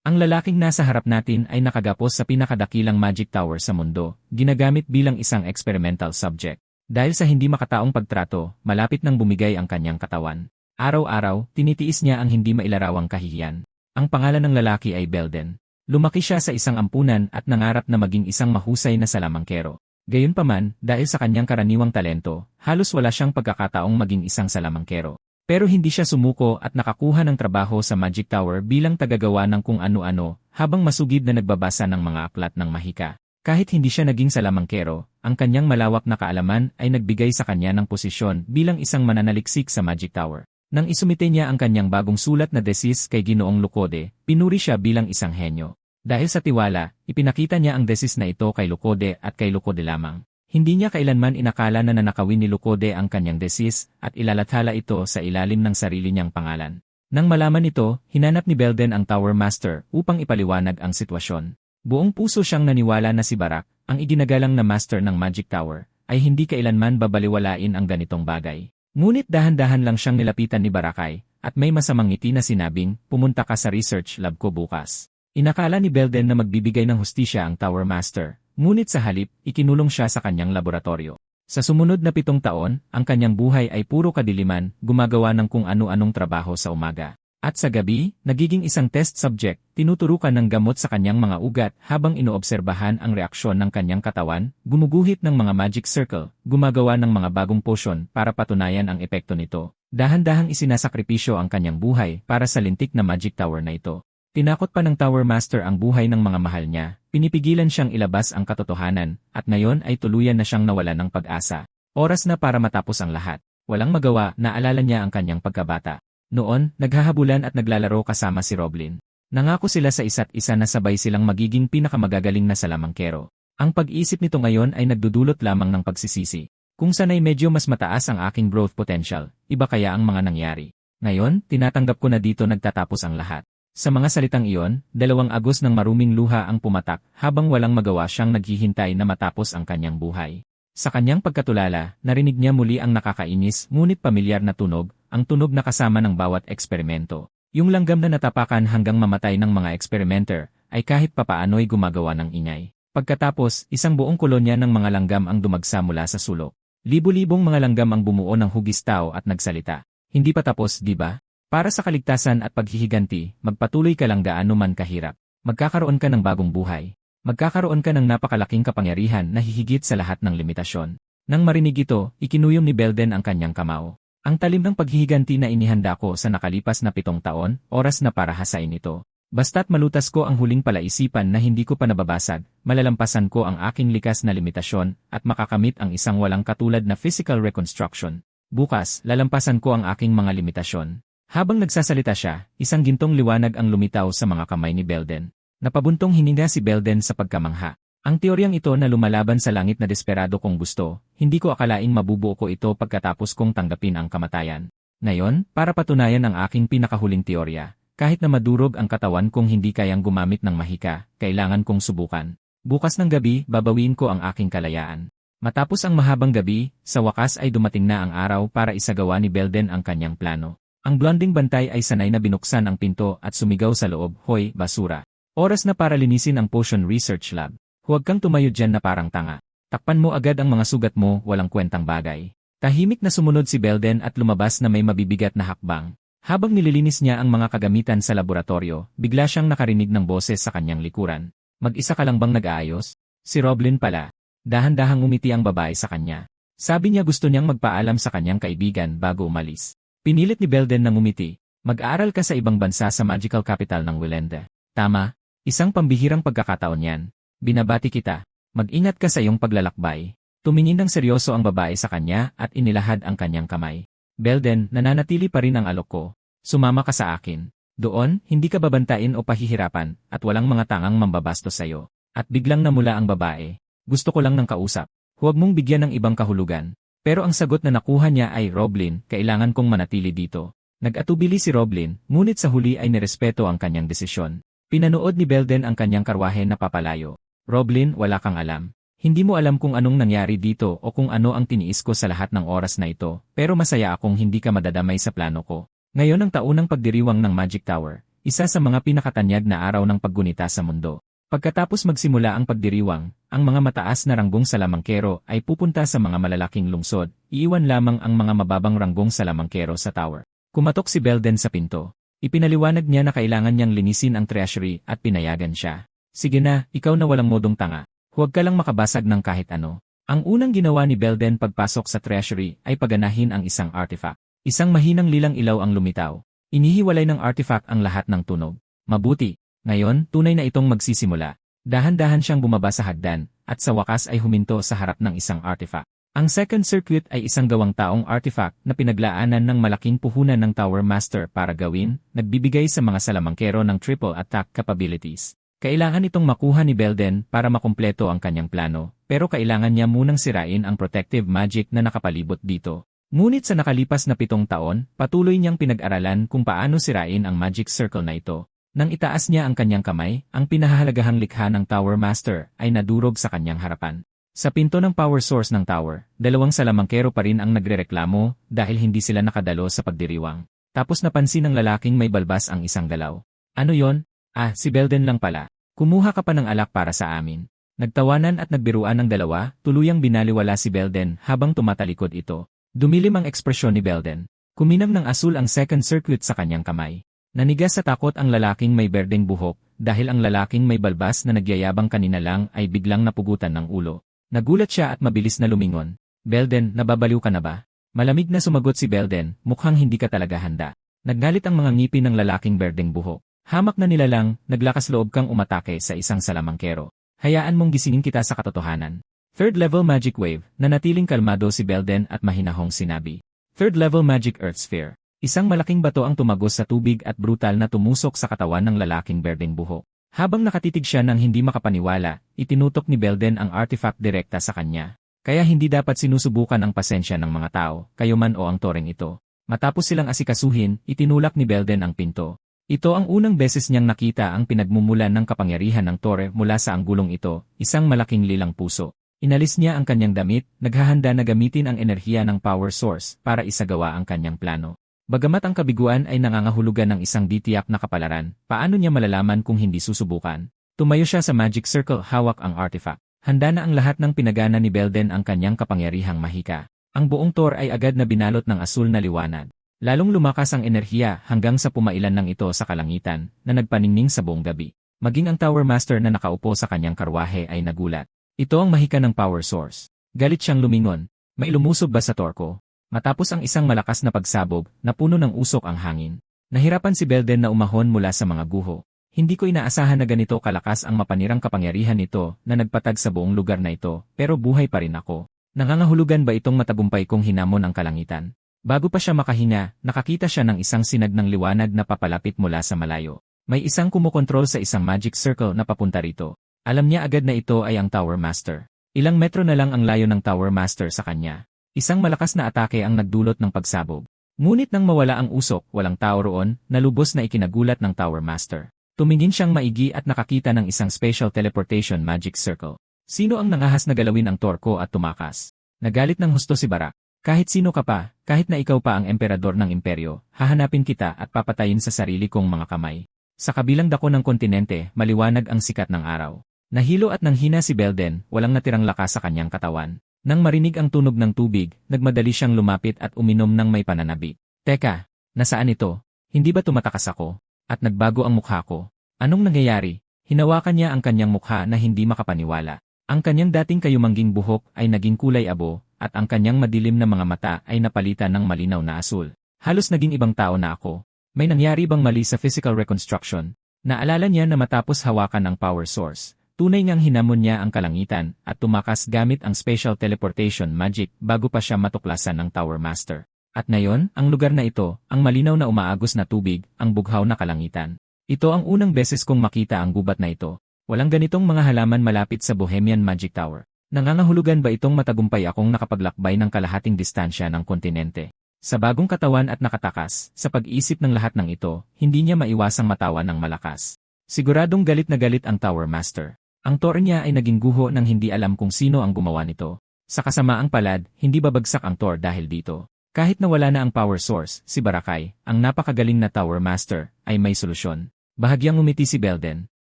Ang lalaking nasa harap natin ay nakagapos sa pinakadakilang magic tower sa mundo, ginagamit bilang isang experimental subject. Dahil sa hindi makataong pagtrato, malapit nang bumigay ang kanyang katawan. Araw-araw, tinitiis niya ang hindi mailarawang kahihiyan. Ang pangalan ng lalaki ay Belden. Lumaki siya sa isang ampunan at nangarap na maging isang mahusay na salamangkero. Gayunpaman, dahil sa kanyang karaniwang talento, halos wala siyang pagkakataong maging isang salamangkero. Pero hindi siya sumuko at nakakuha ng trabaho sa Magic Tower bilang tagagawa ng kung ano-ano, habang masugid na nagbabasa ng mga aklat ng mahika. Kahit hindi siya naging salamangkero, ang kanyang malawak na kaalaman ay nagbigay sa kanya ng posisyon bilang isang mananaliksik sa Magic Tower. Nang isumite niya ang kanyang bagong sulat na thesis kay Ginoong Lukode, pinuri siya bilang isang henyo. Dahil sa tiwala, ipinakita niya ang thesis na ito kay Lukode at kay Lukode lamang. Hindi niya kailanman inakala na nanakawin ni Lukode ang kanyang thesis at ilalathala ito sa ilalim ng sarili niyang pangalan. Nang malaman ito, hinanap ni Belden ang Tower Master upang ipaliwanag ang sitwasyon. Buong puso siyang naniwala na si Barak, ang iginagalang na master ng Magic Tower, ay hindi kailanman babaliwalain ang ganitong bagay. Ngunit dahan-dahan lang siyang nilapitan ni Barakay, at may masamang ngiti na sinabing, pumunta ka sa research lab ko bukas. Inakala ni Belden na magbibigay ng hustisya ang Tower Master. Ngunit sa halip, ikinulong siya sa kanyang laboratorio. Sa sumunod na 7 taon, ang kanyang buhay ay puro kadiliman, gumagawa ng kung ano-anong trabaho sa umaga. At sa gabi, nagiging isang test subject, tinuturukan ng gamot sa kanyang mga ugat habang inoobserbahan ang reaksyon ng kanyang katawan, gumuguhit ng mga magic circle, gumagawa ng mga bagong potion para patunayan ang epekto nito. Dahan-dahang isinasakripisyo ang kanyang buhay para sa lintik na Magic Tower na ito. Tinakot pa ng Tower Master ang buhay ng mga mahal niya, pinipigilan siyang ilabas ang katotohanan, at ngayon ay tuluyan na siyang nawala ng pag-asa. Oras na para matapos ang lahat. Walang magawa, naalala niya ang kanyang pagkabata. Noon, naghahabulan at naglalaro kasama si Roblin. Nangako sila sa isa't isa na sabay silang magiging pinakamagagaling na salamangkero. Ang pag-iisip nito ngayon ay nagdudulot lamang ng pagsisisi. Kung sanay medyo mas mataas ang aking growth potential, iba kaya ang mga nangyari. Ngayon, tinatanggap ko na dito nagtatapos ang lahat. Sa mga salitang iyon, 2 agos ng maruming luha ang pumatak habang walang magawa siyang naghihintay na matapos ang kanyang buhay. Sa kanyang pagkatulala, narinig niya muli ang nakakainis ngunit pamilyar na tunog, ang tunog na kasama ng bawat eksperimento. Yung langgam na natapakan hanggang mamatay ng mga experimenter ay kahit papaano'y gumagawa ng ingay. Pagkatapos, isang buong kolonya ng mga langgam ang dumagsa mula sa sulok. Libo-libong mga langgam ang bumuo ng hugis tao at nagsalita. Hindi pa tapos, di ba? Para sa kaligtasan at paghihiganti, magpatuloy ka lang gaano man kahirap. Magkakaroon ka ng bagong buhay. Magkakaroon ka ng napakalaking kapangyarihan na hihigit sa lahat ng limitasyon. Nang marinig ito, ikinuyom ni Belden ang kanyang kamao. Ang talim ng paghihiganti na inihanda ko sa nakalipas na 7 taon, oras na para hasain ito. Basta't malutas ko ang huling palaisipan na hindi ko pa nababasag, malalampasan ko ang aking likas na limitasyon at makakamit ang isang walang katulad na physical reconstruction. Bukas, lalampasan ko ang aking mga limitasyon. Habang nagsasalita siya, isang gintong liwanag ang lumitaw sa mga kamay ni Belden. Napabuntong hininga si Belden sa pagkamangha. Ang teoryang ito na lumalaban sa langit na desperado kong gusto, hindi ko akalaing mabubuo ko ito pagkatapos kong tanggapin ang kamatayan. Ngayon, para patunayan ang aking pinakahuling teorya, kahit na madurog ang katawan kong hindi kayang gumamit ng mahika, kailangan kong subukan. Bukas ng gabi, babawiin ko ang aking kalayaan. Matapos ang mahabang gabi, sa wakas ay dumating na ang araw para isagawa ni Belden ang kanyang plano. Ang blonding bantay ay sanay na binuksan ang pinto at sumigaw sa loob, "Hoy, basura! Oras na para linisin ang Potion Research Lab. Huwag kang tumayo dyan na parang tanga. Takpan mo agad ang mga sugat mo, walang kwentang bagay." Tahimik na sumunod si Belden at lumabas na may mabibigat na hakbang. Habang nililinis niya ang mga kagamitan sa laboratorio, bigla siyang nakarinig ng boses sa kanyang likuran. "Mag-isa ka lang bang nag-aayos?" Si Roblin pala. Dahan-dahang umiti ang babae sa kanya. Sabi niya gusto niyang magpaalam sa kanyang kaibigan bago umalis. Pinilit ni Belden na ngumiti. "Mag-aaral ka sa ibang bansa sa magical capital ng Wilenda. Tama, isang pambihirang pagkakataon yan. Binabati kita. Mag-ingat ka sa iyong paglalakbay." Tumingin ng seryoso ang babae sa kanya at inilahad ang kanyang kamay. "Belden, nananatili pa rin ang alok ko. Sumama ka sa akin. Doon, hindi ka babantain o pahihirapan at walang mga tangang mambabastos sa'yo." At biglang namula ang babae. "Gusto ko lang ng kausap. Huwag mong bigyan ng ibang kahulugan." Pero ang sagot na nakuha niya ay, "Roblin, kailangan kong manatili dito." Nag-atubili si Roblin, ngunit sa huli ay nirespeto ang kanyang desisyon. Pinanood ni Belden ang kanyang karwahe na papalayo. "Roblin, wala kang alam. Hindi mo alam kung anong nangyari dito o kung ano ang tiniis ko sa lahat ng oras na ito, pero masaya akong hindi ka madadamay sa plano ko. Ngayon ang taunang pagdiriwang ng Magic Tower, isa sa mga pinakatanyag na araw ng paggunita sa mundo. Pagkatapos magsimula ang pagdiriwang, ang mga mataas na ranggong salamangkero ay pupunta sa mga malalaking lungsod, iiwan lamang ang mga mababang ranggong salamangkero sa tower. Kumatok si Belden sa pinto. Ipinaliwanag niya na kailangan niyang linisin ang treasury at pinayagan siya. Sige na, ikaw na walang modong tanga. Huwag ka lang makabasag ng kahit ano. Ang unang ginawa ni Belden pagpasok sa treasury ay paganahin ang isang artifact. Isang mahinang lilang ilaw ang lumitaw. Inihiwalay ng artifact ang lahat ng tunog. Mabuti. Ngayon, tunay na itong magsisimula. Dahan-dahan siyang bumaba sa hagdan, at sa wakas ay huminto sa harap ng isang artifact. Ang second circuit ay isang gawang taong artifact na pinaglaanan ng malaking puhunan ng Tower Master para gawin, nagbibigay sa mga salamangkero ng triple attack capabilities. Kailangan itong makuha ni Belden para makumpleto ang kanyang plano, pero kailangan niya munang sirain ang protective magic na nakapalibot dito. Ngunit sa nakalipas na 7 taon, patuloy niyang pinag-aralan kung paano sirain ang magic circle na ito. Nang itaas niya ang kanyang kamay, ang pinahahalagahang likha ng Tower Master ay nadurog sa kanyang harapan. Sa pinto ng power source ng tower, 2 salamangkero pa rin ang nagrereklamo dahil hindi sila nakadalo sa pagdiriwang. Tapos napansin ng lalaking may balbas ang isang galaw. Ano yon? Si Belden lang pala. Kumuha ka pa ng alak para sa amin. Nagtawanan at nagbiruan ng dalawa, tuluyang binaliwala si Belden habang tumatalikod ito. Dumilim ang ekspresyon ni Belden. Kuminang ng asul ang second circuit sa kanyang kamay. Nanigas sa takot ang lalaking may berdeng buhok dahil ang lalaking may balbas na nagyayabang kanina lang ay biglang napugutan ng ulo. Nagulat siya at mabilis na lumingon. Belden, nababaliw ka na ba? Malamig na sumagot si Belden, mukhang hindi ka talaga handa. Naggalit ang mga ngipin ng lalaking berdeng buhok. Hamak na nilalang, naglakas loob kang umatake sa isang salamangkero. Hayaan mong gisingin kita sa katotohanan. Third level magic wave, nanatiling kalmado si Belden at mahinahong sinabi. Third level magic earth sphere. Isang malaking bato ang tumagos sa tubig at brutal na tumusok sa katawan ng lalaking berdeng buhok. Habang nakatitig siya ng hindi makapaniwala, itinutok ni Belden ang artifact direkta sa kanya. Kaya hindi dapat sinusubukan ang pasensya ng mga tao, kayo man o ang toreng ito. Matapos silang asikasuhin, itinulak ni Belden ang pinto. Ito ang unang beses niyang nakita ang pinagmumulan ng kapangyarihan ng tore mula sa anggulong ito, isang malaking lilang puso. Inalis niya ang kanyang damit, naghahanda na gamitin ang enerhiya ng power source para isagawa ang kanyang plano. Bagamat ang kabiguan ay nangangahulugan ng isang ditiyak na kapalaran, paano niya malalaman kung hindi susubukan? Tumayo siya sa magic circle, hawak ang artifact. Handa na ang lahat ng pinagana ni Belden ang kanyang kapangyarihang mahika. Ang buong tor ay agad na binalot ng asul na liwanag. Lalong lumakas ang enerhiya hanggang sa pumailan ng ito sa kalangitan na nagpaningning sa buong gabi. Maging ang Tower Master na nakaupo sa kanyang karwahe ay nagulat. Ito ang mahika ng power source. Galit siyang lumingon. May lumusob ba sa tor ko? Matapos ang isang malakas na pagsabog, napuno ng usok ang hangin. Nahirapan si Belden na umahon mula sa mga guho. Hindi ko inaasahan na ganito kalakas ang mapanirang kapangyarihan nito na nagpatag sa buong lugar na ito, pero buhay pa rin ako. Nangangahulugan ba itong matagumpay kong hinamon ang kalangitan? Bago pa siya makahinga, nakakita siya ng isang sinag ng liwanag na papalapit mula sa malayo. May isang kumukontrol sa isang magic circle na papunta rito. Alam niya agad na ito ay ang Tower Master. Ilang metro na lang ang layo ng Tower Master sa kanya. Isang malakas na atake ang nagdulot ng pagsabog. Ngunit nang mawala ang usok, walang tao roon, nalubos na ikinagulat ng Tower Master. Tumingin siyang maigi at nakakita ng isang special teleportation magic circle. Sino ang nangahas na galawin ang torko at tumakas? Nagalit ng husto si Barak. Kahit sino ka pa, kahit na ikaw pa ang emperador ng imperyo, hahanapin kita at papatayin sa sarili kong mga kamay. Sa kabilang dako ng kontinente, maliwanag ang sikat ng araw. Nahilo at nanghina si Belden, walang natirang lakas sa kanyang katawan. Nang marinig ang tunog ng tubig, nagmadali siyang lumapit at uminom ng may pananabik. Teka, nasaan ito? Hindi ba tumatakas ako? At nagbago ang mukha ko. Anong nangyayari? Hinawakan niya ang kanyang mukha na hindi makapaniwala. Ang kanyang dating kayumangging buhok ay naging kulay abo, at ang kanyang madilim na mga mata ay napalitan ng malinaw na asul. Halos naging ibang tao na ako. May nangyari bang mali sa physical reconstruction? Naalala niya na matapos hawakan ang power source, tunay ngang hinamon niya ang kalangitan at tumakas gamit ang special teleportation magic bago pa siya matuklasan ng Tower Master. At ngayon, ang lugar na ito, ang malinaw na umaagos na tubig, ang bughaw na kalangitan. Ito ang unang beses kong makita ang gubat na ito. Walang ganitong mga halaman malapit sa Bohemian Magic Tower. Nangangahulugan ba itong matagumpay akong nakapaglakbay ng kalahating distansya ng kontinente? Sa bagong katawan at nakatakas, sa pag-iisip ng lahat ng ito, hindi niya maiwasang matawa ng malakas. Siguradong galit na galit ang Tower Master. Ang tor niya ay naging guho nang hindi alam kung sino ang gumawa nito. Sa kasamaang palad, hindi babagsak ang tor dahil dito. Kahit na wala na ang power source, si Barakay, ang napakagaling na Tower Master, ay may solusyon. Bahagyang ngumiti si Belden.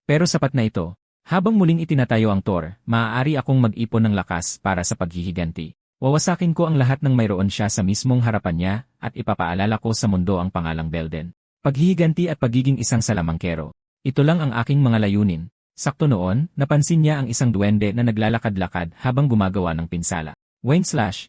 Pero sapat na ito. Habang muling itinatayo ang Thor, maaari akong mag-ipon ng lakas para sa paghihiganti. Wawasakin ko ang lahat ng mayroon siya sa mismong harapan niya at ipapaalala ko sa mundo ang pangalang Belden. Paghihiganti at pagiging isang salamangkero. Ito lang ang aking mga layunin. Sakto noon, napansin niya ang isang duwende na naglalakad-lakad habang gumagawa ng pinsala.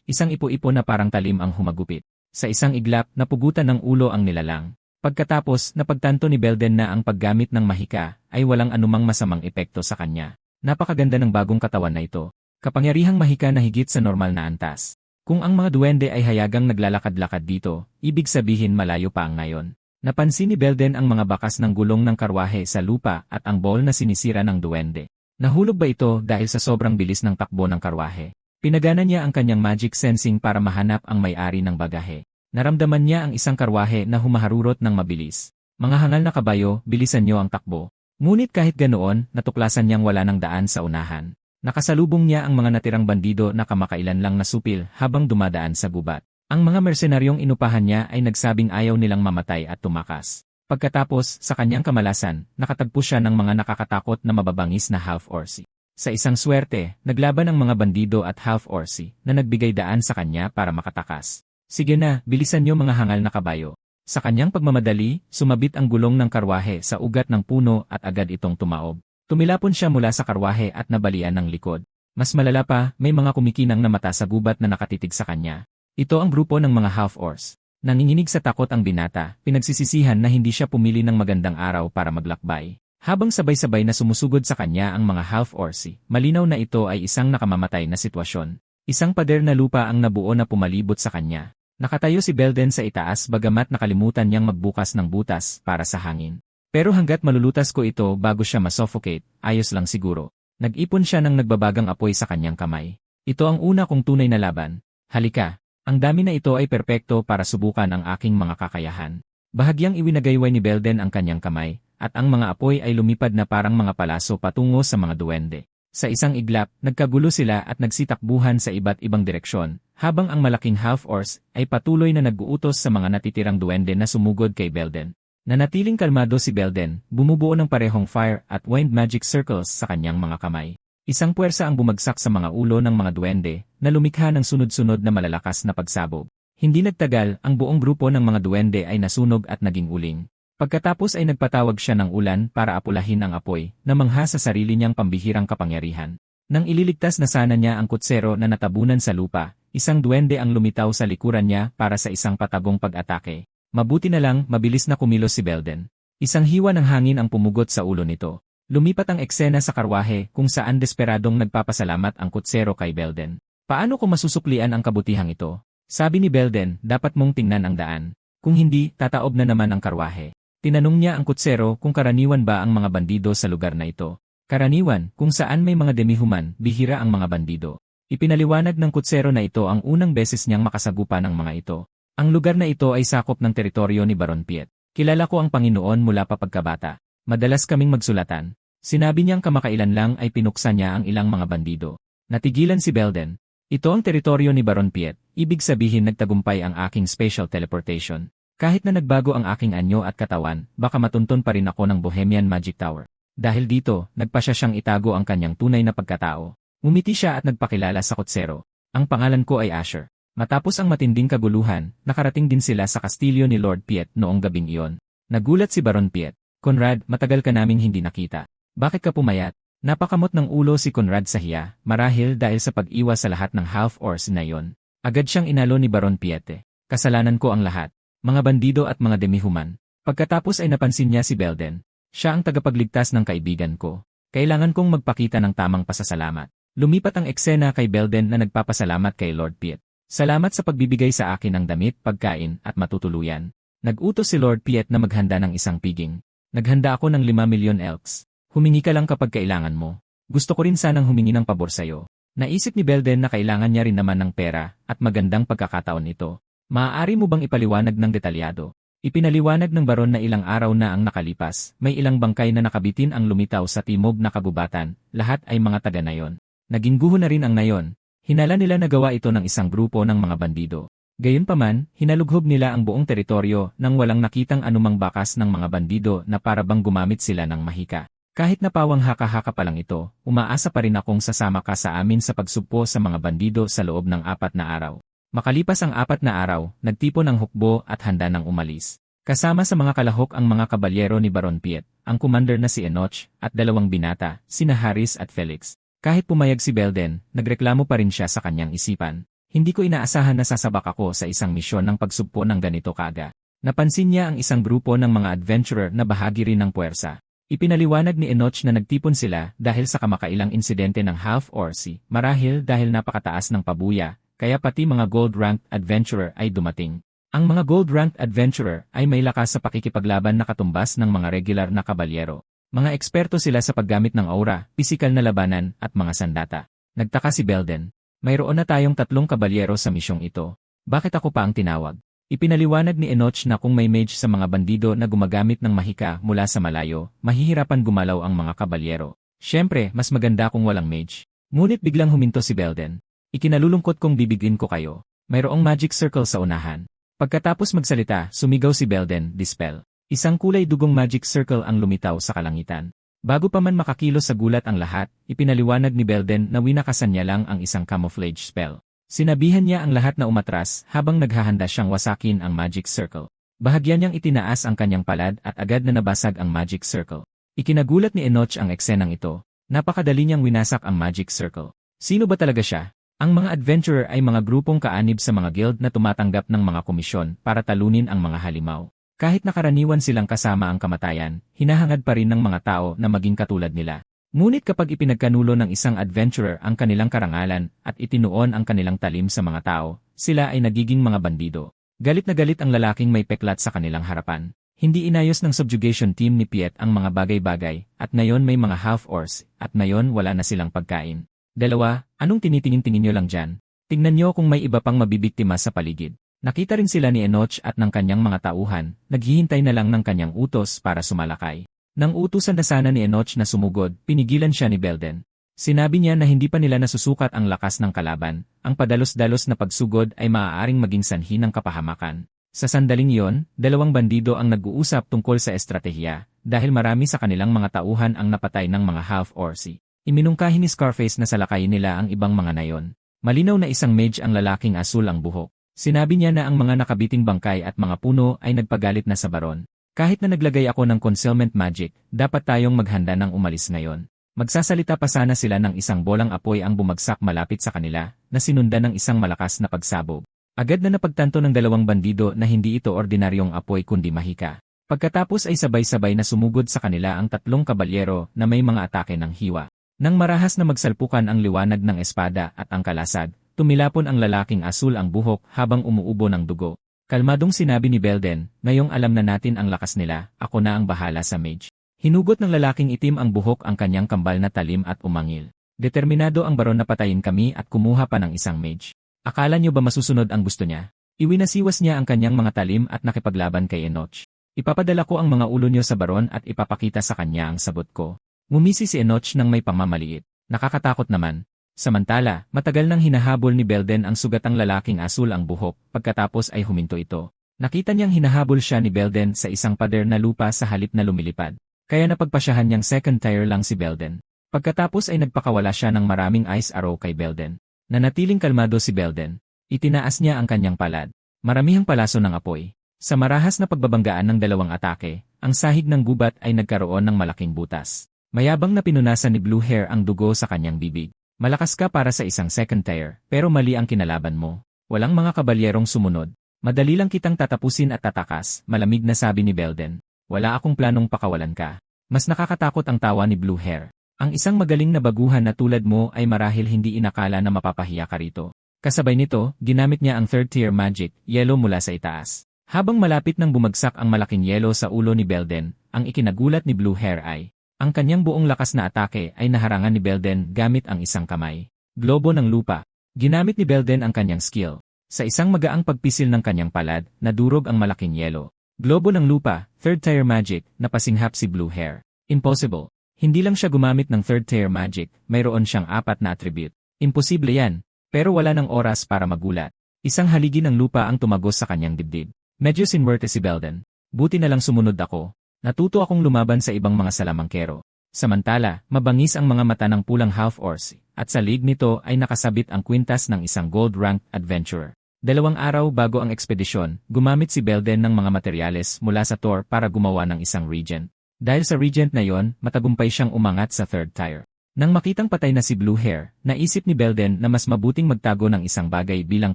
Isang ipo-ipo na parang talim ang humagupit. Sa isang iglap, napugutan ng ulo ang nilalang. Pagkatapos, napagtanto ni Belden na ang paggamit ng mahika ay walang anumang masamang epekto sa kanya. Napakaganda ng bagong katawan na ito. Kapangyarihang mahika na higit sa normal na antas. Kung ang mga duwende ay hayagang naglalakad-lakad dito, ibig sabihin malayo pa ang ngayon. Napansin ni Belden ang mga bakas ng gulong ng karwahe sa lupa at ang ball na sinisira ng duwende. Nahulog ba ito dahil sa sobrang bilis ng takbo ng karwahe? Pinagana niya ang kanyang magic sensing para mahanap ang may-ari ng bagahe. Naramdaman niya ang isang karwahe na humaharurot ng mabilis. Mga hangal na kabayo, bilisan niyo ang takbo. Ngunit kahit ganoon, natuklasan niyang wala ng daan sa unahan. Nakasalubong niya ang mga natirang bandido na kamakailan lang nasupil habang dumadaan sa gubat. Ang mga mersenaryong inupahan niya ay nagsabing ayaw nilang mamatay at tumakas. Pagkatapos, sa kanyang kamalasan, nakatagpo siya ng mga nakakatakot na mababangis na half-orsi. Sa isang swerte, naglaban ang mga bandido at half-orsi na nagbigay daan sa kanya para makatakas. Sige na, bilisan niyo mga hangal na kabayo. Sa kanyang pagmamadali, sumabit ang gulong ng karwahe sa ugat ng puno at agad itong tumaob. Tumilapon siya mula sa karwahe at nabalian ng likod. Mas malala pa, may mga kumikinang na mata sa gubat na nakatitig sa kanya. Ito ang grupo ng mga half-orcs. Nanginginig sa takot ang binata, pinagsisisihan na hindi siya pumili ng magandang araw para maglakbay. Habang sabay-sabay na sumusugod sa kanya ang mga half-orcs, malinaw na ito ay isang nakamamatay na sitwasyon. Isang pader na lupa ang nabuo na pumalibot sa kanya. Nakatayo si Belden sa itaas bagamat nakalimutan niyang magbukas ng butas para sa hangin. Pero hanggat malulutas ko ito bago siya masuffocate, ayos lang siguro. Nag-ipon siya ng nagbabagang apoy sa kanyang kamay. Ito ang una kong tunay na laban. Halika. Ang dami na ito ay perpekto para subukan ang aking mga kakayahan. Bahagyang iwinagayway ni Belden ang kanyang kamay, at ang mga apoy ay lumipad na parang mga palaso patungo sa mga duwende. Sa isang iglap, nagkagulo sila at nagsitakbuhan sa iba't ibang direksyon, habang ang malaking half-orcs ay patuloy na nag-uutos sa mga natitirang duwende na sumugod kay Belden. Nanatiling kalmado si Belden, bumubuo ng parehong fire at wind magic circles sa kanyang mga kamay. Isang puwersa ang bumagsak sa mga ulo ng mga duwende na lumikha ng sunod-sunod na malalakas na pagsabog. Hindi nagtagal, ang buong grupo ng mga duwende ay nasunog at naging uling. Pagkatapos ay nagpatawag siya ng ulan para apulahin ang apoy na mangha sa sarili niyang pambihirang kapangyarihan. Nang ililigtas na sana niya ang kutsero na natabunan sa lupa, isang duwende ang lumitaw sa likuran niya para sa isang patagong pag-atake. Mabuti na lang, mabilis na kumilos si Belden. Isang hiwa ng hangin ang pumugot sa ulo nito. Lumipat ang eksena sa karwahe kung saan desperadong nagpapasalamat ang kutsero kay Belden. Paano ko masusuklian ang kabutihang ito? Sabi ni Belden, dapat mong tingnan ang daan. Kung hindi, tataob na naman ang karwahe. Tinanong niya ang kutsero kung karaniwan ba ang mga bandido sa lugar na ito. Karaniwan, kung saan may mga demihuman, bihira ang mga bandido. Ipinaliwanag ng kutsero na ito ang unang beses niyang makasagupa ng mga ito. Ang lugar na ito ay sakop ng teritoryo ni Baron Piet. Kilala ko ang Panginoon mula pa pagkabata. Madalas kaming magsulatan. Sinabi niyang kamakailan lang ay pinuksan niya ang ilang mga bandido. Natigilan si Belden. Ito ang teritoryo ni Baron Piet, ibig sabihin nagtagumpay ang aking special teleportation. Kahit na nagbago ang aking anyo at katawan, baka matunton pa rin ako ng Bohemian Magic Tower. Dahil dito, nagpasya siyang itago ang kanyang tunay na pagkatao. Umiti siya at nagpakilala sa kutsero. Ang pangalan ko ay Asher. Matapos ang matinding kaguluhan, nakarating din sila sa kastilyo ni Lord Piet noong gabing iyon. Nagulat si Baron Piet. Conrad, matagal ka naming hindi nakita. Bakit ka pumayat? Napakamot ng ulo si Conrad sa hiya, marahil dahil sa pag-iwas sa lahat ng half-orcs na iyon. Agad siyang inalo ni Baron Piet. Kasalanan ko ang lahat. Mga bandido at mga demihuman. Pagkatapos ay napansin niya si Belden. Siya ang tagapagligtas ng kaibigan ko. Kailangan kong magpakita ng tamang pasasalamat. Lumipat ang eksena kay Belden na nagpapasalamat kay Lord Piet. Salamat sa pagbibigay sa akin ng damit, pagkain, at matutuluyan. Nag-utos si Lord Piet na maghanda ng isang piging. Naghanda ako ng 5 milyon elks. Humingi ka lang kapag kailangan mo. Gusto ko rin sanang humingi ng pabor sa'yo. Naisip ni Belden na kailangan niya rin naman ng pera at magandang pagkakataon ito. Maaari mo bang ipaliwanag ng detalyado? Ipinaliwanag ng baron na ilang araw na ang nakalipas, may ilang bangkay na nakabitin ang lumitaw sa timog na kagubatan, lahat ay mga taga Nayon. Naging guho na rin ang Nayon. Hinala nila na gawa ito ng isang grupo ng mga bandido. Gayunpaman, hinalughob nila ang buong teritoryo nang walang nakitang anumang bakas ng mga bandido na para bang gumamit sila ng mahika. Kahit na pawang haka-haka pa lang ito, umaasa pa rin akong sasama ka sa amin sa pagsugpo sa mga bandido sa loob ng 4 na araw. Makalipas ang 4 na araw, nagtipon ang hukbo at handa nang umalis. Kasama sa mga kalahok ang mga kabalyero ni Baron Piet, ang commander na si Enoch, at 2 binata, sina Haris at Felix. Kahit pumayag si Belden, nagreklamo pa rin siya sa kanyang isipan. Hindi ko inaasahan na sasabak ako sa isang misyon ng pagsugpo ng ganito kaga. Napansin niya ang isang grupo ng mga adventurer na bahagi rin ng puwersa. Ipinaliwanag ni Enoch na nagtipon sila dahil sa kamakailang insidente ng half-orc, marahil dahil napakataas ng pabuya, kaya pati mga gold-ranked adventurer ay dumating. Ang mga gold-ranked adventurer ay may lakas sa pakikipaglaban na katumbas ng mga regular na kabalyero. Mga eksperto sila sa paggamit ng aura, pisikal na labanan, at mga sandata. Nagtaka si Belden. Mayroon na tayong 3 kabalyero sa misyong ito. Bakit ako pa ang tinawag? Ipinaliwanag ni Enoch na kung may mage sa mga bandido na gumagamit ng mahika mula sa malayo, mahihirapan gumalaw ang mga kabalyero. Siyempre, mas maganda kung walang mage. Ngunit biglang huminto si Belden. Ikinalulungkot kong bibigin ko kayo. Mayroong magic circle sa unahan. Pagkatapos magsalita, sumigaw si Belden, dispel. Isang kulay dugong magic circle ang lumitaw sa kalangitan. Bago pa man makakilos sa gulat ang lahat, ipinaliwanag ni Belden na winakasan niya lang ang isang camouflage spell. Sinabihan niya ang lahat na umatras habang naghahanda siyang wasakin ang magic circle. Bahagyan niyang itinaas ang kanyang palad at agad na nabasag ang magic circle. Ikinagulat ni Enoch ang eksenang ito. Napakadali niyang winasak ang magic circle. Sino ba talaga siya? Ang mga adventurer ay mga grupong kaanib sa mga guild na tumatanggap ng mga komisyon para talunin ang mga halimaw. Kahit nakaraniwan silang kasama ang kamatayan, hinahangad pa rin ng mga tao na maging katulad nila. Ngunit kapag ipinagkanulo ng isang adventurer ang kanilang karangalan at itinuon ang kanilang talim sa mga tao, sila ay nagiging mga bandido. Galit na galit ang lalaking may peklat sa kanilang harapan. Hindi inayos ng subjugation team ni Piet ang mga bagay-bagay, at ngayon may mga half-orcs, at ngayon wala na silang pagkain. 2, anong tinitingin-tingin nyo lang dyan? Tingnan nyo kung may iba pang mabibiktima sa paligid. Nakita rin sila ni Enoch at ng kanyang mga tauhan, naghihintay na lang ng kanyang utos para sumalakay. Nang utusan na sana ni Enoch na sumugod, pinigilan siya ni Belden. Sinabi niya na hindi pa nila nasusukat ang lakas ng kalaban, ang padalos-dalos na pagsugod ay maaaring maging sanhi ng kapahamakan. Sa sandaling iyon, 2 bandido ang nag-uusap tungkol sa estratehiya, dahil marami sa kanilang mga tauhan ang napatay ng mga half-orc. Iminungkahi ni Scarface na salakayin nila ang ibang mga nayon. Malinaw na isang mage ang lalaking asul ang buhok. Sinabi niya na ang mga nakabiting bangkay at mga puno ay nagpagalit na sa baron. Kahit na naglagay ako ng concealment magic, dapat tayong maghanda ng umalis ngayon. Magsasalita pa sana sila ng isang bolang apoy ang bumagsak malapit sa kanila, na sinundan ng isang malakas na pagsabog. Agad na napagtanto ng 2 bandido na hindi ito ordinaryong apoy kundi mahika. Pagkatapos ay sabay-sabay na sumugod sa kanila ang 3 kabalyero na may mga atake ng hiwa. Nang marahas na magsalpukan ang liwanag ng espada at ang kalasag, tumilapon ang lalaking asul ang buhok habang umuubo ng dugo. Kalmadong sinabi ni Belden, ngayong alam na natin ang lakas nila, ako na ang bahala sa mage. Hinugot ng lalaking itim ang buhok ang kanyang kambal na talim at umangil. Determinado ang baron na patayin kami at kumuha pa ng isang mage. Akala niyo ba masusunod ang gusto niya? Iwinasiwas niya ang kanyang mga talim at nakipaglaban kay Enoch. Ipapadala ko ang mga ulo niyo sa baron at ipapakita sa kanya ang sabot ko. Ngumisi si Enoch nang may pamamaliit. Nakakatakot naman. Samantala, matagal nang hinahabol ni Belden ang sugatang lalaking asul ang buhok, pagkatapos ay huminto ito. Nakita niyang hinahabol siya ni Belden sa isang pader na lupa sa halip na lumilipad. Kaya napagpasyahan niyang second tier lang si Belden. Pagkatapos ay nagpakawala siya ng maraming ice arrow kay Belden. Nanatiling kalmado si Belden. Itinaas niya ang kanyang palad. Maramihang palaso ng apoy. Sa marahas na pagbabanggaan ng 2 atake, ang sahig ng gubat ay nagkaroon ng malaking butas. Mayabang na pinunasan ni Blue Hair ang dugo sa kanyang bibig. Malakas ka para sa isang second tier, pero mali ang kinalaban mo. Walang mga kabalyerong sumunod. Madali lang kitang tatapusin at tatakas, malamig na sabi ni Belden. Wala akong planong pakawalan ka. Mas nakakatakot ang tawa ni Blue Hair. Ang isang magaling na baguhan na tulad mo ay marahil hindi inakala na mapapahiya ka rito. Kasabay nito, ginamit niya ang third tier magic, yellow mula sa itaas. Habang malapit nang bumagsak ang malaking yellow sa ulo ni Belden, ang ikinagulat ni Blue Hair ay ang kanyang buong lakas na atake ay naharangan ni Belden gamit ang isang kamay. Globo ng lupa. Ginamit ni Belden ang kanyang skill. Sa isang magaang pagpisil ng kanyang palad, nadurog ang malaking yelo. Globo ng lupa, third tier magic, napasinghap si Blue Hair. Impossible. Hindi lang siya gumamit ng third tier magic, mayroon siyang 4 na attribute. Imposible yan. Pero wala ng oras para magulat. Isang haligi ng lupa ang tumagos sa kanyang dibdib. Medyo sinwerte si Belden. Buti na lang sumunod ako. Natuto akong lumaban sa ibang mga salamangkero. Samantala, mabangis ang mga mata ng pulang half-orc, at sa leeg nito ay nakasabit ang kwintas ng isang gold-ranked adventurer. 2 araw bago ang ekspedisyon, gumamit si Belden ng mga materyales mula sa Tor para gumawa ng isang regent. Dahil sa regent na yon, matagumpay siyang umangat sa 3rd tier. Nang makitang patay na si Blue Hair, naisip ni Belden na mas mabuting magtago ng isang bagay bilang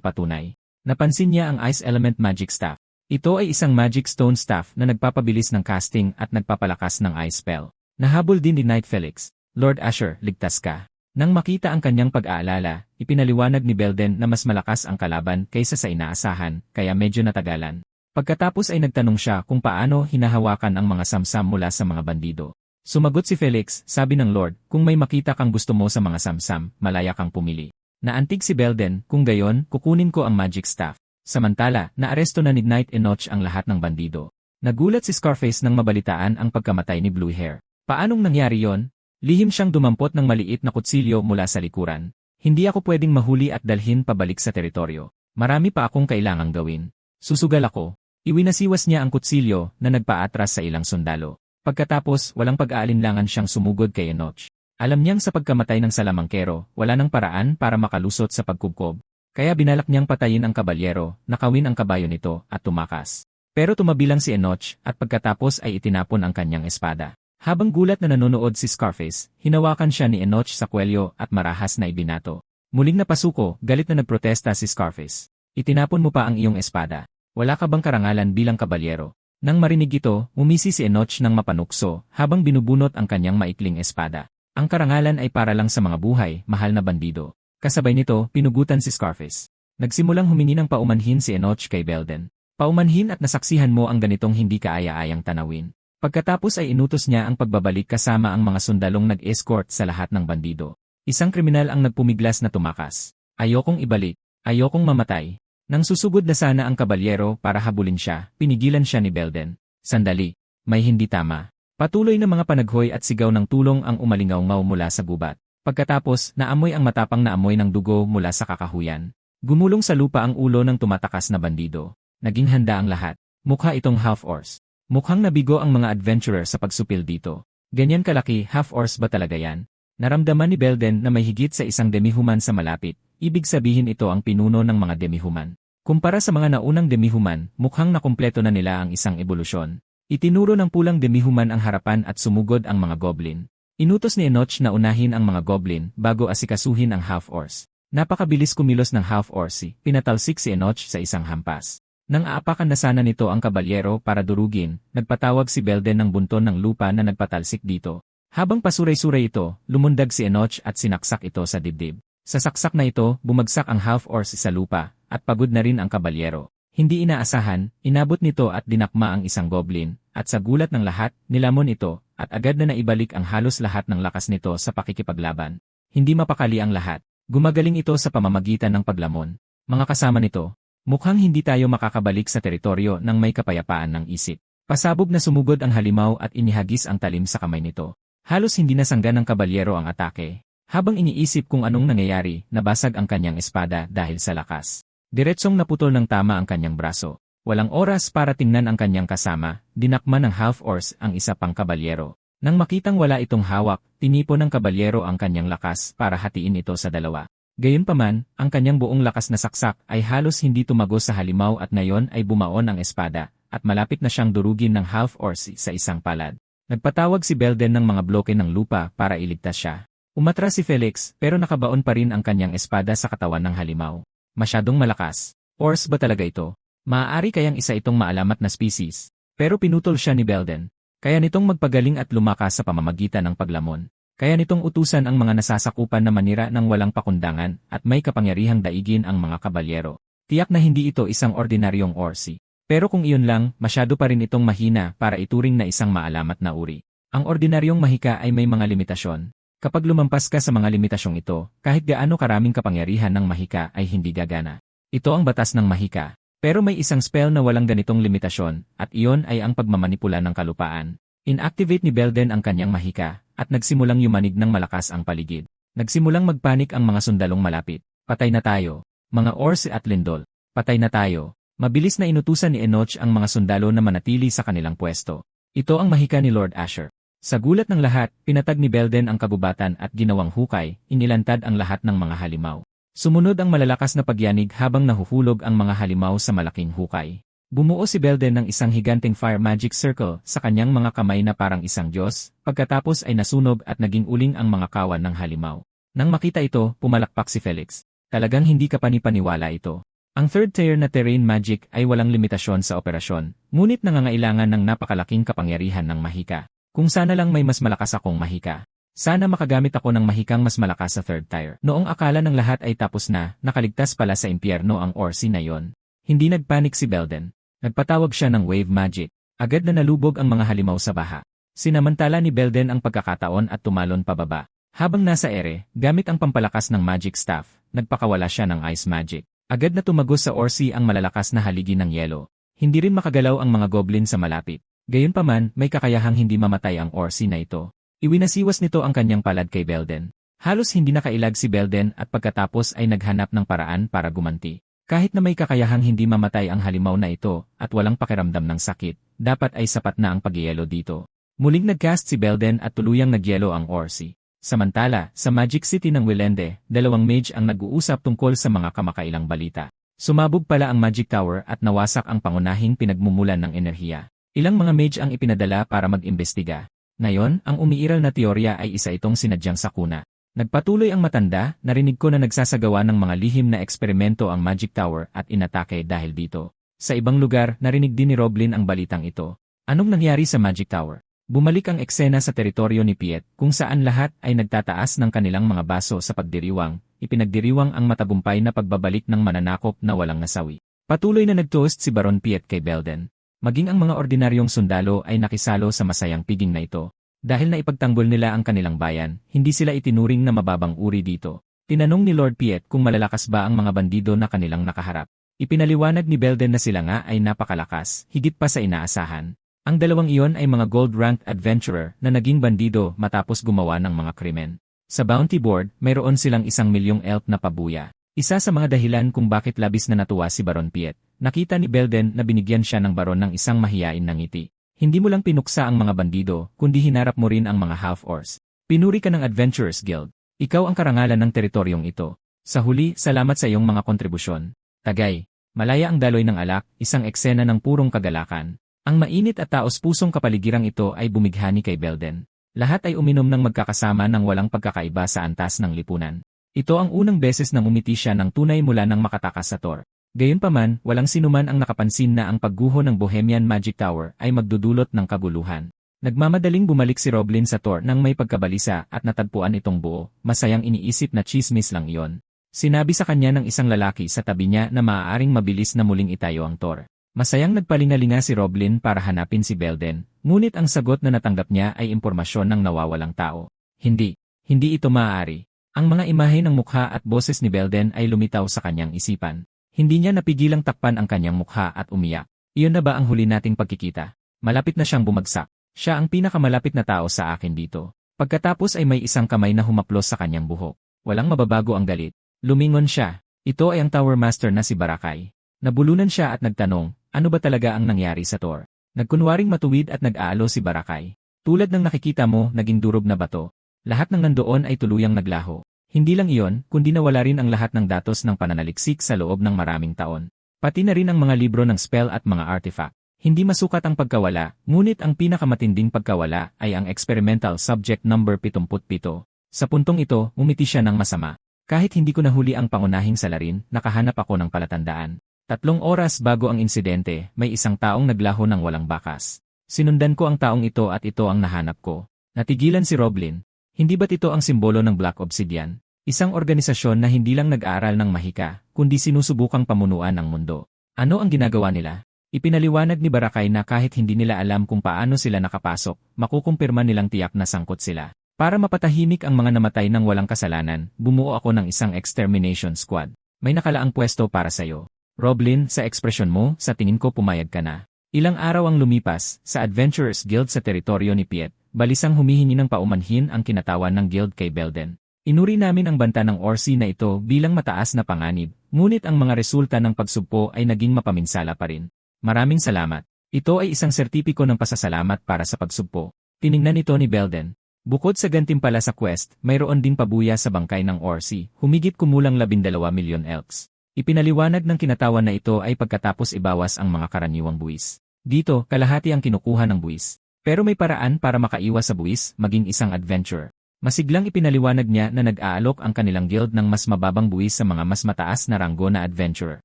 patunay. Napansin niya ang Ice Element Magic Staff. Ito ay isang magic stone staff na nagpapabilis ng casting at nagpapalakas ng ice spell. Nahabol din ni Knight Felix. Lord Asher, ligtas ka. Nang makita ang kanyang pag-aalala, ipinaliwanag ni Belden na mas malakas ang kalaban kaysa sa inaasahan, kaya medyo natagalan. Pagkatapos ay nagtanong siya kung paano hinahawakan ang mga samsam mula sa mga bandido. Sumagot si Felix, sabi ng Lord, kung may makita kang gusto mo sa mga samsam, malaya kang pumili. Naantig si Belden, kung gayon, kukunin ko ang magic staff. Samantala, naaresto na ni Knight Enoch ang lahat ng bandido. Nagulat si Scarface nang mabalitaan ang pagkamatay ni Blue Hair. Paanong nangyari yon? Lihim siyang dumampot ng maliit na kutsilyo mula sa likuran. Hindi ako pwedeng mahuli at dalhin pabalik sa teritoryo. Marami pa akong kailangang gawin. Susugal ako. Iwinasiwas niya ang kutsilyo na nagpaatras sa ilang sundalo. Pagkatapos, walang pag-aalinlangan siyang sumugod kay Enoch. Alam niyang sa pagkamatay ng salamangkero, wala nang paraan para makalusot sa pagkubkob. Kaya binalak niyang patayin ang kabalyero, nakawin ang kabayo nito, at tumakas. Pero tumabi lang si Enoch, at pagkatapos ay itinapon ang kanyang espada. Habang gulat na nanonood si Scarface, hinawakan siya ni Enoch sa kwelyo at marahas na ibinato. Muling napasuko, galit na nagprotesta si Scarface. Itinapon mo pa ang iyong espada. Wala ka bang karangalan bilang kabalyero? Nang marinig ito, umisi si Enoch ng mapanukso, habang binubunot ang kanyang maikling espada. Ang karangalan ay para lang sa mga buhay, mahal na bandido. Kasabay nito, pinugutan si Scarface. Nagsimulang humingi ng paumanhin si Enoch kay Belden. Paumanhin at nasaksihan mo ang ganitong hindi kaaya-ayang tanawin. Pagkatapos ay inutos niya ang pagbabalik kasama ang mga sundalong nag-escort sa lahat ng bandido. Isang kriminal ang nagpumiglas na tumakas. Ayokong ibalik. Ayokong mamatay. Nang susugod na sana ang kabalyero para habulin siya, pinigilan siya ni Belden. Sandali. May hindi tama. Patuloy na mga panaghoy at sigaw ng tulong ang umalingaw-ngaw mula sa gubat. Pagkatapos, naamoy ang matapang na amoy ng dugo mula sa kakahuyan. Gumulong sa lupa ang ulo ng tumatakas na bandido. Naging handa ang lahat. Mukha itong half-orc. Mukhang nabigo ang mga adventurer sa pagsupil dito. Ganyan kalaki, half-orc ba talaga yan? Naramdaman ni Belden na may higit sa isang demihuman sa malapit. Ibig sabihin ito ang pinuno ng mga demihuman. Kumpara sa mga naunang demihuman, mukhang nakumpleto na nila ang isang ebolusyon. Itinuro ng pulang demihuman ang harapan at sumugod ang mga goblin. Inutos ni Enoch na unahin ang mga goblin bago asikasuhin ang half-orc. Napakabilis kumilos ng half-orc, pinatalsik si Enoch sa isang hampas. Nang aapakan na sana nito ang kabalyero para durugin, nagpatawag si Belden ng bunton ng lupa na nagpatalsik dito. Habang pasuray-suray ito, lumundag si Enoch at sinaksak ito sa dibdib. Sa saksak na ito, bumagsak ang half-orc sa lupa, at pagod na rin ang kabalyero. Hindi inaasahan, inabot nito at dinakma ang isang goblin, at sa gulat ng lahat, nilamon ito, at agad na naibalik ang halos lahat ng lakas nito sa pakikipaglaban. Hindi mapakali ang lahat. Gumagaling ito sa pamamagitan ng paglamon. Mga kasama nito, mukhang hindi tayo makakabalik sa teritoryo ng may kapayapaan ng isip. Pasabog na sumugod ang halimaw at inihagis ang talim sa kamay nito. Halos hindi nasangga ng kabalyero ang atake. Habang iniisip kung anong nangyayari, nabasag ang kanyang espada dahil sa lakas. Diretsong naputol ng tama ang kanyang braso. Walang oras para tingnan ang kanyang kasama, dinakma ng half-orc ang isa pang kabalyero. Nang makitang wala itong hawak, tinipon ng kabalyero ang kanyang lakas para hatiin ito sa dalawa. Gayunpaman, ang kanyang buong lakas na saksak ay halos hindi tumagos sa halimaw at ngayon ay bumaon ang espada, at malapit na siyang durugin ng half-orc sa isang palad. Nagpatawag si Belden ng mga bloke ng lupa para iligtas siya. Umatras si Felix pero nakabaon pa rin ang kanyang espada sa katawan ng halimaw. Masyadong malakas. Orcs ba talaga ito? Maaari kayang isa itong maalamat na species. Pero pinutol siya ni Belden. Kaya nitong magpagaling at lumakas sa pamamagitan ng paglamon. Kaya nitong utusan ang mga nasasakupan na manira ng walang pakundangan at may kapangyarihang daigin ang mga kabalyero. Tiyak na hindi ito isang ordinaryong orsi. Pero kung iyon lang, masyado pa rin itong mahina para ituring na isang maalamat na uri. Ang ordinaryong mahika ay may mga limitasyon. Kapag lumampas ka sa mga limitasyong ito, kahit gaano karaming kapangyarihan ng mahika ay hindi gagana. Ito ang batas ng mahika. Pero may isang spell na walang ganitong limitasyon, at iyon ay ang pagmamanipula ng kalupaan. Inactivate ni Belden ang kanyang mahika, at nagsimulang yumanig ng malakas ang paligid. Nagsimulang magpanik ang mga sundalong malapit. Patay na tayo. Mga orcs at lindol. Patay na tayo. Mabilis na inutusan ni Enoch ang mga sundalo na manatili sa kanilang pwesto. Ito ang mahika ni Lord Asher. Sa gulat ng lahat, pinatag ni Belden ang kagubatan at ginawang hukay, inilantad ang lahat ng mga halimaw. Sumunod ang malalakas na pagyanig habang nahuhulog ang mga halimaw sa malaking hukay. Bumuo si Belden ng isang higanting fire magic circle sa kanyang mga kamay na parang isang Diyos, pagkatapos ay nasunog at naging uling ang mga kawan ng halimaw. Nang makita ito, pumalakpak si Felix. Talagang hindi kapanipaniwala ito. Ang third tier na terrain magic ay walang limitasyon sa operasyon, ngunit nangangailangan ng napakalaking kapangyarihan ng mahika. Kung sana lang may mas malakas akong mahika. Sana makagamit ako ng mahikang mas malakas sa third tier. Noong akala ng lahat ay tapos na, nakaligtas pala sa impyerno ang Orsi na yon. Hindi nagpanik si Belden. Nagpatawag siya ng wave magic. Agad na nalubog ang mga halimaw sa baha. Sinamantala ni Belden ang pagkakataon at tumalon pababa. Habang nasa ere, gamit ang pampalakas ng magic staff, nagpakawala siya ng ice magic. Agad na tumagos sa Orsi ang malalakas na haligi ng yelo. Hindi rin makagalaw ang mga goblin sa malapit. Gayunpaman, may kakayahang hindi mamatay ang Orsi na ito. Iwinasiwas nito ang kanyang palad kay Belden. Halos hindi nakailag si Belden at pagkatapos ay naghanap ng paraan para gumanti. Kahit na may kakayahang hindi mamatay ang halimaw na ito at walang pakiramdam ng sakit, dapat ay sapat na ang pagyelo dito. Muling nagcast si Belden at tuluyang nagyelo ang Orsi. Samantala, sa Magic City ng Willende, dalawang mage ang nag-uusap tungkol sa mga kamakailang balita. Sumabog pala ang Magic Tower at nawasak ang pangunahing pinagmumulan ng enerhiya. Ilang mga mage ang ipinadala para mag-imbestiga. Ngayon, ang umiiral na teorya ay isa itong sinadyang sakuna. Nagpatuloy ang matanda, narinig ko na nagsasagawa ng mga lihim na eksperimento ang Magic Tower at inatake dahil dito. Sa ibang lugar, narinig din ni Roblin ang balitang ito. Anong nangyari sa Magic Tower? Bumalik ang eksena sa teritoryo ni Piet kung saan lahat ay nagtataas ng kanilang mga baso sa pagdiriwang, ipinagdiriwang ang matagumpay na pagbabalik ng mananakop na walang nasawi. Patuloy na nagtoast si Baron Piet kay Belden. Maging ang mga ordinaryong sundalo ay nakisalo sa masayang piging na ito. Dahil na ipagtanggol nila ang kanilang bayan, hindi sila itinuring na mababang uri dito. Tinanong ni Lord Piet kung malalakas ba ang mga bandido na kanilang nakaharap. Ipinaliwanag ni Belden na sila nga ay napakalakas, higit pa sa inaasahan. Ang dalawang iyon ay mga gold-ranked adventurer na naging bandido matapos gumawa ng mga krimen. Sa bounty board, mayroon silang 1,000,000 elk na pabuya. Isa sa mga dahilan kung bakit labis na natuwa si Baron Piet. Nakita ni Belden na binigyan siya ng baron ng isang mahiyain na ngiti. Hindi mo lang pinuksa ang mga bandido, kundi hinarap mo rin ang mga half-orcs. Pinuri ka ng Adventurers Guild. Ikaw ang karangalan ng teritoryong ito. Sa huli, salamat sa iyong mga kontribusyon. Tagay. Malaya ang daloy ng alak, isang eksena ng purong kagalakan. Ang mainit at taos-pusong kapaligirang ito ay bumighani kay Belden. Lahat ay uminom ng magkakasama ng walang pagkakaiba sa antas ng lipunan. Ito ang unang beses nang umiti siya ng tunay mula nang makatakas sa Tor. Gayunpaman, walang sinuman ang nakapansin na ang pagguho ng Bohemian Magic Tower ay magdudulot ng kaguluhan. Nagmamadaling bumalik si Roblin sa Tor nang may pagkabalisa at natagpuan itong buo, masayang iniisip na chismis lang iyon. Sinabi sa kanya ng isang lalaki sa tabi niya na maaaring mabilis na muling itayo ang Tor. Masayang nagpalingalinga si Roblin para hanapin si Belden, ngunit ang sagot na natanggap niya ay impormasyon ng nawawalang tao. Hindi ito maaari. Ang mga imahe ng mukha at boses ni Belden ay lumitaw sa kanyang isipan. Hindi niya napigilang takpan ang kanyang mukha at umiyak. Iyon na ba ang huli nating pagkikita? Malapit na siyang bumagsak. Siya ang pinakamalapit na tao sa akin dito. Pagkatapos ay may isang kamay na humaplos sa kanyang buhok. Walang mababago ang galit. Lumingon siya. Ito ay ang Tower Master na si Barakay. Nabulunan siya at nagtanong, ano ba talaga ang nangyari sa Tor? Nagkunwaring matuwid at nag-aalo si Barakay. Tulad ng nakikita mo, naging durog na bato. Lahat ng nandoon ay tuluyang naglaho. Hindi lang iyon, kundi nawala rin ang lahat ng datos ng pananaliksik sa loob ng maraming taon. Pati na rin ang mga libro ng spell at mga artifact. Hindi masukat ang pagkawala, ngunit ang pinakamatinding pagkawala ay ang experimental subject number 77. Sa puntong ito, umiti siya ng masama. Kahit hindi ko nahuli ang pangunahing salarin, nakahanap ako ng palatandaan. 3 oras bago ang insidente, may isang taong naglaho ng walang bakas. Sinundan ko ang taong ito at ito ang nahanap ko. Natigilan si Roblin. Hindi ba't ito ang simbolo ng Black Obsidian? Isang organisasyon na hindi lang nag-aaral ng mahika, kundi sinusubukang pamunuan ang mundo. Ano ang ginagawa nila? Ipinaliwanag ni Barakay na kahit hindi nila alam kung paano sila nakapasok, makukumpirma nilang tiyak na sangkot sila. Para mapatahimik ang mga namatay ng walang kasalanan, bumuo ako ng isang extermination squad. May nakalaang pwesto para sa'yo. Roblin, sa ekspresyon mo, sa tingin ko pumayag ka na. Ilang araw ang lumipas, sa Adventurers Guild sa teritoryo ni Piet, balisang humihingi ng paumanhin ang kinatawan ng guild kay Belden. Inuri namin ang banta ng Orsi na ito bilang mataas na panganib, ngunit ang mga resulta ng pagsugpo ay naging mapaminsala pa rin. Maraming salamat. Ito ay isang sertipiko ng pasasalamat para sa pagsugpo. Tiningnan ito ni Belden. Bukod sa gantimpala sa quest, mayroon din pabuya sa bangkay ng Orsi, humigit kumulang 12 milyon elks. Ipinaliwanag ng kinatawan na ito ay pagkatapos ibawas ang mga karaniwang buwis. Dito, kalahati ang kinukuha ng buwis. Pero may paraan para makaiwas sa buwis, maging isang adventurer. Masiglang ipinaliwanag niya na nag-aalok ang kanilang guild ng mas mababang buwis sa mga mas mataas na ranggo na adventurer.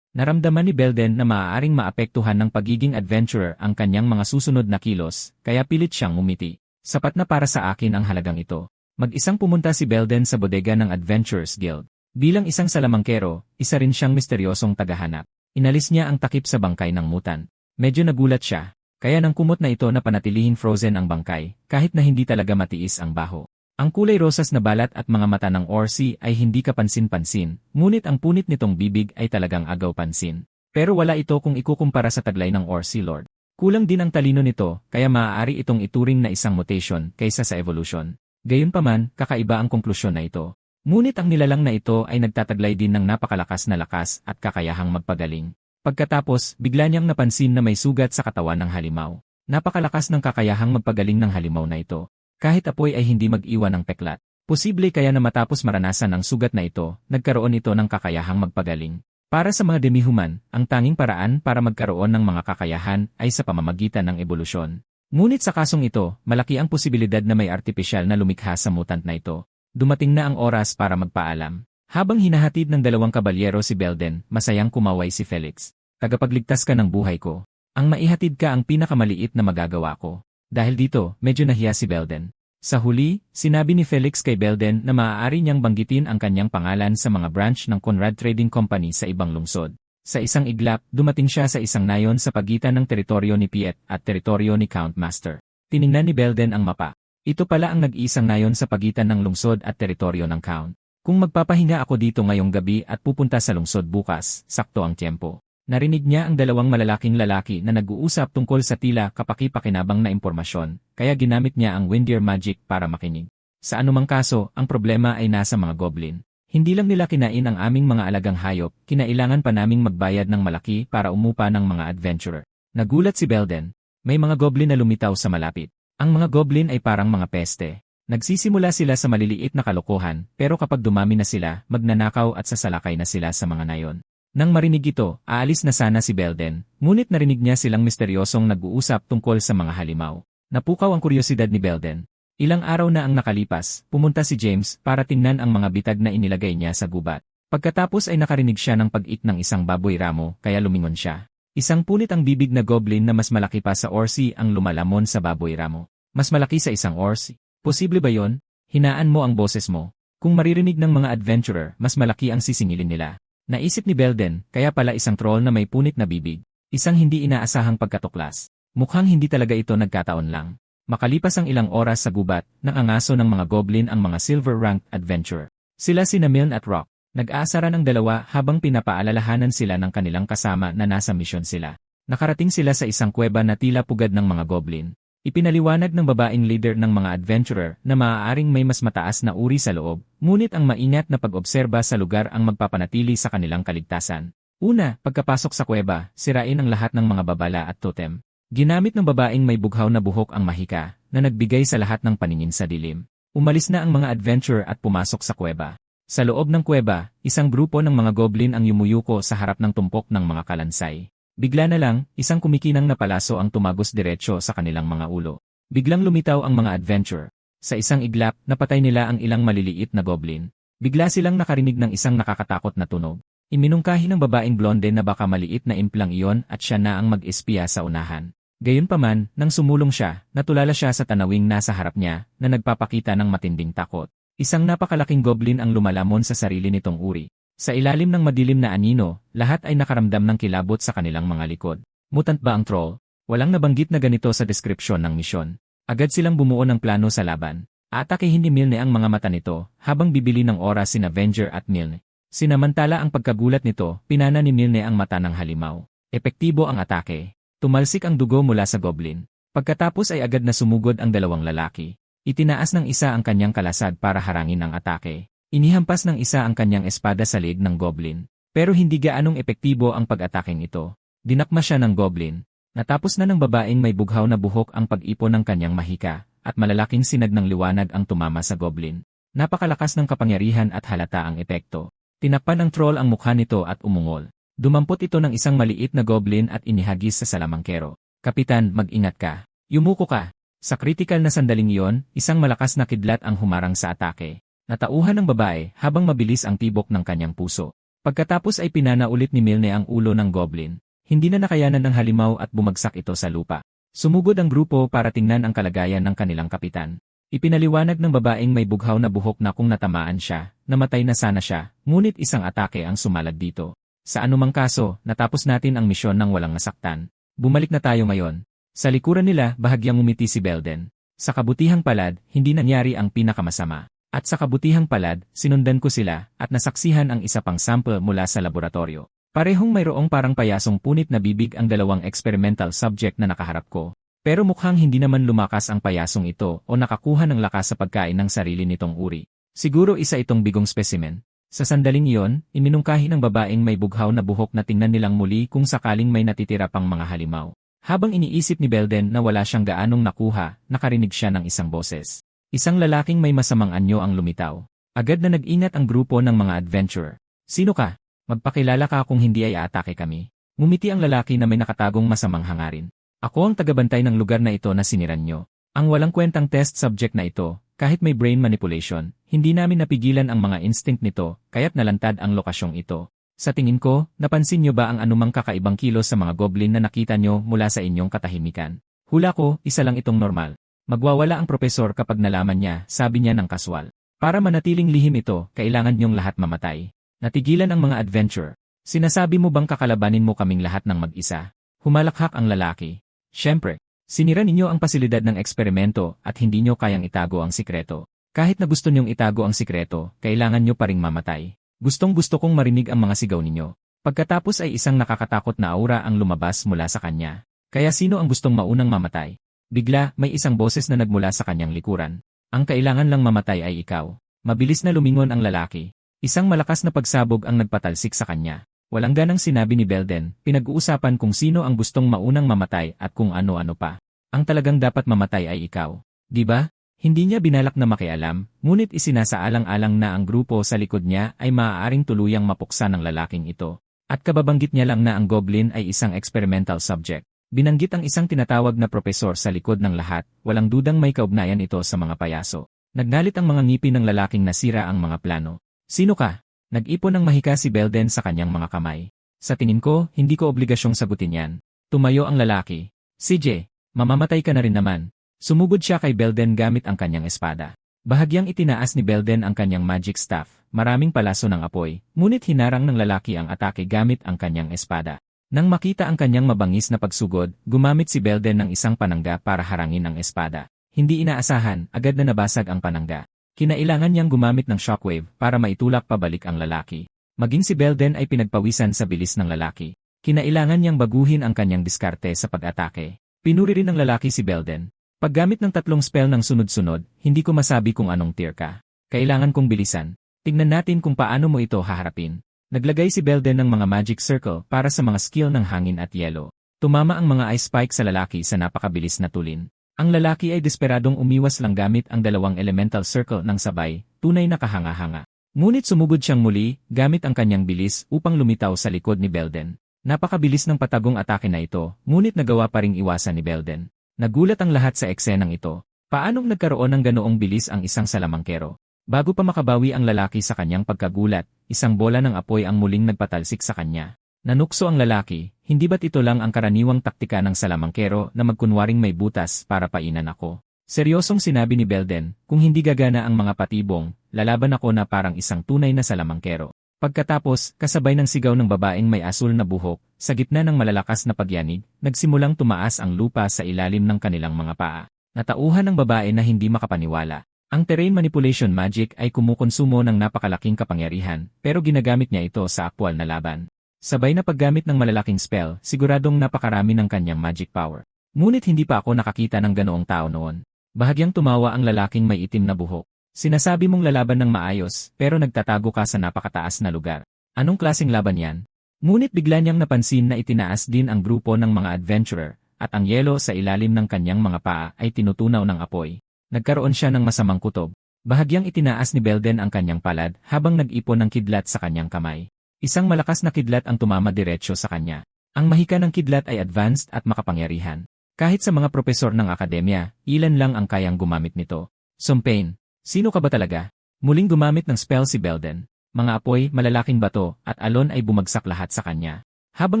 Naramdaman ni Belden na maaaring maapektuhan ng pagiging adventurer ang kanyang mga susunod na kilos, kaya pilit siyang umiti. Sapat na para sa akin ang halagang ito. Mag-isang pumunta si Belden sa bodega ng Adventurers Guild. Bilang isang salamangkero, isa rin siyang misteryosong tagahanap. Inalis niya ang takip sa bangkay ng mutan. Medyo nagulat siya, kaya nang kumot na ito na panatilihin frozen ang bangkay, kahit na hindi talaga matiis ang baho. Ang kulay rosas na balat at mga mata ng Orsi ay hindi kapansin-pansin, ngunit ang punit nitong bibig ay talagang agaw-pansin. Pero wala ito kung ikukumpara sa taglay ng Orsi Lord. Kulang din ang talino nito, kaya maaari itong ituring na isang mutation kaysa sa evolution. Gayunpaman, kakaiba ang konklusyon na ito. Ngunit ang nilalang na ito ay nagtataglay din ng napakalakas na lakas at kakayahang magpagaling. Pagkatapos, bigla niyang napansin na may sugat sa katawan ng halimaw. Napakalakas ng kakayahang magpagaling ng halimaw na ito. Kahit apoy ay hindi mag-iwan ng peklat. Posible kaya na matapos maranasan ang sugat na ito, nagkaroon ito ng kakayahang magpagaling. Para sa mga demihuman, ang tanging paraan para magkaroon ng mga kakayahan ay sa pamamagitan ng ebolusyon. Ngunit sa kasong ito, malaki ang posibilidad na may artipisyal na lumikha sa mutant na ito. Dumating na ang oras para magpaalam. Habang hinahatid ng dalawang kabalyero si Belden, masayang kumaway si Felix. Tagapagligtas ka ng buhay ko. Ang maihatid ka ang pinakamaliit na magagawa ko. Dahil dito, medyo nahiya si Belden. Sa huli, sinabi ni Felix kay Belden na maaari niyang banggitin ang kanyang pangalan sa mga branch ng Conrad Trading Company sa ibang lungsod. Sa isang iglap, dumating siya sa isang nayon sa pagitan ng teritoryo ni Piet at teritoryo ni Count Master. Tiningnan ni Belden ang mapa. Ito pala ang nag-iisang nayon sa pagitan ng lungsod at teritoryo ng Count. Kung magpapahinga ako dito ngayong gabi at pupunta sa lungsod bukas, sakto ang tiyempo. Narinig niya ang dalawang malalaking lalaki na nag-uusap tungkol sa tila kapaki-pakinabang na impormasyon, kaya ginamit niya ang Windear Magic para makinig. Sa anumang kaso, ang problema ay nasa mga goblin. Hindi lang nila kinain ang aming mga alagang hayop, kinailangan pa naming magbayad ng malaki para umupa ng mga adventurer. Nagulat si Belden. May mga goblin na lumitaw sa malapit. Ang mga goblin ay parang mga peste. Nagsisimula sila sa maliliit na kalokohan, pero kapag dumami na sila, magnanakaw at sasalakay na sila sa mga nayon. Nang marinig ito, aalis na sana si Belden, ngunit narinig niya silang misteryosong nag-uusap tungkol sa mga halimaw. Napukaw ang kuryosidad ni Belden. Ilang araw na ang nakalipas, pumunta si James para tingnan ang mga bitag na inilagay niya sa gubat. Pagkatapos ay nakarinig siya ng pag-ik ng isang baboy ramo, kaya lumingon siya. Isang punit ang bibig na goblin na mas malaki pa sa Orsi ang lumalamon sa baboy ramo. Mas malaki sa isang Orsi. Posible ba yon? Hinaan mo ang boses mo. Kung maririnig ng mga adventurer, mas malaki ang sisingilin nila. Naisip ni Belden, kaya pala isang troll na may punit na bibig. Isang hindi inaasahang pagkatuklas. Mukhang hindi talaga ito nagkataon lang. Makalipas ang ilang oras sa gubat, nangangaso ng mga goblin ang mga silver-ranked adventurer. Sila sina Milne at Rock. Nag-aasaran ang dalawa habang pinapaalalahanan sila ng kanilang kasama na nasa misyon sila. Nakarating sila sa isang kuweba na tila pugad ng mga goblin. Ipinaliwanag ng babaeng leader ng mga adventurer na maaaring may mas mataas na uri sa loob, ngunit ang maingat na pag-obserba sa lugar ang magpapanatili sa kanilang kaligtasan. Una, pagkapasok sa kuweba, sirain ang lahat ng mga babala at totem. Ginamit ng babaeng may bughaw na buhok ang mahika, na nagbigay sa lahat ng paningin sa dilim. Umalis na ang mga adventurer at pumasok sa kuweba. Sa loob ng kuweba, isang grupo ng mga goblin ang yumuyuko sa harap ng tumpok ng mga kalansay. Bigla na lang, isang kumikinang na palaso ang tumagos diretsyo sa kanilang mga ulo. Biglang lumitaw ang mga adventurer. Sa isang iglap, napatay nila ang ilang maliliit na goblin. Bigla silang nakarinig ng isang nakakatakot na tunog. Iminungkahi ng babaeng blonde na baka maliit na implang iyon at siya na ang mag-espiya sa unahan. Gayunpaman, nang sumulong siya, natulala siya sa tanawing nasa harap niya na nagpapakita ng matinding takot. Isang napakalaking goblin ang lumalamon sa sarili nitong uri. Sa ilalim ng madilim na anino, lahat ay nakaramdam ng kilabot sa kanilang mga likod. Mutant ba ang troll? Walang nabanggit na ganito sa deskripsyon ng misyon. Agad silang bumuo ng plano sa laban. Atakehin ni Milne ang mga mata nito, habang bibili ng oras sina Venger at Milne. Sinamantala ang pagkagulat nito, pinana ni Milne ang mata ng halimaw. Epektibo ang atake. Tumalsik ang dugo mula sa goblin. Pagkatapos ay agad na sumugod ang dalawang lalaki. Itinaas ng isa ang kanyang kalasad para harangin ang atake. Inihampas ng isa ang kanyang espada sa leeg ng goblin. Pero hindi gaanong epektibo ang pag-ataking ito. Dinakma siya ng goblin. Natapos na ng babaeng may bughaw na buhok ang pag-ipon ng kanyang mahika, at malalaking sinag ng liwanag ang tumama sa goblin. Napakalakas ng kapangyarihan at halata ang epekto. Tinakpan ng troll ang mukha nito at umungol. Dumampot ito ng isang maliit na goblin at inihagis sa salamangkero. Kapitan, mag-ingat ka. Yumuko ka. Sa kritikal na sandaling iyon, isang malakas na kidlat ang humarang sa atake. Natauhan ng babae habang mabilis ang tibok ng kanyang puso. Pagkatapos ay pinana ulit ni Milne ang ulo ng goblin. Hindi na nakayanan ng halimaw at bumagsak ito sa lupa. Sumugod ang grupo para tingnan ang kalagayan ng kanilang kapitan. Ipinaliwanag ng babaeng may bughaw na buhok na kung natamaan siya, namatay na sana siya, ngunit isang atake ang sumalad dito. Sa anumang kaso, natapos natin ang misyon ng walang nasaktan. Bumalik na tayo ngayon. Sa likuran nila, bahagyang umiti si Belden. Sa kabutihang palad, hindi nangyari ang pinakamasama. At sa kabutihang palad, sinundan ko sila at nasaksihan ang isa pang sample mula sa laboratorio. Parehong mayroong parang payasong punit na bibig ang dalawang experimental subject na nakaharap ko. Pero mukhang hindi naman lumakas ang payasong ito o nakakuha ng lakas sa pagkain ng sarili nitong uri. Siguro isa itong bigong specimen. Sa sandaling iyon, iminungkahi ng babaeng may bughaw na buhok na tingnan nilang muli kung sakaling may natitira pang mga halimaw. Habang iniisip ni Belden na wala siyang gaanong nakuha, nakarinig siya ng isang boses. Isang lalaking may masamang anyo ang lumitaw. Agad na nag-ingat ang grupo ng mga adventurer. Sino ka? Magpakilala ka kung hindi ay aatake kami. Ngumiti ang lalaki na may nakatagong masamang hangarin. Ako ang tagabantay ng lugar na ito na siniran nyo. Ang walang kwentang test subject na ito, kahit may brain manipulation, hindi namin napigilan ang mga instinct nito, kaya't nalantad ang lokasyong ito. Sa tingin ko, napansin nyo ba ang anumang kakaibang kilos sa mga goblin na nakita nyo mula sa inyong katahimikan? Hula ko, isa lang itong normal. Magwawala ang propesor kapag nalaman niya, sabi niya ng kaswal. Para manatiling lihim ito, kailangan niyong lahat mamatay. Natigilan ang mga adventure. Sinasabi mo bang kakalabanin mo kaming lahat ng mag-isa? Humalakhak ang lalaki. Siyempre, sinira ninyo ang pasilidad ng eksperimento at hindi nyo kayang itago ang sikreto. Kahit na gusto nyong itago ang sikreto, kailangan nyo pa ring mamatay. Gustong-gusto kong marinig ang mga sigaw ninyo. Pagkatapos ay isang nakakatakot na aura ang lumabas mula sa kanya. Kaya sino ang gustong maunang mamatay? Bigla, may isang boses na nagmula sa kanyang likuran. Ang kailangan lang mamatay ay ikaw. Mabilis na lumingon ang lalaki. Isang malakas na pagsabog ang nagpatalsik sa kanya. Walang ganang sinabi ni Belden, pinag-uusapan kung sino ang gustong maunang mamatay at kung ano-ano pa. Ang talagang dapat mamatay ay ikaw. Di ba? Hindi niya binalak na makialam, ngunit isinasaalang-alang na ang grupo sa likod niya ay maaaring tuluyang mapuksa ng lalaking ito. At kababanggit niya lang na ang goblin ay isang experimental subject. Binanggit ang isang tinatawag na propesor sa likod ng lahat, walang dudang may kaugnayan ito sa mga payaso. Naggalit ang mga ngipin ng lalaking nasira ang mga plano. Sino ka? Nag-ipon ng mahika si Belden sa kanyang mga kamay. Sa tingin ko, hindi ko obligasyong sagutin yan. Tumayo ang lalaki. CJ, mamamatay ka na rin naman. Sumugod siya kay Belden gamit ang kanyang espada. Bahagyang itinaas ni Belden ang kanyang magic staff, maraming palaso ng apoy, ngunit hinarang ng lalaki ang atake gamit ang kanyang espada. Nang makita ang kanyang mabangis na pagsugod, gumamit si Belden ng isang panangga para harangin ang espada. Hindi inaasahan, agad na nabasag ang panangga. Kinailangan niyang gumamit ng shockwave para maitulak pabalik ang lalaki. Maging si Belden ay pinagpawisan sa bilis ng lalaki. Kinailangan niyang baguhin ang kanyang diskarte sa pag-atake. Pinuri rin ng lalaki si Belden. Paggamit ng 3 spell ng sunod-sunod, hindi ko masabi kung anong tier ka. Kailangan kong bilisan. Tignan natin kung paano mo ito haharapin. Naglagay si Belden ng mga magic circle para sa mga skill ng hangin at yelo. Tumama ang mga ice spike sa lalaki sa napakabilis na tulin. Ang lalaki ay desperadong umiwas lang gamit ang 2 elemental circle ng sabay, tunay na kahanga-hanga. Ngunit sumugod siyang muli, gamit ang kanyang bilis upang lumitaw sa likod ni Belden. Napakabilis ng patagong atake na ito, ngunit nagawa pa ring iwasan ni Belden. Nagulat ang lahat sa eksenang ito. Paanong nagkaroon ng ganoong bilis ang isang salamangkero? Bago pa makabawi ang lalaki sa kanyang pagkagulat, isang bola ng apoy ang muling nagpatalsik sa kanya. Nanukso ang lalaki, hindi ba't ito lang ang karaniwang taktika ng salamangkero na magkunwaring may butas para painan ako? Seryosong sinabi ni Belden, kung hindi gagana ang mga patibong, lalaban ako na parang isang tunay na salamangkero. Pagkatapos, kasabay ng sigaw ng babaeng may asul na buhok, sa gitna ng malalakas na pagyanig, nagsimulang tumaas ang lupa sa ilalim ng kanilang mga paa. Natauhan ng babae na hindi makapaniwala. Ang terrain manipulation magic ay kumukonsumo ng napakalaking kapangyarihan, pero ginagamit niya ito sa aktwal na laban. Sabay na paggamit ng malalaking spell, siguradong napakarami ng kanyang magic power. Ngunit hindi pa ako nakakita ng ganoong tao noon. Bahagyang tumawa ang lalaking may itim na buhok. Sinasabi mong lalaban ng maayos, pero nagtatago ka sa napakataas na lugar. Anong klaseng laban yan? Ngunit bigla niyang napansin na itinaas din ang grupo ng mga adventurer, at ang yelo sa ilalim ng kanyang mga paa ay tinutunaw ng apoy. Nagkaroon siya ng masamang kutob. Bahagyang itinaas ni Belden ang kanyang palad habang nag-ipon ng kidlat sa kanyang kamay. Isang malakas na kidlat ang tumama diretsyo sa kanya. Ang mahika ng kidlat ay advanced at makapangyarihan. Kahit sa mga propesor ng akademya, ilan lang ang kayang gumamit nito. Sompain, sino ka ba talaga? Muling gumamit ng spell si Belden. Mga apoy, malalaking bato, at alon ay bumagsak lahat sa kanya. Habang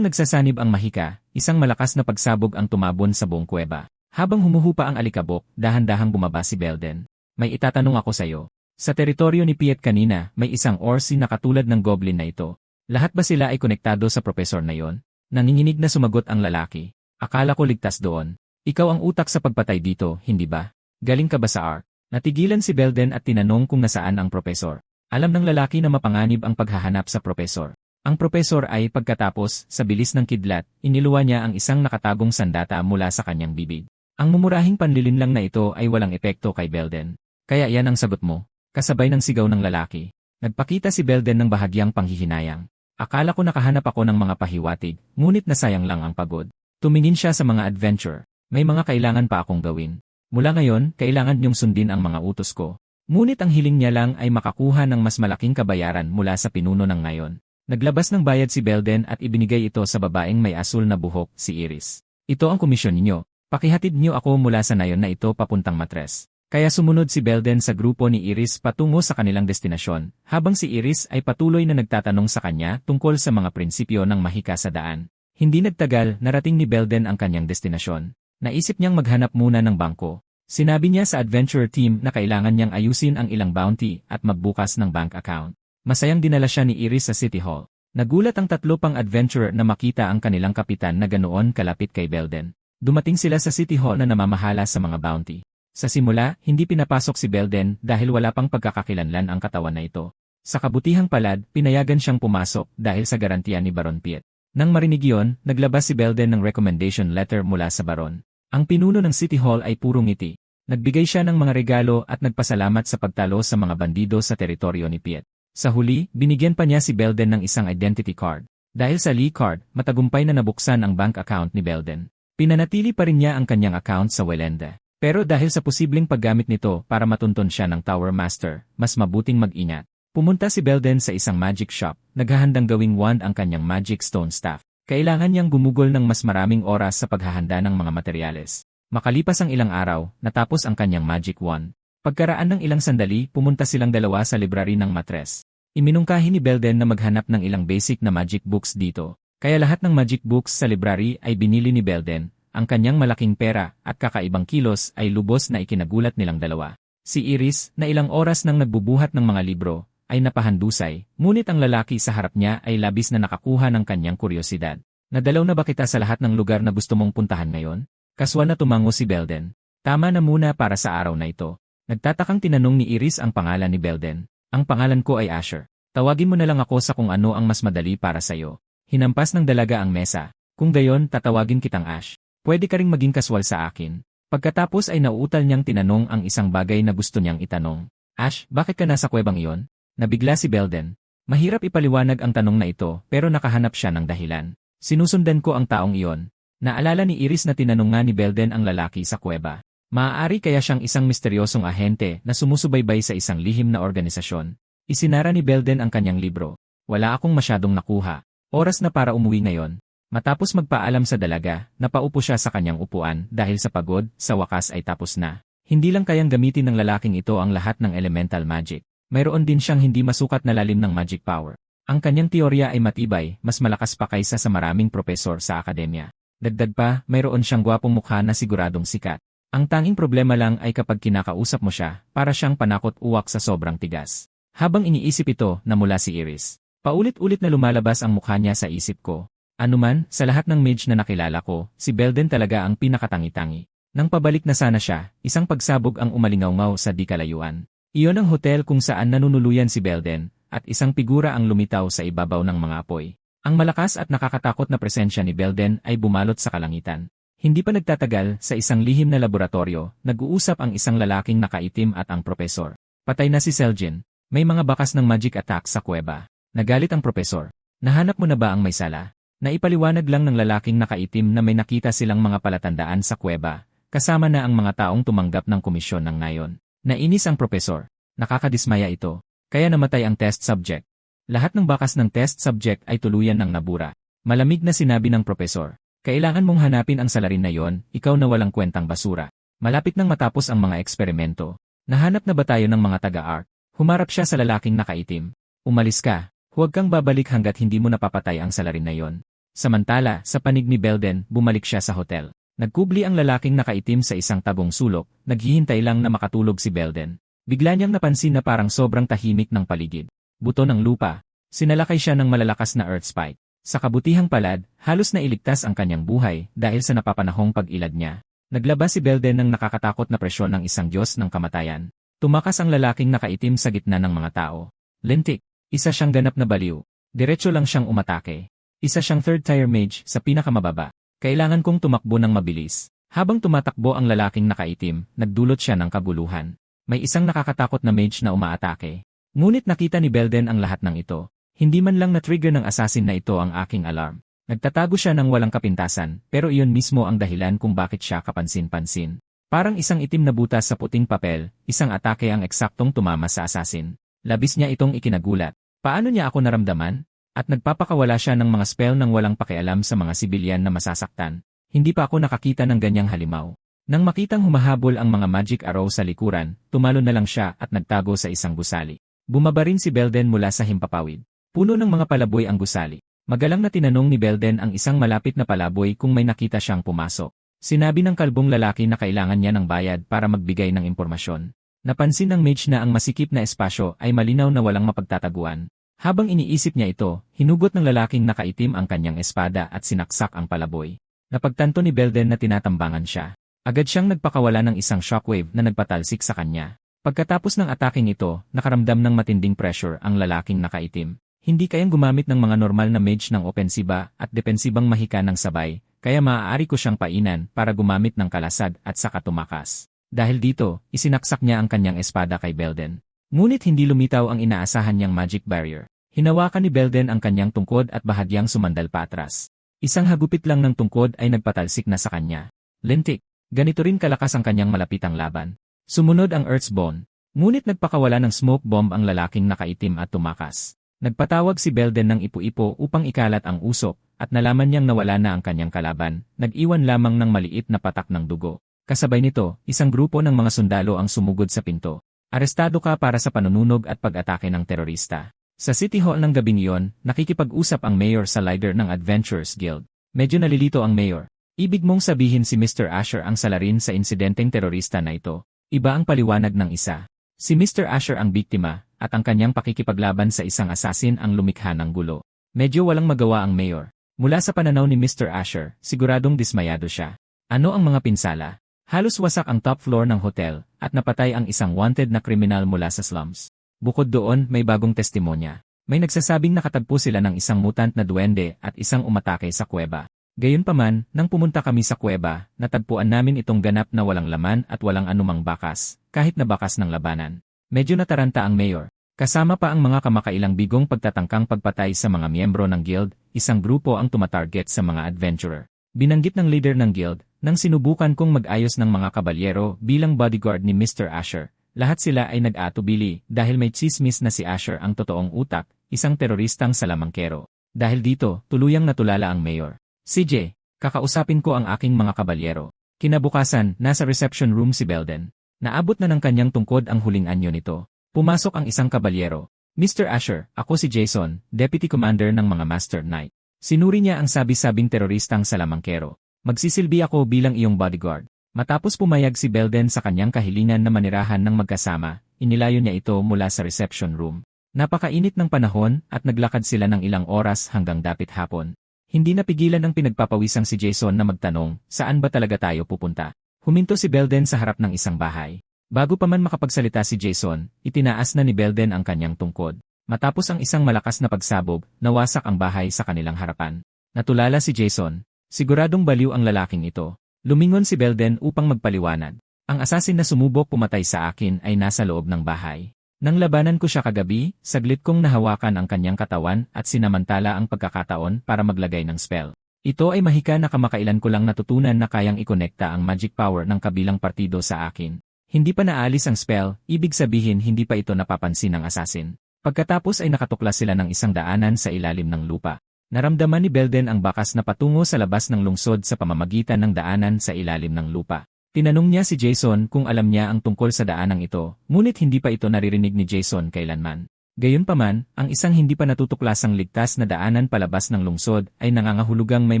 nagsasanib ang mahika, isang malakas na pagsabog ang tumabon sa buong kuweba. Habang humuhupa ang alikabok, dahan-dahang bumaba si Belden. May itatanong ako sa'yo. Sa teritoryo ni Piet kanina, may isang Orsi na katulad ng goblin na ito. Lahat ba sila ay konektado sa propesor na yon? Nanginginig na sumagot ang lalaki. Akala ko ligtas doon. Ikaw ang utak sa pagpatay dito, hindi ba? Galing ka ba sa ARC? Natigilan si Belden at tinanong kung nasaan ang propesor. Alam ng lalaki na mapanganib ang paghahanap sa propesor. Ang propesor ay pagkatapos, sa bilis ng kidlat, iniluwa niya ang isang nakatagong sandata mula sa kanyang bibig. Ang mumurahing panlilinlang na ito ay walang epekto kay Belden. Kaya yan ang sagot mo, kasabay ng sigaw ng lalaki. Nagpakita si Belden ng bahagyang panghihinayang. Akala ko nakahanap ako ng mga pahiwatig, ngunit nasayang lang ang pagod. Tumingin siya sa mga adventure. May mga kailangan pa akong gawin. Mula ngayon, kailangan niyong sundin ang mga utos ko. Ngunit ang hiling niya lang ay makakuha ng mas malaking kabayaran mula sa pinuno ng ngayon. Naglabas ng bayad si Belden at ibinigay ito sa babaeng may asul na buhok, si Iris. Ito ang komisyon ninyo. Pakihatid niyo ako mula sa nayon na ito papuntang Matres. Kaya sumunod si Belden sa grupo ni Iris patungo sa kanilang destinasyon, habang si Iris ay patuloy na nagtatanong sa kanya tungkol sa mga prinsipyo ng mahika sa daan. Hindi nagtagal, narating ni Belden ang kanyang destinasyon. Naisip niyang maghanap muna ng bangko. Sinabi niya sa adventurer team na kailangan niyang ayusin ang ilang bounty at magbukas ng bank account. Masayang dinala siya ni Iris sa City Hall. Nagulat ang tatlo pang adventurer na makita ang kanilang kapitan na ganoon kalapit kay Belden. Dumating sila sa City Hall na namamahala sa mga bounty. Sa simula, hindi pinapasok si Belden dahil wala pang pagkakakilanlan ang katawan na ito. Sa kabutihang palad, pinayagan siyang pumasok dahil sa garantiya ni Baron Piet. Nang marinig iyon, naglabas si Belden ng recommendation letter mula sa Baron. Ang pinuno ng City Hall ay puro ngiti. Nagbigay siya ng mga regalo at nagpasalamat sa pagtalo sa mga bandido sa teritoryo ni Piet. Sa huli, binigyan pa niya si Belden ng isang identity card. Dahil sa Lee card, matagumpay na nabuksan ang bank account ni Belden. Pinanatili pa rin niya ang kanyang account sa Welenda. Pero dahil sa posibleng paggamit nito para matunton siya ng Tower Master, mas mabuting mag-ingat. Pumunta si Belden sa isang magic shop, naghahandang gawing wand ang kanyang magic stone staff. Kailangan niyang gumugol ng mas maraming oras sa paghahanda ng mga materyales. Makalipas ang ilang araw, natapos ang kanyang magic wand. Pagkaraan ng ilang sandali, pumunta silang dalawa sa library ng Matres. Iminungkahi ni Belden na maghanap ng ilang basic na magic books dito. Kaya lahat ng magic books sa library ay binili ni Belden. Ang kanyang malaking pera at kakaibang kilos ay lubos na ikinagulat nilang dalawa. Si Iris, na ilang oras nang nagbubuhat ng mga libro, ay napahandusay, ngunit ang lalaki sa harap niya ay labis na nakakuha ng kanyang kuryosidad. Nadalaw na ba kita sa lahat ng lugar na gusto mong puntahan ngayon? Kaswa na tumango si Belden. Tama na muna para sa araw na ito. Nagtatakang tinanong ni Iris ang pangalan ni Belden. Ang pangalan ko ay Asher. Tawagin mo na lang ako sa kung ano ang mas madali para sa'yo. Hinampas ng dalaga ang mesa. Kung gayon, tatawagin kitang Ash. Pwede ka ring maging kaswal sa akin. Pagkatapos ay nauutal niyang tinanong ang isang bagay na gusto niyang itanong. Ash, bakit ka nasa kuwebang iyon? Nabigla si Belden. Mahirap ipaliwanag ang tanong na ito pero nakahanap siya ng dahilan. Sinusundan ko ang taong iyon. Naalala ni Iris na tinanong nga ni Belden ang lalaki sa kuweba. Maaari kaya siyang isang misteryosong ahente na sumusubaybay sa isang lihim na organisasyon. Isinara ni Belden ang kanyang libro. Wala akong masyadong nakuha. Oras na para umuwi ngayon. Matapos magpaalam sa dalaga, napaupo siya sa kanyang upuan dahil sa pagod, sa wakas ay tapos na. Hindi lang kayang gamitin ng lalaking ito ang lahat ng elemental magic. Mayroon din siyang hindi masukat na lalim ng magic power. Ang kanyang teorya ay matibay, mas malakas pa kaysa sa maraming propesor sa akademya. Dagdag pa, mayroon siyang gwapong mukha na siguradong sikat. Ang tanging problema lang ay kapag kinakausap mo siya, para siyang panakot-uwak sa sobrang tigas. Habang iniisip ito, namula si Iris. Paulit-ulit na lumalabas ang mukha niya sa isip ko. Anuman, sa lahat ng mage na nakilala ko, si Belden talaga ang pinakatangi-tangi. Nang pabalik na sana siya, isang pagsabog ang umalingaw-ngaw sa di kalayuan. Iyon ang hotel kung saan nanunuluyan si Belden, at isang figura ang lumitaw sa ibabaw ng mga apoy. Ang malakas at nakakatakot na presensya ni Belden ay bumalot sa kalangitan. Hindi pa nagtatagal, sa isang lihim na laboratorio, nag-uusap ang isang lalaking nakaitim at ang propesor. Patay na si Selgin. May mga bakas ng magic attack sa kuweba. Nagalit ang propesor. Nahanap mo na ba ang may sala? Naipaliwanag lang ng lalaking nakaitim na may nakita silang mga palatandaan sa kuweba, kasama na ang mga taong tumanggap ng komisyon ng ngayon. Nainis ang propesor. Nakakadismaya ito. Kaya namatay ang test subject. Lahat ng bakas ng test subject ay tuluyan ng nabura. Malamig na sinabi ng propesor. Kailangan mong hanapin ang salarin na yon, ikaw na walang kwentang basura. Malapit nang matapos ang mga eksperimento. Nahanap na ba tayo ng mga taga-art? Humarap siya sa lalaking nakaitim. Umalis ka. Huwag kang babalik hanggat hindi mo napapatay ang salarin na yon. Samantala, sa panig ni Belden, bumalik siya sa hotel. Nagkubli ang lalaking nakaitim sa isang tagong sulok, naghihintay lang na makatulog si Belden. Bigla niyang napansin na parang sobrang tahimik ng paligid. Buto ng lupa. Sinalakay siya ng malalakas na earth spike. Sa kabutihang palad, halos na iligtas ang kanyang buhay dahil sa napapanahong pag-ilad niya. Naglabas si Belden ng nakakatakot na presyon ng isang Diyos ng kamatayan. Tumakas ang lalaking nakaitim sa gitna ng mga tao. Lintik. Isa siyang ganap na baliw. Diretso lang siyang umatake. Isa siyang third tier mage sa pinakamababa. Kailangan kong tumakbo ng mabilis. Habang tumatakbo ang lalaking nakaitim, nagdulot siya ng kabuluhan. May isang nakakatakot na mage na umaatake. Ngunit nakita ni Belden ang lahat ng ito. Hindi man lang na-trigger ng assassin na ito ang aking alarm. Nagtatago siya ng walang kapintasan, pero iyon mismo ang dahilan kung bakit siya kapansin-pansin. Parang isang itim na butas sa puting papel, isang atake ang eksaktong tumama sa assassin. Labis niya itong ikinagulat. Paano niya ako naramdaman? At nagpapakawala siya ng mga spell nang walang pakialam sa mga sibilyan na masasaktan. Hindi pa ako nakakita ng ganyang halimaw. Nang makitang humahabol ang mga magic arrow sa likuran, tumalon na lang siya at nagtago sa isang gusali. Bumaba rin si Belden mula sa himpapawid. Puno ng mga palaboy ang gusali. Magalang na tinanong ni Belden ang isang malapit na palaboy kung may nakita siyang pumasok. Sinabi ng kalbong lalaki na kailangan niya ng bayad para magbigay ng impormasyon. Napansin ng mage na ang masikip na espasyo ay malinaw na walang mapagtataguan. Habang iniisip niya ito, hinugot ng lalaking nakaitim ang kanyang espada at sinaksak ang palaboy. Napagtanto ni Belden na tinatambangan siya. Agad siyang nagpakawala ng isang shockwave na nagpatalsik sa kanya. Pagkatapos ng ataking ito, nakaramdam ng matinding pressure ang lalaking nakaitim. Hindi kayang gumamit ng mga normal na mage ng opensiba at depensibang mahika ng sabay, kaya maaari ko siyang painan para gumamit ng kalasad at saka tumakas. Dahil dito, isinaksak niya ang kanyang espada kay Belden. Ngunit hindi lumitaw ang inaasahan niyang magic barrier. Hinawakan ni Belden ang kanyang tungkod at bahagyang sumandal patras. Isang hagupit lang ng tungkod ay nagpatalsik na sa kanya. Lintik, ganito rin kalakas ang kanyang malapitang laban. Sumunod ang Earthsbone. Ngunit nagpakawala ng smoke bomb ang lalaking nakaitim at tumakas. Nagpatawag si Belden ng ipu-ipo upang ikalat ang usok, at nalaman niyang nawala na ang kanyang kalaban, nag-iwan lamang ng maliit na patak ng dugo. Kasabay nito, isang grupo ng mga sundalo ang sumugod sa pinto. Arestado ka para sa panununog at pag-atake ng terorista. Sa City Hall ng gabing iyon, nakikipag-usap ang mayor sa leader ng Adventurers Guild. Medyo nalilito ang mayor. Ibig mong sabihin si Mr. Asher ang salarin sa insidenteng terorista na ito. Iba ang paliwanag ng isa. Si Mr. Asher ang biktima, at ang kanyang pakikipaglaban sa isang assassin ang lumikha ng gulo. Medyo walang magawa ang mayor. Mula sa pananaw ni Mr. Asher, siguradong dismayado siya. Ano ang mga pinsala? Halos wasak ang top floor ng hotel, at napatay ang isang wanted na kriminal mula sa slums. Bukod doon, may bagong testimonya. May nagsasabing nakatagpo sila ng isang mutant na duwende at isang umatake sa kuweba. Gayunpaman, nang pumunta kami sa kuweba, natagpuan namin itong ganap na walang laman at walang anumang bakas, kahit na bakas ng labanan. Medyo nataranta ang mayor. Kasama pa ang mga kamakailang bigong pagtatangkang pagpatay sa mga miyembro ng guild, isang grupo ang tumatarget sa mga adventurer. Binanggit ng leader ng guild, nang sinubukan kong mag-ayos ng mga kabalyero bilang bodyguard ni Mr. Asher, lahat sila ay nag-atubili dahil may chismis na si Asher ang totoong utak, isang teroristang salamangkero. Dahil dito, tuluyang natulala ang mayor. CJ, kakausapin ko ang aking mga kabalyero. Kinabukasan, nasa reception room si Belden. Naabot na ng kanyang tungkod ang huling anyo nito. Pumasok ang isang kabalyero. Mr. Asher, ako si Jason, Deputy Commander ng mga Master Knight. Sinuri niya ang sabi-sabing teroristang salamangkero. Magsisilbi ako bilang iyong bodyguard. Matapos pumayag si Belden sa kanyang kahilingan na manirahan ng magkasama, inilayo niya ito mula sa reception room. Napakainit ng panahon at naglakad sila ng ilang oras hanggang dapit hapon. Hindi napigilan ng pinagpapawisang si Jason na magtanong, saan ba talaga tayo pupunta? Huminto si Belden sa harap ng isang bahay. Bago pa man makapagsalita si Jason, itinaas na ni Belden ang kanyang tungkod. Matapos ang isang malakas na pagsabog, nawasak ang bahay sa kanilang harapan. Natulala si Jason. Siguradong baliw ang lalaking ito. Lumingon si Belden upang magpaliwanag. Ang assassin na sumubok pumatay sa akin ay nasa loob ng bahay. Nang labanan ko siya kagabi, saglit kong nahawakan ang kanyang katawan at sinamantala ang pagkakataon para maglagay ng spell. Ito ay mahika na kamakailan ko lang natutunan na kayang ikonekta ang magic power ng kabilang partido sa akin. Hindi pa naalis ang spell, ibig sabihin hindi pa ito napapansin ng assassin. Pagkatapos ay nakatuklas sila ng isang daanan sa ilalim ng lupa. Naramdaman ni Belden ang bakas na patungo sa labas ng lungsod sa pamamagitan ng daanan sa ilalim ng lupa. Tinanong niya si Jason kung alam niya ang tungkol sa daanang ito, ngunit hindi pa ito naririnig ni Jason kailanman. Gayunpaman, ang isang hindi pa natutuklasang ligtas na daanan palabas ng lungsod ay nangangahulugang may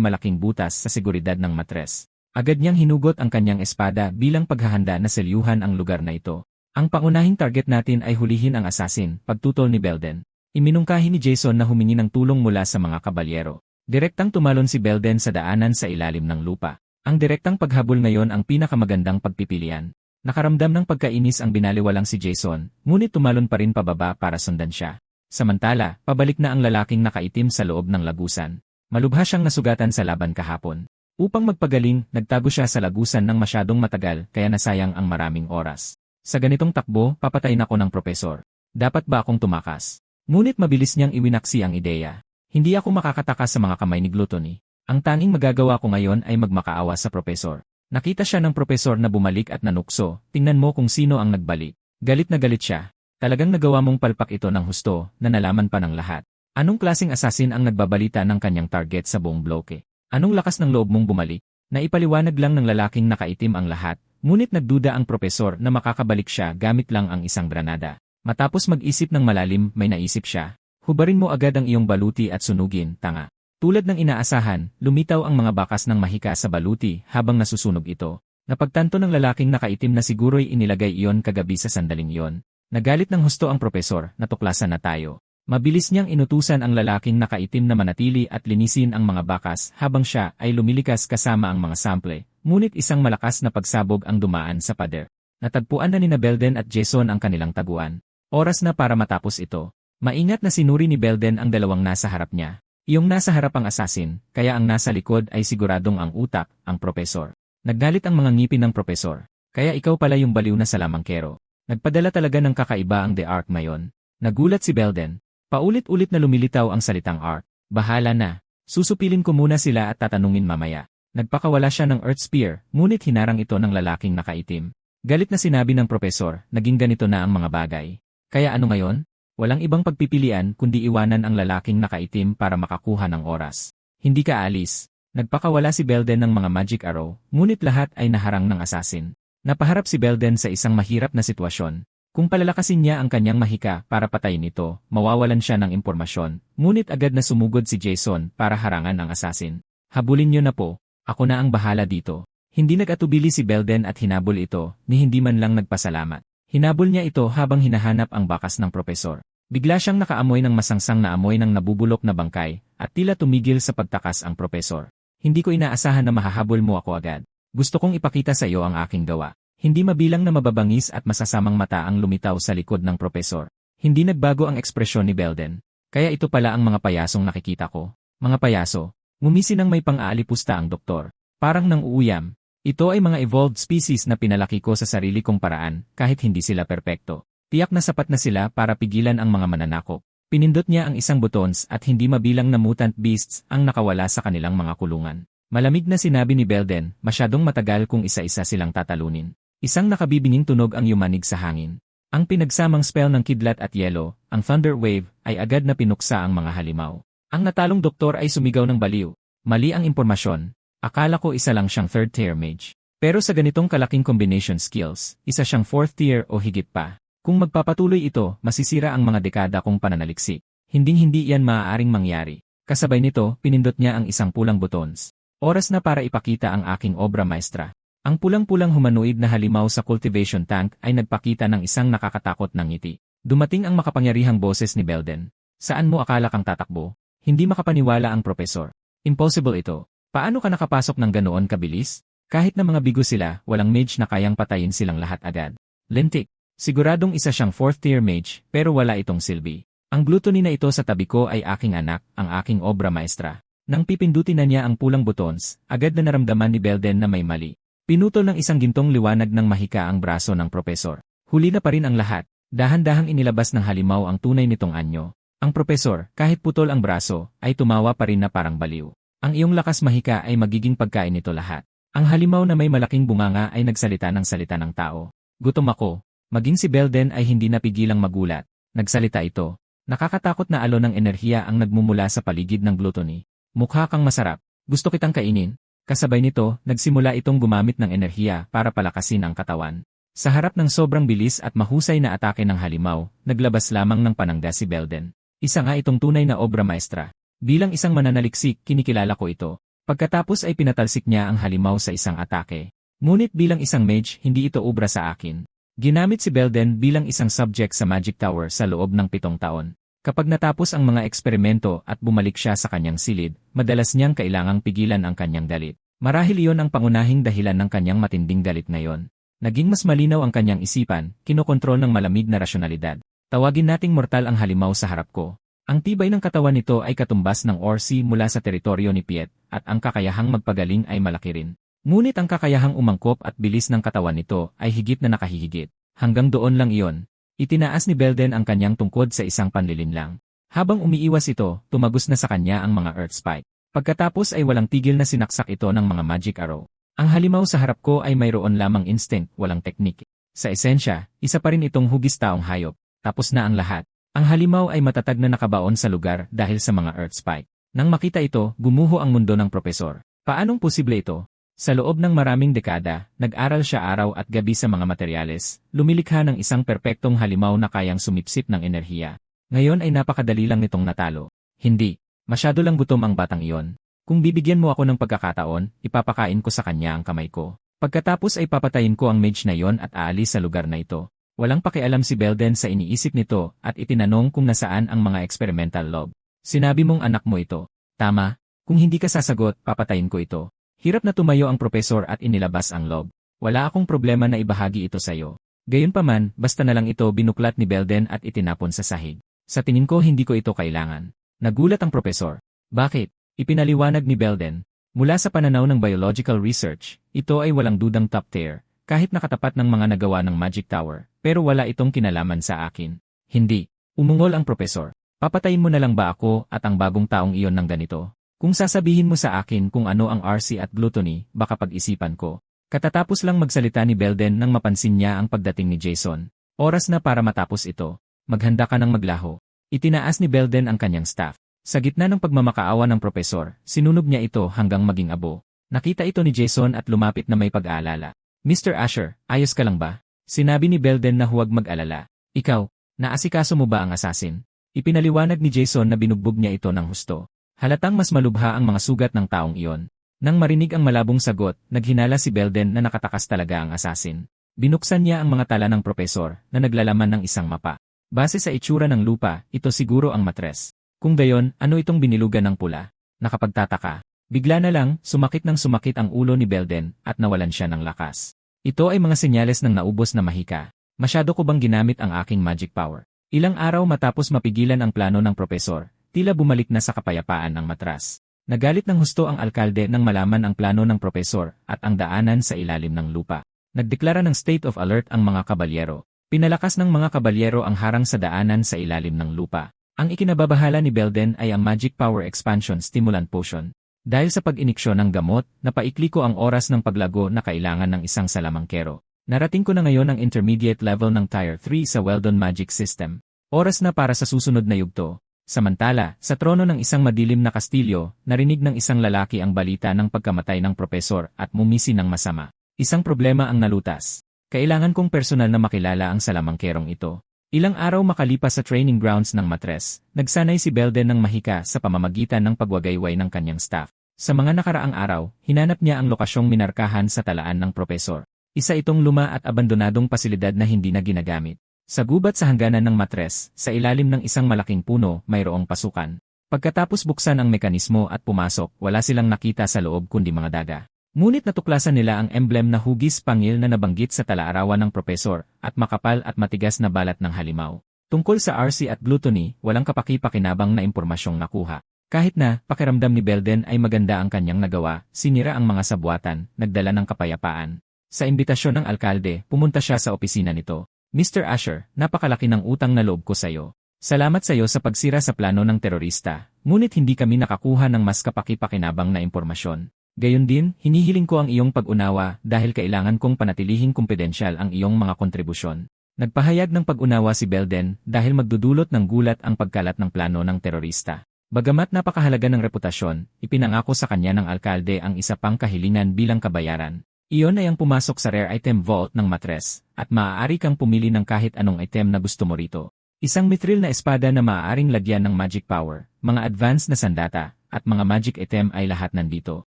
malaking butas sa seguridad ng matres. Agad niyang hinugot ang kanyang espada bilang paghahanda na selyuhan ang lugar na ito. Ang pangunahing target natin ay hulihin ang assassin, pagtutol ni Belden. Iminungkahi ni Jason na humingi ng tulong mula sa mga kabalyero. Direktang tumalon si Belden sa daanan sa ilalim ng lupa. Ang direktang paghabol ngayon ang pinakamagandang pagpipilian. Nakaramdam ng pagkainis ang binaliwalang si Jason, ngunit tumalon pa rin pababa para sundan siya. Samantala, pabalik na ang lalaking nakaitim sa loob ng lagusan. Malubha siyang nasugatan sa laban kahapon. Upang magpagaling, nagtago siya sa lagusan ng masyadong matagal kaya nasayang ang maraming oras. Sa ganitong takbo, papatayin ako ng propesor. Dapat ba akong tumakas? Ngunit mabilis niyang iwinaksi ang ideya. Hindi ako makakatakas sa mga kamay ni Gluttony. Ang tanging magagawa ko ngayon ay magmakaawa sa propesor. Nakita siya ng propesor na bumalik at nanukso, tingnan mo kung sino ang nagbalik. Galit na galit siya. Talagang nagawa mong palpak ito ng husto, na nalaman pa ng lahat. Anong klaseng assassin ang nagbabalita ng kanyang target sa buong bloke? Anong lakas ng loob mong bumalik? Naipaliwanag lang ng lalaking nakaitim ang lahat, ngunit nagduda ang propesor na makakabalik siya gamit lang ang isang granada. Matapos mag-isip ng malalim, may naisip siya. Hubarin mo agad ang iyong baluti at sunugin, tanga. Tulad ng inaasahan, lumitaw ang mga bakas ng mahika sa baluti habang nasusunog ito. Napagtanto ng lalaking nakaitim na siguro'y inilagay iyon kagabi sa sandaling iyon. Nagalit ng husto ang propesor, natuklasan na tayo. Mabilis niyang inutusan ang lalaking nakaitim na manatili at linisin ang mga bakas habang siya ay lumilikas kasama ang mga sample, ngunit isang malakas na pagsabog ang dumaan sa pader. Natagpuan na ni Belden at Jason ang kanilang taguan. Oras na para matapos ito. Maingat na sinuri ni Belden ang dalawang nasa harap niya. Iyong nasa harap ang assassin, kaya ang nasa likod ay siguradong ang utak, ang propesor. Naggalit ang mga ngipin ng propesor. Kaya ikaw pala yung baliw na salamangkero. Nagpadala talaga ng kakaiba ang The Ark ngayon. Nagulat si Belden. Paulit-ulit na lumilitaw ang salitang Ark. Bahala na. Susupilin ko muna sila at tatanungin mamaya. Nagpakawala siya ng Earth Spear, ngunit hinarang ito ng lalaking nakaitim. Galit na sinabi ng propesor, naging ganito na ang mga bagay. Kaya ano ngayon? Walang ibang pagpipilian kundi iwanan ang lalaking nakaitim para makakuha ng oras. Hindi ka alis. Nagpakawala si Belden ng mga magic arrow, ngunit lahat ay naharang ng assassin. Napaharap si Belden sa isang mahirap na sitwasyon. Kung palalakasin niya ang kanyang mahika para patayin ito, mawawalan siya ng impormasyon, ngunit agad na sumugod si Jason para harangan ang assassin. Habulin niyo na po, ako na ang bahala dito. Hindi nag-atubili si Belden at hinabol ito, ni hindi man lang nagpasalamat. Hinabol niya ito habang hinahanap ang bakas ng propesor. Bigla siyang nakaamoy ng masangsang na amoy ng nabubulok na bangkay, at tila tumigil sa pagtakas ang propesor. Hindi ko inaasahan na mahahabol mo ako agad. Gusto kong ipakita sa iyo ang aking gawa. Hindi mabilang na mababangis at masasamang mata ang lumitaw sa likod ng propesor. Hindi nagbago ang ekspresyon ni Belden. Kaya ito pala ang mga payasong nakikita ko. Mga payaso. Ngumisi ng may pang-aalipusta ang doktor. Parang nang uuyam. Ito ay mga evolved species na pinalaki ko sa sarili kong paraan, kahit hindi sila perpekto. Tiyak na sapat na sila para pigilan ang mga mananakop. Pinindot niya ang isang buttons at hindi mabilang na mutant beasts ang nakawala sa kanilang mga kulungan. Malamig na sinabi ni Belden, masyadong matagal kung isa-isa silang tatalunin. Isang nakabibinging tunog ang yumanig sa hangin. Ang pinagsamang spell ng kidlat at yelo, ang thunder wave, ay agad na pinuksa ang mga halimaw. Ang natalong doktor ay sumigaw ng baliw. Mali ang impormasyon. Akala ko isa lang siyang third tier mage. Pero sa ganitong kalaking combination skills, isa siyang fourth tier o higit pa. Kung magpapatuloy ito, masisira ang mga dekada kong pananaliksik. Hinding-hindi iyan maaaring mangyari. Kasabay nito, pinindot niya ang isang pulang buttons. Oras na para ipakita ang aking obra maestra. Ang pulang-pulang humanoid na halimaw sa cultivation tank ay nagpakita ng isang nakakatakot na ngiti. Dumating ang makapangyarihang boses ni Belden. Saan mo akala kang tatakbo? Hindi makapaniwala ang propesor. Impossible ito. Paano ka nakapasok ng ganoon kabilis? Kahit na mga bigo sila, walang mage na kayang patayin silang lahat agad. Lintik. Siguradong isa siyang fourth tier mage, pero wala itong silbi. Ang gluttony na ito sa tabi ko ay aking anak, ang aking obra maestra. Nang pipindutin na niya ang pulang buttons, agad na naramdaman ni Belden na may mali. Pinutol ng isang gintong liwanag ng mahika ang braso ng propesor. Huli na pa rin ang lahat. Dahan-dahang inilabas ng halimaw ang tunay nitong anyo. Ang propesor, kahit putol ang braso, ay tumawa pa rin na parang baliw. Ang iyong lakas mahika ay magiging pagkain nito lahat. Ang halimaw na may malaking bunganga ay nagsalita ng salita ng tao. Gutom ako. Maging si Belden ay hindi napigilang magulat. Nagsalita ito. Nakakatakot na alon ng enerhiya ang nagmumula sa paligid ng gluttony. Mukha kang masarap. Gusto kitang kainin. Kasabay nito, nagsimula itong gumamit ng enerhiya para palakasin ang katawan. Sa harap ng sobrang bilis at mahusay na atake ng halimaw, naglabas lamang ng panangga si Belden. Isa nga itong tunay na obra maestra. Bilang isang mananaliksik, kinikilala ko ito. Pagkatapos ay pinatalsik niya ang halimaw sa isang atake. Ngunit bilang isang mage, hindi ito obra sa akin. Ginamit si Belden bilang isang subject sa Magic Tower sa loob ng 7 taon. Kapag natapos ang mga eksperimento at bumalik siya sa kanyang silid, madalas niyang kailangang pigilan ang kanyang galit. Marahil iyon ang pangunahing dahilan ng kanyang matinding galit ngayon. Naging mas malinaw ang kanyang isipan, kinokontrol ng malamig na rasyonalidad. Tawagin nating mortal ang halimaw sa harap ko. Ang tibay ng katawan nito ay katumbas ng Orsi mula sa teritoryo ni Piet, at ang kakayahang magpagaling ay malaki rin. Ngunit ang kakayahang umangkop at bilis ng katawan nito ay higit na nakahihigit. Hanggang doon lang iyon. Itinaas ni Belden ang kanyang tungkod sa isang panlilinlang. Habang umiiwas ito, tumagos na sa kanya ang mga Earth Spike. Pagkatapos ay walang tigil na sinaksak ito ng mga Magic Arrow. Ang halimaw sa harap ko ay mayroon lamang instinct, walang teknik. Sa esensya, isa pa rin itong hugis taong hayop. Tapos na ang lahat. Ang halimaw ay matatag na nakabaon sa lugar dahil sa mga Earth Spike. Nang makita ito, gumuho ang mundo ng propesor. Paanong posible ito? Sa loob ng maraming dekada, nag-aral siya araw at gabi sa mga materyales, lumilikha ng isang perpektong halimaw na kayang sumipsip ng enerhiya. Ngayon ay napakadali lang nitong natalo. Hindi. Masyado lang gutom ang batang iyon. Kung bibigyan mo ako ng pagkakataon, ipapakain ko sa kanya ang kamay ko. Pagkatapos ay papatayin ko ang mage na iyon at aalis sa lugar na ito. Walang pakialam si Belden sa iniisip nito at itinanong kung nasaan ang mga experimental lob. Sinabi mong anak mo ito. Tama. Kung hindi ka sasagot, papatayin ko ito. Hirap na tumayo ang propesor at inilabas ang lob. Wala akong problema na ibahagi ito sa'yo. Gayunpaman, basta na lang ito binuklat ni Belden at itinapon sa sahig. Sa tingin ko hindi ko ito kailangan. Nagulat ang propesor. Bakit? Ipinaliwanag ni Belden. Mula sa pananaw ng biological research, ito ay walang dudang top tier, kahit nakatapat ng mga nagawa ng Magic Tower, pero wala itong kinalaman sa akin. Hindi. Umungol ang propesor. Papatayin mo na lang ba ako at ang bagong taong iyon ng ganito? Kung sasabihin mo sa akin kung ano ang RC at gluttony, baka pag-isipan ko. Katatapos lang magsalita ni Belden nang mapansin niya ang pagdating ni Jason. Oras na para matapos ito. Maghanda ka ng maglaho. Itinaas ni Belden ang kanyang staff. Sa gitna ng pagmamakaawa ng propesor, sinunog niya ito hanggang maging abo. Nakita ito ni Jason at lumapit na may pag-aalala. Mr. Asher, ayos ka lang ba? Sinabi ni Belden na huwag mag-alala. Ikaw, naasikaso mo ba ang assassin? Ipinaliwanag ni Jason na binugbog niya ito ng husto. Halatang mas malubha ang mga sugat ng taong iyon. Nang marinig ang malabong sagot, naghinala si Belden na nakatakas talaga ang assassin. Binuksan niya ang mga tala ng propesor na naglalaman ng isang mapa. Base sa itsura ng lupa, ito siguro ang matres. Kung gayon, ano itong binilugan ng pula? Nakapagtataka. Bigla na lang, sumakit ang ulo ni Belden at nawalan siya ng lakas. Ito ay mga senyales ng naubos na mahika. Masyado ko bang ginamit ang aking magic power? Ilang araw matapos mapigilan ang plano ng propesor, tila bumalik na sa kapayapaan ang matras. Nagalit ng husto ang alkalde nang malaman ang plano ng propesor at ang daanan sa ilalim ng lupa. Nagdeklara ng state of alert ang mga kabalyero. Pinalakas ng mga kabalyero ang harang sa daanan sa ilalim ng lupa. Ang ikinababahala ni Belden ay ang Magic Power Expansion Stimulant Potion. Dahil sa pag-iniksyon ng gamot, napaikli ko ang oras ng paglago na kailangan ng isang salamangkero. Narating ko na ngayon ang intermediate level ng Tier 3 sa Weldon Magic System. Oras na para sa susunod na yugto. Samantala, sa trono ng isang madilim na kastilyo, narinig ng isang lalaki ang balita ng pagkamatay ng propesor at mumisi ng masama. Isang problema ang nalutas. Kailangan kong personal na makilala ang salamangkerong ito. Ilang araw makalipas sa training grounds ng matres, nagsanay si Belden ng mahika sa pamamagitan ng pagwagayway ng kanyang staff. Sa mga nakaraang araw, hinanap niya ang lokasyong minarkahan sa talaan ng propesor. Isa itong luma at abandonadong pasilidad na hindi na ginagamit. Sa gubat sa hangganan ng matres, sa ilalim ng isang malaking puno, mayroong pasukan. Pagkatapos buksan ang mekanismo at pumasok, wala silang nakita sa loob kundi mga daga. Ngunit natuklasan nila ang emblem na hugis pangil na nabanggit sa talaarawan ng propesor at makapal at matigas na balat ng halimaw. Tungkol sa RC at gluttony, walang kapaki-pakinabang na impormasyong nakuha. Kahit na, pakiramdam ni Belden ay maganda ang kanyang nagawa, sinira ang mga sabuatan, nagdala ng kapayapaan. Sa imbitasyon ng alkalde, pumunta siya sa opisina nito. Mr. Asher, napakalaki ng utang na loob ko sa'yo. Salamat sa'yo sa pagsira sa plano ng terorista, ngunit hindi kami nakakuha ng mas kapaki-pakinabang na impormasyon. Gayon din, hinihiling ko ang iyong pag-unawa dahil kailangan kong panatilihing kumpidensyal ang iyong mga kontribusyon. Nagpahayag ng pag-unawa si Belden dahil magdudulot ng gulat ang pagkalat ng plano ng terorista. Bagamat napakahalaga ng reputasyon, ipinangako sa kanya ng alkalde ang isa pang kahilingan bilang kabayaran. Iyon ay ang pumasok sa rare item vault ng matres, at maaari kang pumili ng kahit anong item na gusto mo rito. Isang mithril na espada na maaaring lagyan ng magic power, mga advanced na sandata, at mga magic item ay lahat nandito.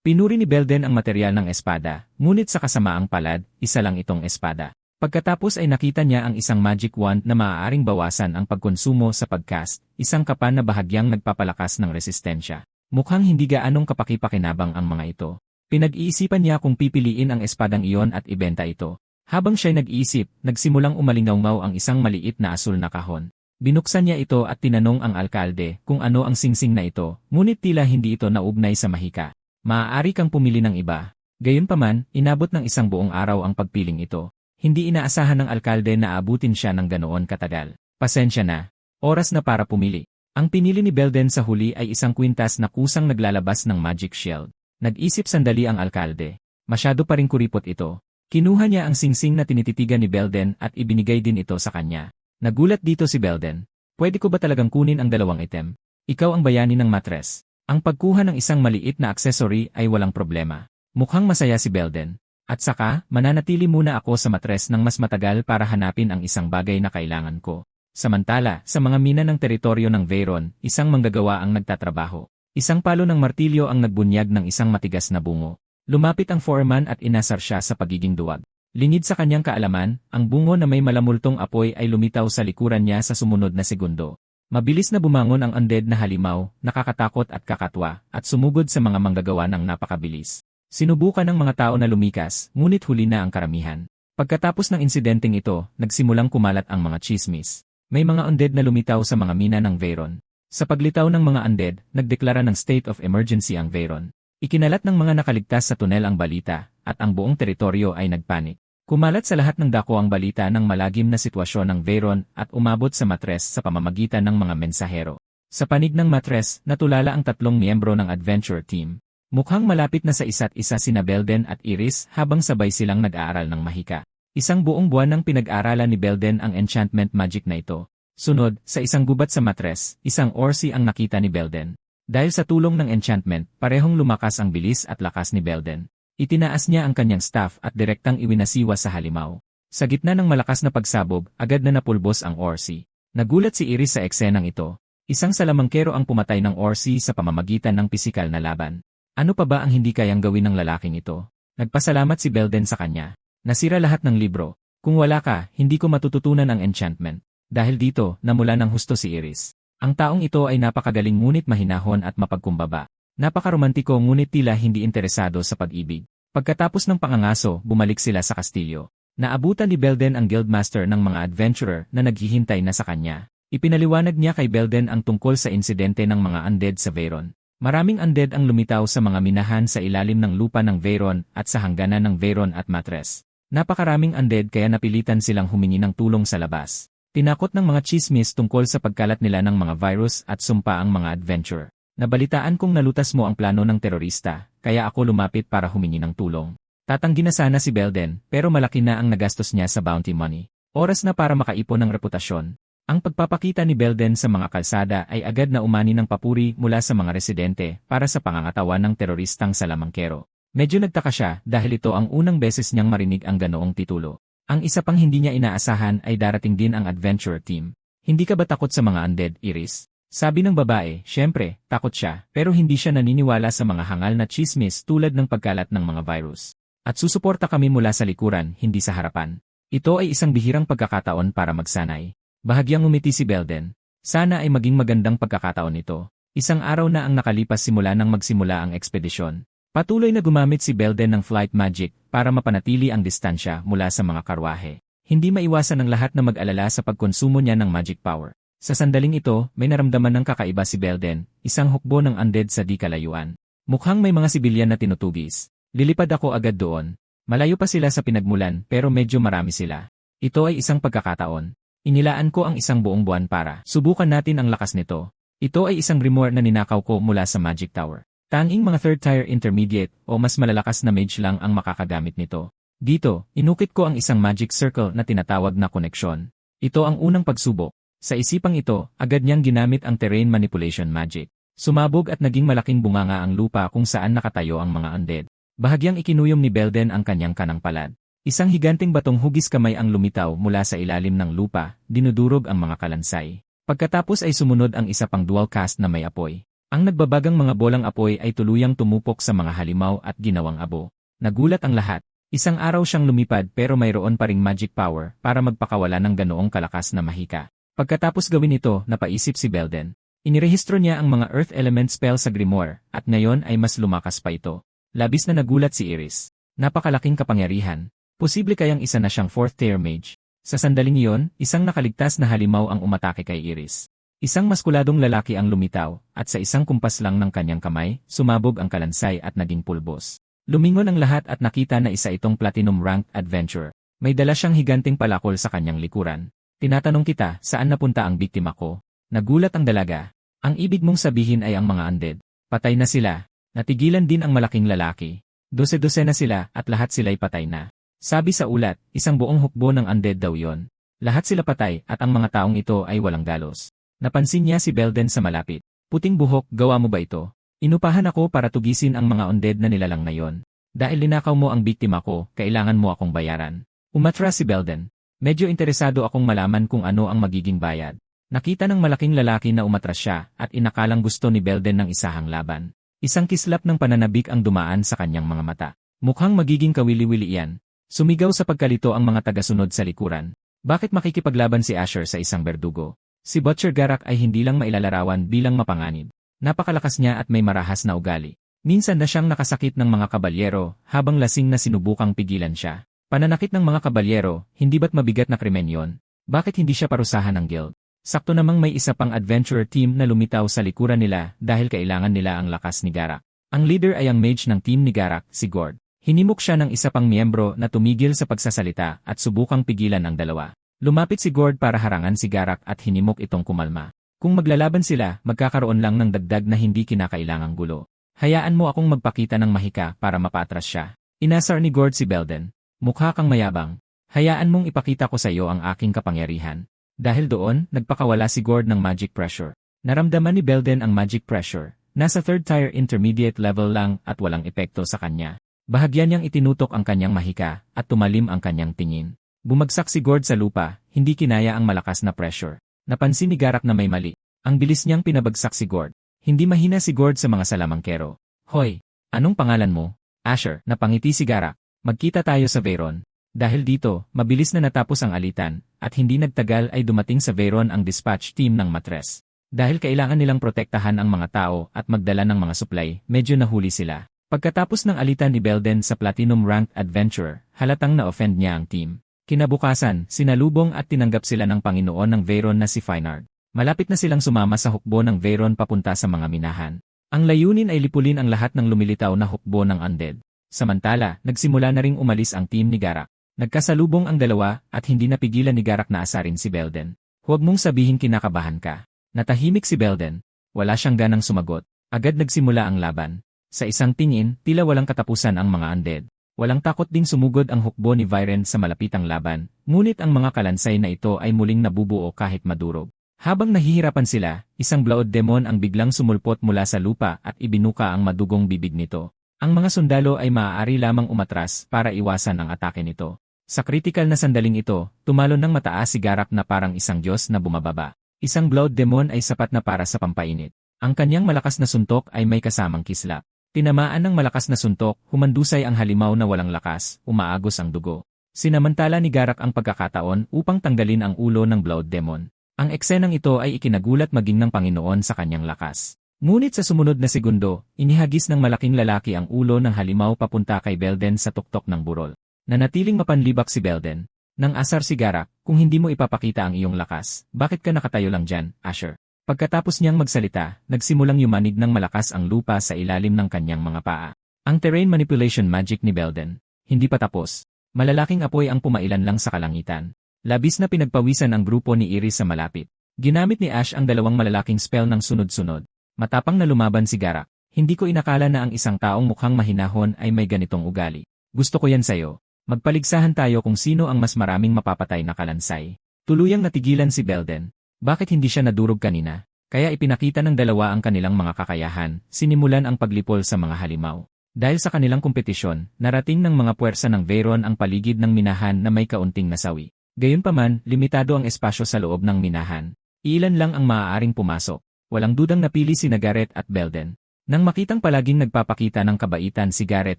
Pinuri ni Belden ang material ng espada, ngunit sa kasamaang palad, isa lang itong espada. Pagkatapos ay nakita niya ang isang magic wand na maaaring bawasan ang pagkonsumo sa pagcast, isang kapan na bahagyang nagpapalakas ng resistensya. Mukhang hindi gaanong kapaki-pakinabang ang mga ito. Pinag-iisipan niya kung pipiliin ang espadang iyon at ibenta ito. Habang siya'y nag-iisip, nagsimulang umalingaw-ngaw ang isang maliit na asul na kahon. Binuksan niya ito at tinanong ang alkalde kung ano ang singsing na ito, ngunit tila hindi ito naugnay sa mahika. Maaari kang pumili ng iba. Gayunpaman, inabot ng isang buong araw ang pagpiling ito. Hindi inaasahan ng alkalde na abutin siya ng ganoon katagal. Pasensya na. Oras na para pumili. Ang pinili ni Belden sa huli ay isang kwintas na kusang naglalabas ng magic shield. Nag-isip sandali ang alkalde. Masyado pa ring kuripot ito. Kinuha niya ang singsing na tinititigan ni Belden at ibinigay din ito sa kanya. Nagulat dito si Belden. Pwede ko ba talagang kunin ang dalawang item? Ikaw ang bayani ng matres. Ang pagkuha ng isang maliit na accessory ay walang problema. Mukhang masaya si Belden. At saka, mananatili muna ako sa matres ng mas matagal para hanapin ang isang bagay na kailangan ko. Samantala, sa mga mina ng teritoryo ng Veyron, isang manggagawa ang nagtatrabaho. Isang palo ng martilyo ang nagbunyag ng isang matigas na bungo. Lumapit ang foreman at inasar siya sa pagiging duwag. Lingid sa kanyang kaalaman, ang bungo na may malamultong apoy ay lumitaw sa likuran niya sa sumunod na segundo. Mabilis na bumangon ang undead na halimaw, nakakatakot at kakatwa, at sumugod sa mga manggagawa ng napakabilis. Sinubukan ng mga tao na lumikas, ngunit huli na ang karamihan. Pagkatapos ng insidenteng ito, nagsimulang kumalat ang mga chismis. May mga undead na lumitaw sa mga mina ng Veyron. Sa paglitaw ng mga undead, nagdeklara ng state of emergency ang Veyron. Ikinalat ng mga nakaligtas sa tunel ang balita, at ang buong teritoryo ay nagpanik. Kumalat sa lahat ng dako ang balita ng malagim na sitwasyon ng Veyron at umabot sa matres sa pamamagitan ng mga mensahero. Sa panig ng matres, natulala ang tatlong miyembro ng adventure team. Mukhang malapit na sa isa't isa sina Belden at Iris habang sabay silang nag-aaral ng mahika. Isang buong buwan nang pinag-aralan ni Belden ang enchantment magic na ito. Sunod, sa isang gubat sa matres, isang orsi ang nakita ni Belden. Dahil sa tulong ng enchantment, parehong lumakas ang bilis at lakas ni Belden. Itinaas niya ang kanyang staff at direktang iwinasiwa sa halimaw. Sa gitna ng malakas na pagsabog, agad na napulbos ang orsi. Nagulat si Iris sa eksenang ito. Isang salamangkero ang pumatay ng orsi sa pamamagitan ng pisikal na laban. Ano pa ba ang hindi kayang gawin ng lalaking ito? Nagpasalamat si Belden sa kanya. Nasira lahat ng libro. Kung wala ka, hindi ko matututunan ang enchantment. Dahil dito, namula ng husto si Iris. Ang taong ito ay napakagaling ngunit mahinahon at mapagkumbaba. Napakaromantiko ngunit tila hindi interesado sa pag-ibig. Pagkatapos ng pangangaso, bumalik sila sa kastilyo. Naabutan ni Belden ang guildmaster ng mga adventurer na naghihintay na sa kanya. Ipinaliwanag niya kay Belden ang tungkol sa insidente ng mga undead sa Veyron. Maraming undead ang lumitaw sa mga minahan sa ilalim ng lupa ng Veyron at sa hangganan ng Veyron at Matres. Napakaraming undead kaya napilitan silang humingi ng tulong sa labas. Tinakot ng mga chismis tungkol sa pagkalat nila ng mga virus at sumpa ang mga adventure. Nabalitaan kong nalutas mo ang plano ng terorista, kaya ako lumapit para humingi ng tulong. Tatanggi na sana si Belden, pero malaki na ang nagastos niya sa bounty money. Oras na para makaipon ng reputasyon. Ang pagpapakita ni Belden sa mga kalsada ay agad na umani ng papuri mula sa mga residente para sa pangangatawan ng teroristang salamangkero. Medyo nagtaka siya dahil ito ang unang beses niyang marinig ang ganoong titulo. Ang isa pang hindi niya inaasahan ay darating din ang adventure team. Hindi ka ba takot sa mga undead, Iris? Sabi ng babae, syempre, takot siya, pero hindi siya naniniwala sa mga hangal na chismis tulad ng pagkalat ng mga virus. At susuporta kami mula sa likuran, hindi sa harapan. Ito ay isang bihirang pagkakataon para magsanay. Bahagyang ngumiti si Belden. Sana ay maging magandang pagkakataon ito. Isang araw na ang nakalipas simula nang magsimula ang ekspedisyon. Patuloy na gumamit si Belden ng flight magic para mapanatili ang distansya mula sa mga karwahe. Hindi maiwasan ng lahat na mag-alala sa pagkonsumo niya ng magic power. Sa sandaling ito, may naramdaman ng kakaiba si Belden, isang hukbo ng undead sa di kalayuan. Mukhang may mga sibilyan na tinutugis. Lilipad ako agad doon. Malayo pa sila sa pinagmulan pero medyo marami sila. Ito ay isang pagkakataon. Inilaan ko ang isang buong buwan para subukan natin ang lakas nito. Ito ay isang grimoire na ninakaw ko mula sa Magic Tower. Tanging mga third tier intermediate o mas malalakas na mage lang ang makakagamit nito. Dito, inukit ko ang isang magic circle na tinatawag na koneksyon. Ito ang unang pagsubok. Sa isipang ito, agad niyang ginamit ang terrain manipulation magic. Sumabog at naging malaking bunganga ang lupa kung saan nakatayo ang mga undead. Bahagyang ikinuyom ni Belden ang kanyang kanang palad. Isang higanting batong hugis kamay ang lumitaw mula sa ilalim ng lupa, dinudurog ang mga kalansay. Pagkatapos ay sumunod ang isa pang dual cast na may apoy. Ang nagbabagang mga bolang apoy ay tuluyang tumupok sa mga halimaw at ginawang abo. Nagulat ang lahat. Isang araw siyang lumipad pero mayroon pa ring magic power para magpakawala ng ganoong kalakas na mahika. Pagkatapos gawin ito, napaisip si Belden. Inirehistro niya ang mga earth element spell sa grimoire at ngayon ay mas lumakas pa ito. Labis na nagulat si Iris. Napakalaking kapangyarihan. Posible kayang isa na siyang 4th tier mage. Sa sandaling iyon, isang nakaligtas na halimaw ang umatake kay Iris. Isang maskuladong lalaki ang lumitaw, at sa isang kumpas lang ng kanyang kamay, sumabog ang kalansay at naging pulbos. Lumingon ang lahat at nakita na isa itong platinum-ranked adventurer. May dala siyang higanting palakol sa kanyang likuran. Tinatanong kita, saan napunta ang biktima ko? Nagulat ang dalaga. Ang ibig mong sabihin ay ang mga undead. Patay na sila. Natigilan din ang malaking lalaki. 12 na sila at lahat sila'y patay na. Sabi sa ulat, isang buong hukbo ng undead daw yon. Lahat sila patay at ang mga taong ito ay walang galos. Napansin niya si Belden sa malapit. Puting buhok, gawa mo ba ito? Inupahan ako para tugisin ang mga undead na nilalang na yon. Dahil linakaw mo ang biktima ko, kailangan mo akong bayaran. Umatras si Belden. Medyo interesado akong malaman kung ano ang magiging bayad. Nakita ng malaking lalaki na umatras siya at inakalang gusto ni Belden ng isahang laban. Isang kislap ng pananabik ang dumaan sa kanyang mga mata. Mukhang magiging kawili-wili iyan. Sumigaw sa pagkalito ang mga tagasunod sa likuran. Bakit makikipaglaban si Asher sa isang berdugo? Si Butcher Garak ay hindi lang mailalarawan bilang mapanganib. Napakalakas niya at may marahas na ugali. Minsan na siyang nakasakit ng mga kabalyero habang lasing na sinubukang pigilan siya. Pananakit ng mga kabalyero, hindi ba't mabigat na krimen yon? Bakit hindi siya parusahan ng guild? Sakto namang may isa pang adventurer team na lumitaw sa likuran nila dahil kailangan nila ang lakas ni Garak. Ang leader ay ang mage ng team ni Garak, si Gord. Hinimok siya ng isa pang miyembro na tumigil sa pagsasalita at subukang pigilan ang dalawa. Lumapit si Gord para harangan si Garak at hinimok itong kumalma. Kung maglalaban sila, magkakaroon lang ng dagdag na hindi kinakailangang gulo. Hayaan mo akong magpakita ng mahika para mapatras siya. Inasar ni Gord si Belden. Mukha kang mayabang. Hayaan mong ipakita ko sa iyo ang aking kapangyarihan. Dahil doon, nagpakawala si Gord ng magic pressure. Naramdaman ni Belden ang magic pressure. Nasa 3rd tier intermediate level lang at walang epekto sa kanya. Bahagyan niyang itinutok ang kanyang mahika at tumalim ang kanyang tingin. Bumagsak si Gord sa lupa, hindi kinaya ang malakas na pressure. Napansin ni Garak na may mali. Ang bilis niyang pinabagsak si Gord. Hindi mahina si Gord sa mga salamangkero. Hoy, anong pangalan mo? Asher, napangiti si Garak. Magkita tayo sa Veyron. Dahil dito, mabilis na natapos ang alitan, at hindi nagtagal ay dumating sa Veyron ang dispatch team ng Matres. Dahil kailangan nilang protektahan ang mga tao at magdala ng mga supply, medyo nahuli sila. Pagkatapos ng alitan ni Belden sa Platinum-ranked adventurer, halatang na-offend niya ang team. Kinabukasan, sinalubong at tinanggap sila ng Panginoon ng Veyron na si Feinard. Malapit na silang sumama sa hukbo ng Veyron papunta sa mga minahan. Ang layunin ay lipulin ang lahat ng lumilitaw na hukbo ng undead. Samantala, nagsimula na ring umalis ang team ni Garak. Nagkasalubong ang dalawa at hindi napigilan ni Garak na asarin si Belden. Huwag mong sabihin kinakabahan ka. Natahimik si Belden. Wala siyang ganang sumagot. Agad nagsimula ang laban. Sa isang tingin, tila walang katapusan ang mga undead. Walang takot ding sumugod ang hukbo ni Viren sa malapitang laban, ngunit ang mga kalansay na ito ay muling nabubuo kahit madurog. Habang nahihirapan sila, isang Blood Demon ang biglang sumulpot mula sa lupa at ibinuka ang madugong bibig nito. Ang mga sundalo ay maaari lamang umatras para iwasan ang atake nito. Sa kritikal na sandaling ito, tumalon ng mataas si Garak na parang isang Diyos na bumababa. Isang Blood Demon ay sapat na para sa pampainit. Ang kanyang malakas na suntok ay may kasamang kislap. Tinamaan ng malakas na suntok, humandusay ang halimaw na walang lakas, umaagos ang dugo. Sinamantala ni Garak ang pagkakataon upang tanggalin ang ulo ng Blood Demon. Ang eksenang ito ay ikinagulat maging ng Panginoon sa kanyang lakas. Ngunit sa sumunod na segundo, inihagis ng malaking lalaki ang ulo ng halimaw papunta kay Belden sa tuktok ng burol. Nanatiling mapanlibak si Belden. Nang asar si Garak, kung hindi mo ipapakita ang iyong lakas, bakit ka nakatayo lang dyan, Asher? Pagkatapos niyang magsalita, nagsimulang yumanig ng malakas ang lupa sa ilalim ng kanyang mga paa. Ang terrain manipulation magic ni Belden. Hindi pa tapos. Malalaking apoy ang pumailan lang sa kalangitan. Labis na pinagpawisan ang grupo ni Iris sa malapit. Ginamit ni Ash ang dalawang malalaking spell ng sunod-sunod. Matapang na lumaban si Garak. Hindi ko inakala na ang isang taong mukhang mahinahon ay may ganitong ugali. Gusto ko yan sa'yo. Magpaligsahan tayo kung sino ang mas maraming mapapatay na kalansay. Tuluyang natigilan si Belden. Bakit hindi siya nadurog kanina? Kaya ipinakita ng dalawa ang kanilang mga kakayahan, sinimulan ang paglipol sa mga halimaw. Dahil sa kanilang kompetisyon, narating ng mga puwersa ng Veyron ang paligid ng minahan na may kaunting nasawi. Gayunpaman, limitado ang espasyo sa loob ng minahan. Ilan lang ang maaaring pumasok. Walang dudang napili si Gareth at Belden. Nang makitang palaging nagpapakita ng kabaitan si Gareth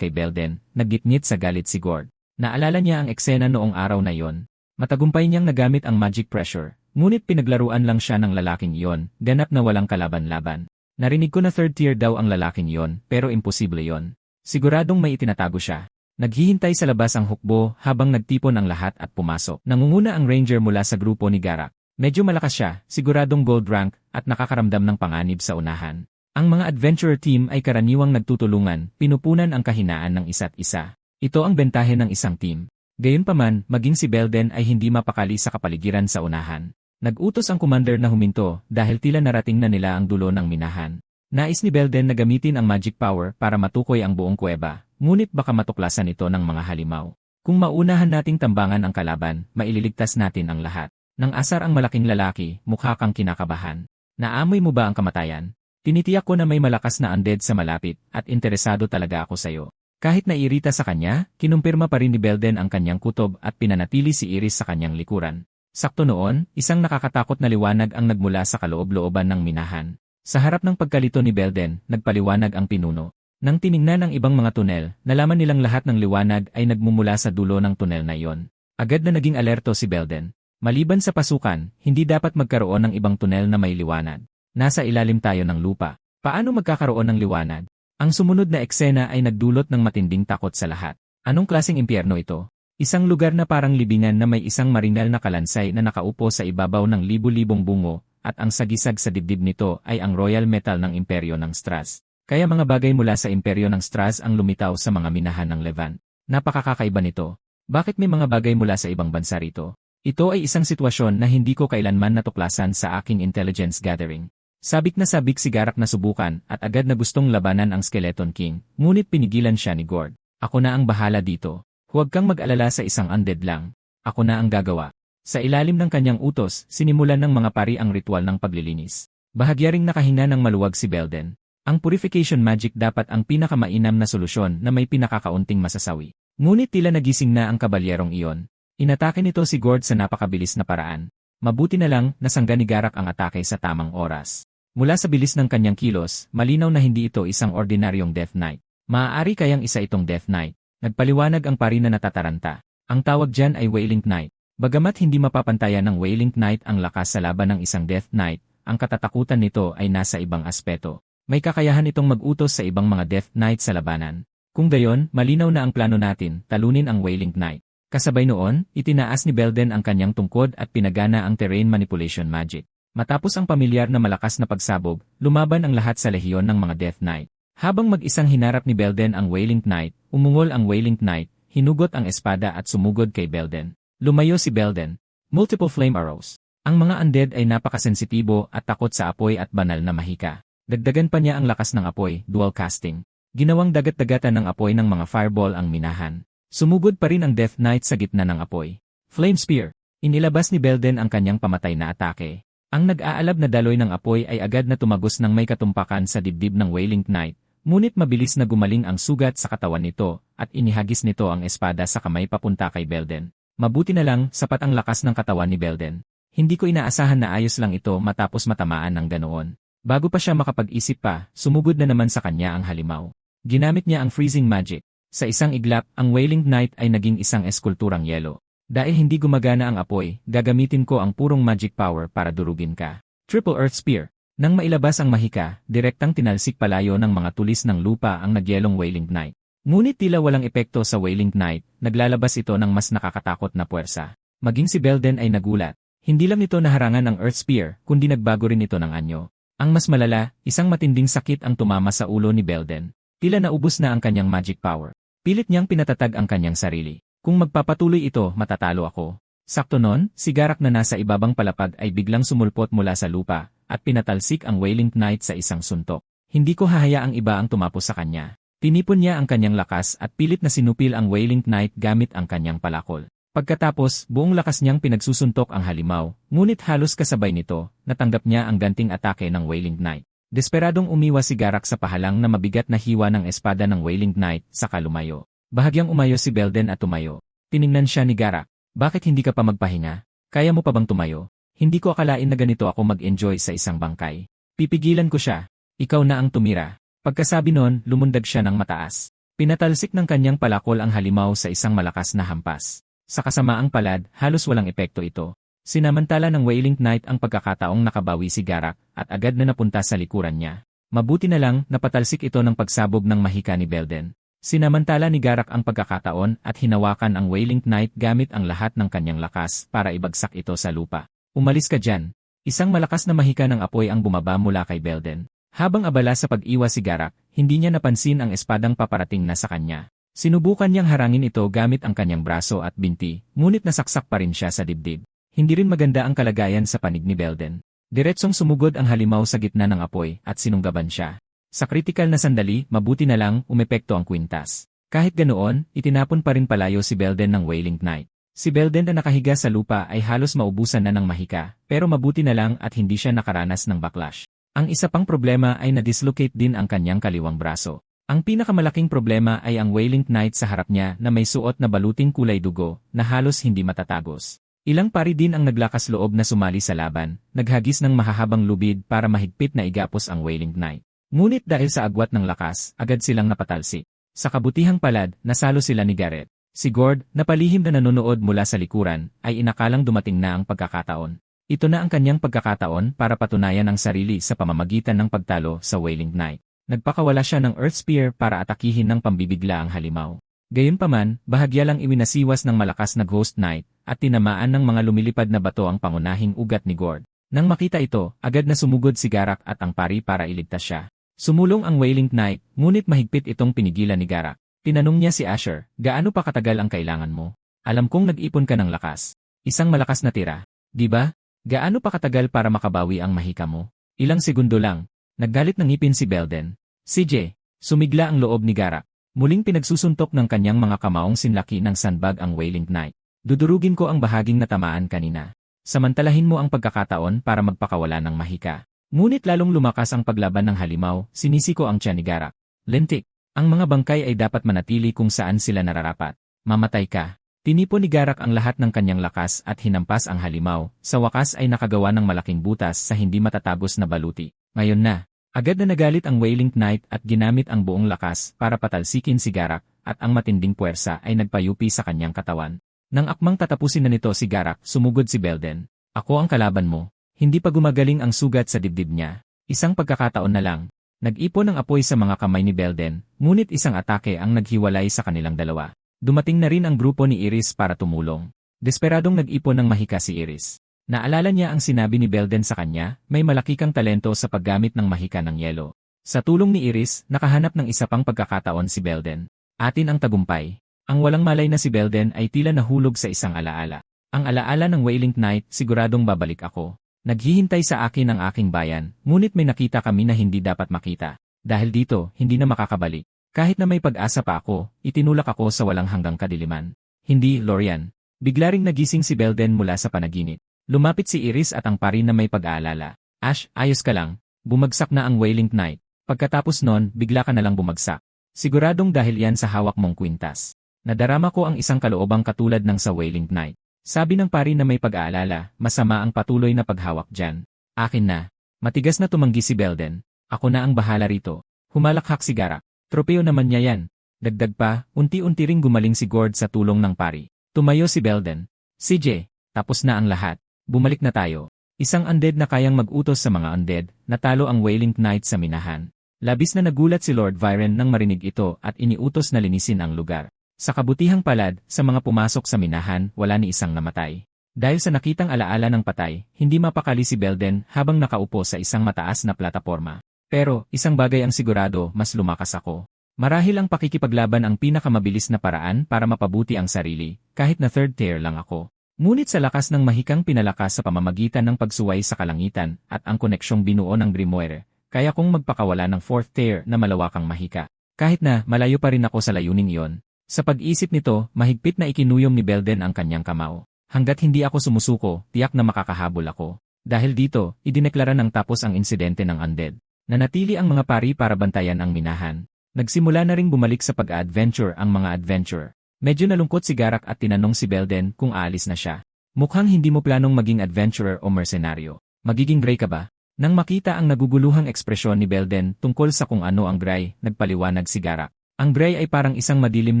kay Belden, naggitngit sa galit si Gord. Naalala niya ang eksena noong araw na yon. Matagumpay niyang nagamit ang magic pressure, ngunit pinaglaruan lang siya ng lalaking yon, ganap na walang kalaban-laban. Narinig ko na third tier daw ang lalaking yon, pero imposible yon. Siguradong may itinatago siya. Naghihintay sa labas ang hukbo habang nagtipon ang lahat at pumasok. Nangunguna ang ranger mula sa grupo ni Garak. Medyo malakas siya, siguradong gold rank, at nakakaramdam ng panganib sa unahan. Ang mga adventurer team ay karaniwang nagtutulungan, pinupunan ang kahinaan ng isa't isa. Ito ang bentahe ng isang team. Gayunpaman, maging si Belden ay hindi mapakali sa kapaligiran sa unahan. Nag-utos ang commander na huminto dahil tila narating na nila ang dulo ng minahan. Nais ni Belden na gamitin ang magic power para matukoy ang buong kuweba, ngunit baka matuklasan ito ng mga halimaw. Kung maunahan nating tambangan ang kalaban, maililigtas natin ang lahat. Nang asar ang malaking lalaki, mukha kang kinakabahan. Naamoy mo ba ang kamatayan? Tinitiyak ko na may malakas na undead sa malapit at interesado talaga ako sa'yo. Kahit naiirita sa kanya, kinumpirma pa rin ni Belden ang kanyang kutob at pinanatili si Iris sa kanyang likuran. Sakto noon, isang nakakatakot na liwanag ang nagmula sa kaloob-looban ng minahan. Sa harap ng pagkalito ni Belden, nagpaliwanag ang pinuno. Nang tiningnan ang ibang mga tunel, nalaman nilang lahat ng liwanag ay nagmumula sa dulo ng tunel na iyon. Agad na naging alerto si Belden. Maliban sa pasukan, hindi dapat magkaroon ng ibang tunel na may liwanag. Nasa ilalim tayo ng lupa. Paano magkakaroon ng liwanag? Ang sumunod na eksena ay nagdulot ng matinding takot sa lahat. Anong klaseng impyerno ito? Isang lugar na parang libingan na may isang marinal na kalansay na nakaupo sa ibabaw ng libu-libong bungo, at ang sagisag sa dibdib nito ay ang royal metal ng imperyo ng Stras. Kaya mga bagay mula sa imperyo ng Stras ang lumitaw sa mga minahan ng Levant. Napakakakaiba nito. Bakit may mga bagay mula sa ibang bansa rito? Ito ay isang sitwasyon na hindi ko kailanman natuklasan sa aking intelligence gathering. Sabik na sabik si Garak na subukan at agad na gustong labanan ang Skeleton King, ngunit pinigilan siya ni Gord. Ako na ang bahala dito. Huwag kang mag-alala sa isang undead lang. Ako na ang gagawa. Sa ilalim ng kanyang utos, sinimulan ng mga pari ang ritual ng paglilinis. Bahagya ring nakahinga ng maluwag si Belden. Ang purification magic dapat ang pinakamainam na solusyon na may pinakakaunting masasawi. Ngunit tila nagising na ang kabalyerong iyon. Inatake nito si Gord sa napakabilis na paraan. Mabuti na lang nasangga ni Garak ang atake sa tamang oras. Mula sa bilis ng kanyang kilos, malinaw na hindi ito isang ordinaryong Death Knight. Maaari kayang isa itong Death Knight. Nagpaliwanag ang pari na natataranta. Ang tawag dyan ay Wailing Knight. Bagamat hindi mapapantayan ng Wailing Knight ang lakas sa laban ng isang Death Knight, ang katatakutan nito ay nasa ibang aspeto. May kakayahan itong mag-utos sa ibang mga Death Knight sa labanan. Kung gayon, malinaw na ang plano natin, talunin ang Wailing Knight. Kasabay noon, itinaas ni Belden ang kanyang tungkod at pinagana ang terrain manipulation magic. Matapos ang pamilyar na malakas na pagsabog, lumaban ang lahat sa lehiyon ng mga Death Knight. Habang mag-isang hinarap ni Belden ang Wailing Knight, umungol ang Wailing Knight, hinugot ang espada at sumugod kay Belden. Lumayo si Belden. Multiple flame arrows. Ang mga undead ay napakasensitibo at takot sa apoy at banal na mahika. Dagdagan pa niya ang lakas ng apoy, dual casting. Ginawang dagat-dagatan ng apoy ng mga fireball ang minahan. Sumugod pa rin ang Death Knight sa gitna ng apoy. Flame Spear. Inilabas ni Belden ang kanyang pamatay na atake. Ang nag-aalab na daloy ng apoy ay agad na tumagos ng may katumpakan sa dibdib ng Wailing Knight, ngunit mabilis na gumaling ang sugat sa katawan nito at inihagis nito ang espada sa kamay papunta kay Belden. Mabuti na lang, sapat ang lakas ng katawan ni Belden. Hindi ko inaasahan na ayos lang ito matapos matamaan ng ganoon. Bago pa siya makapag-isip pa, sumugod na naman sa kanya ang halimaw. Ginamit niya ang freezing magic. Sa isang iglap, ang Wailing Knight ay naging isang eskulturang yelo. Dahil hindi gumagana ang apoy, gagamitin ko ang purong magic power para durugin ka. Triple Earth Spear. Nang mailabas ang mahika, direktang tinalsik palayo ng mga tulis ng lupa ang nagyelong Wailing Knight. Ngunit tila walang epekto sa Wailing Knight, naglalabas ito ng mas nakakatakot na puwersa. Maging si Belden ay nagulat. Hindi lang ito naharangan ng Earth Spear, kundi nagbago rin ito ng anyo. Ang mas malala, isang matinding sakit ang tumama sa ulo ni Belden. Tila naubos na ang kanyang magic power. Pilit niyang pinatatag ang kanyang sarili. Kung magpapatuloy ito, matatalo ako. Sakto nun, si Garak na nasa ibabang palapag ay biglang sumulpot mula sa lupa, at pinatalsik ang Wailing Knight sa isang suntok. Hindi ko hahayaang iba ang tumapos sa kanya. Tinipon niya ang kanyang lakas at pilit na sinupil ang Wailing Knight gamit ang kanyang palakol. Pagkatapos, buong lakas niyang pinagsusuntok ang halimaw, ngunit halos kasabay nito, natanggap niya ang ganting atake ng Wailing Knight. Desperadong umiwas si Garak sa pahalang na mabigat na hiwa ng espada ng Wailing Knight, saka lumayo. Bahagyang umayo si Belden at tumayo. Tiningnan siya ni Garak. Bakit hindi ka pa magpahinga? Kaya mo pa bang tumayo? Hindi ko akalain na ganito ako mag-enjoy sa isang bangkay. Pipigilan ko siya. Ikaw na ang tumira. Pagkasabi nun, lumundag siya ng mataas. Pinatalsik ng kanyang palakol ang halimaw sa isang malakas na hampas. Sa kasamaang palad, halos walang epekto ito. Sinamantala ng Wailing Knight ang pagkakataong nakabawi si Garak at agad na napunta sa likuran niya. Mabuti na lang napatalsik ito ng pagsabog ng mahika ni Belden. Sinamantala ni Garak ang pagkakataon at hinawakan ang Wailing Knight gamit ang lahat ng kanyang lakas para ibagsak ito sa lupa. Umalis ka dyan. Isang malakas na mahika ng apoy ang bumaba mula kay Belden. Habang abala sa pag-iwas si Garak, hindi niya napansin ang espadang paparating na sa kanya. Sinubukan niyang harangin ito gamit ang kanyang braso at binti, ngunit nasaksak pa rin siya sa dibdib. Hindi rin maganda ang kalagayan sa panig ni Belden. Diretsong sumugod ang halimaw sa gitna ng apoy at sinunggaban siya. Sa kritikal na sandali, mabuti na lang umepekto ang kwintas. Kahit ganoon, itinapon pa rin palayo si Belden ng Wailing Knight. Si Belden na nakahiga sa lupa ay halos maubusan na ng mahika, pero mabuti na lang at hindi siya nakaranas ng backlash. Ang isa pang problema ay na-dislocate din ang kanyang kaliwang braso. Ang pinakamalaking problema ay ang Wailing Knight sa harap niya na may suot na baluting kulay dugo na halos hindi matatagos. Ilang pari din ang naglakas loob na sumali sa laban, naghagis ng mahahabang lubid para mahigpit na igapos ang Wailing Knight. Ngunit dahil sa agwat ng lakas, agad silang napatalsik. Sa kabutihang palad, nasalo sila ni Garrett. Si Gord, na palihim na nanonood mula sa likuran, ay inakalang dumating na ang pagkakataon. Ito na ang kanyang pagkakataon para patunayan ang sarili sa pamamagitan ng pagtalo sa Wailing Knight. Nagpakawala siya ng Earth Spear para atakihin ng pambibigla ang halimaw. Gayunpaman, bahagya lang iwinasiwas ng malakas na Ghost Knight at tinamaan ng mga lumilipad na bato ang pangunahing ugat ni Gord. Nang makita ito, agad na sumugod si Garak at ang pari para iligtas siya. Sumulong ang Wailing Knight, ngunit mahigpit itong pinigilan ni Garak. Tinanong niya si Asher, gaano pa katagal ang kailangan mo? Alam kong nag-ipon ka ng lakas. Isang malakas na tira. Di ba? Gaano pa katagal para makabawi ang mahika mo? Ilang segundo lang. Naggalit ng ngipin si Belden. CJ, sumigla ang loob ni Garak. Muling pinagsusuntok ng kanyang mga kamaong sinlaki ng sandbag ang Wailing Knight. Dudurugin ko ang bahaging natamaan kanina. Samantalahin mo ang pagkakataon para magpakawala ng mahika. Ngunit lalong lumakas ang paglaban ng halimaw, sinisiko ang tiyan ni Garak. Lentik, ang mga bangkay ay dapat manatili kung saan sila nararapat. Mamatay ka. Tinipon ni Garak ang lahat ng kanyang lakas at hinampas ang halimaw, sa wakas ay nakagawa ng malaking butas sa hindi matatagos na baluti. Ngayon na, agad na nagalit ang Wailing Knight at ginamit ang buong lakas para patalsikin si Garak at ang matinding puwersa ay nagpayupi sa kanyang katawan. Nang akmang tatapusin na nito si Garak, sumugod si Belden. Ako ang kalaban mo. Hindi pa gumagaling ang sugat sa dibdib niya. Isang pagkakataon na lang. Nag-ipon ng apoy sa mga kamay ni Belden, ngunit isang atake ang naghiwalay sa kanilang dalawa. Dumating na rin ang grupo ni Iris para tumulong. Desperadong nag-ipon ng mahika si Iris. Naalala niya ang sinabi ni Belden sa kanya, may malaki kang talento sa paggamit ng mahika ng yelo. Sa tulong ni Iris, nakahanap ng isa pang pagkakataon si Belden. Atin ang tagumpay. Ang walang malay na si Belden ay tila nahulog sa isang alaala. Ang alaala ng Wailing Knight, siguradong babalik ako. Naghihintay sa akin ang aking bayan, ngunit may nakita kami na hindi dapat makita. Dahil dito, hindi na makakabalik. Kahit na may pag-asa pa ako, itinulak ako sa walang hanggang kadiliman. Hindi, Lorian. Bigla ring nagising si Belden mula sa panaginip. Lumapit si Iris at ang pari na may pag-aalala. Ash, ayos ka lang. Bumagsak na ang Wailing Knight. Pagkatapos nun, bigla ka na lang bumagsak. Siguradong dahil yan sa hawak mong kwintas. Nadarama ko ang isang kaloobang katulad ng sa Wailing Knight. Sabi ng pari na may pag-aalala, masama ang patuloy na paghawak dyan. Akin na. Matigas na tumanggi si Belden. Ako na ang bahala rito. Humalakhak si Garak. Tropeo naman niya yan. Dagdag pa, unti-unti ring gumaling si Gord sa tulong ng pari. Tumayo si Belden. CJ, tapos na ang lahat. Bumalik na tayo. Isang undead na kayang mag-utos sa mga undead, natalo ang Wailing Knight sa minahan. Labis na nagulat si Lord Viren nang marinig ito at iniutos na linisin ang lugar. Sa kabutihang palad, sa mga pumasok sa minahan, wala ni isang namatay. Dahil sa nakitang alaala ng patay, hindi mapakali si Belden habang nakaupo sa isang mataas na plataporma. Pero, isang bagay ang sigurado, mas lumakas ako. Marahil ang pakikipaglaban ang pinakamabilis na paraan para mapabuti ang sarili, kahit na third tier lang ako. Ngunit sa lakas ng mahikang pinalakas sa pamamagitan ng pagsuway sa kalangitan at ang koneksyong binuo ng Grimoire, kaya kong magpakawala ng fourth tier na malawakang mahika. Kahit na malayo pa rin ako sa layuning iyon, sa pag-isip nito, mahigpit na ikinuyom ni Belden ang kanyang kamao. Hanggat hindi ako sumusuko, tiyak na makakahabol ako. Dahil dito, idineklara ng tapos ang insidente ng undead. Nanatili ang mga pari para bantayan ang minahan. Nagsimula na ring bumalik sa pag-adventure ang mga adventurer. Medyo nalungkot si Garak at tinanong si Belden kung aalis na siya. Mukhang hindi mo planong maging adventurer o mercenaryo. Magiging Grey ka ba? Nang makita ang naguguluhang ekspresyon ni Belden tungkol sa kung ano ang Grey, nagpaliwanag si Garak. Ang Grey ay parang isang madilim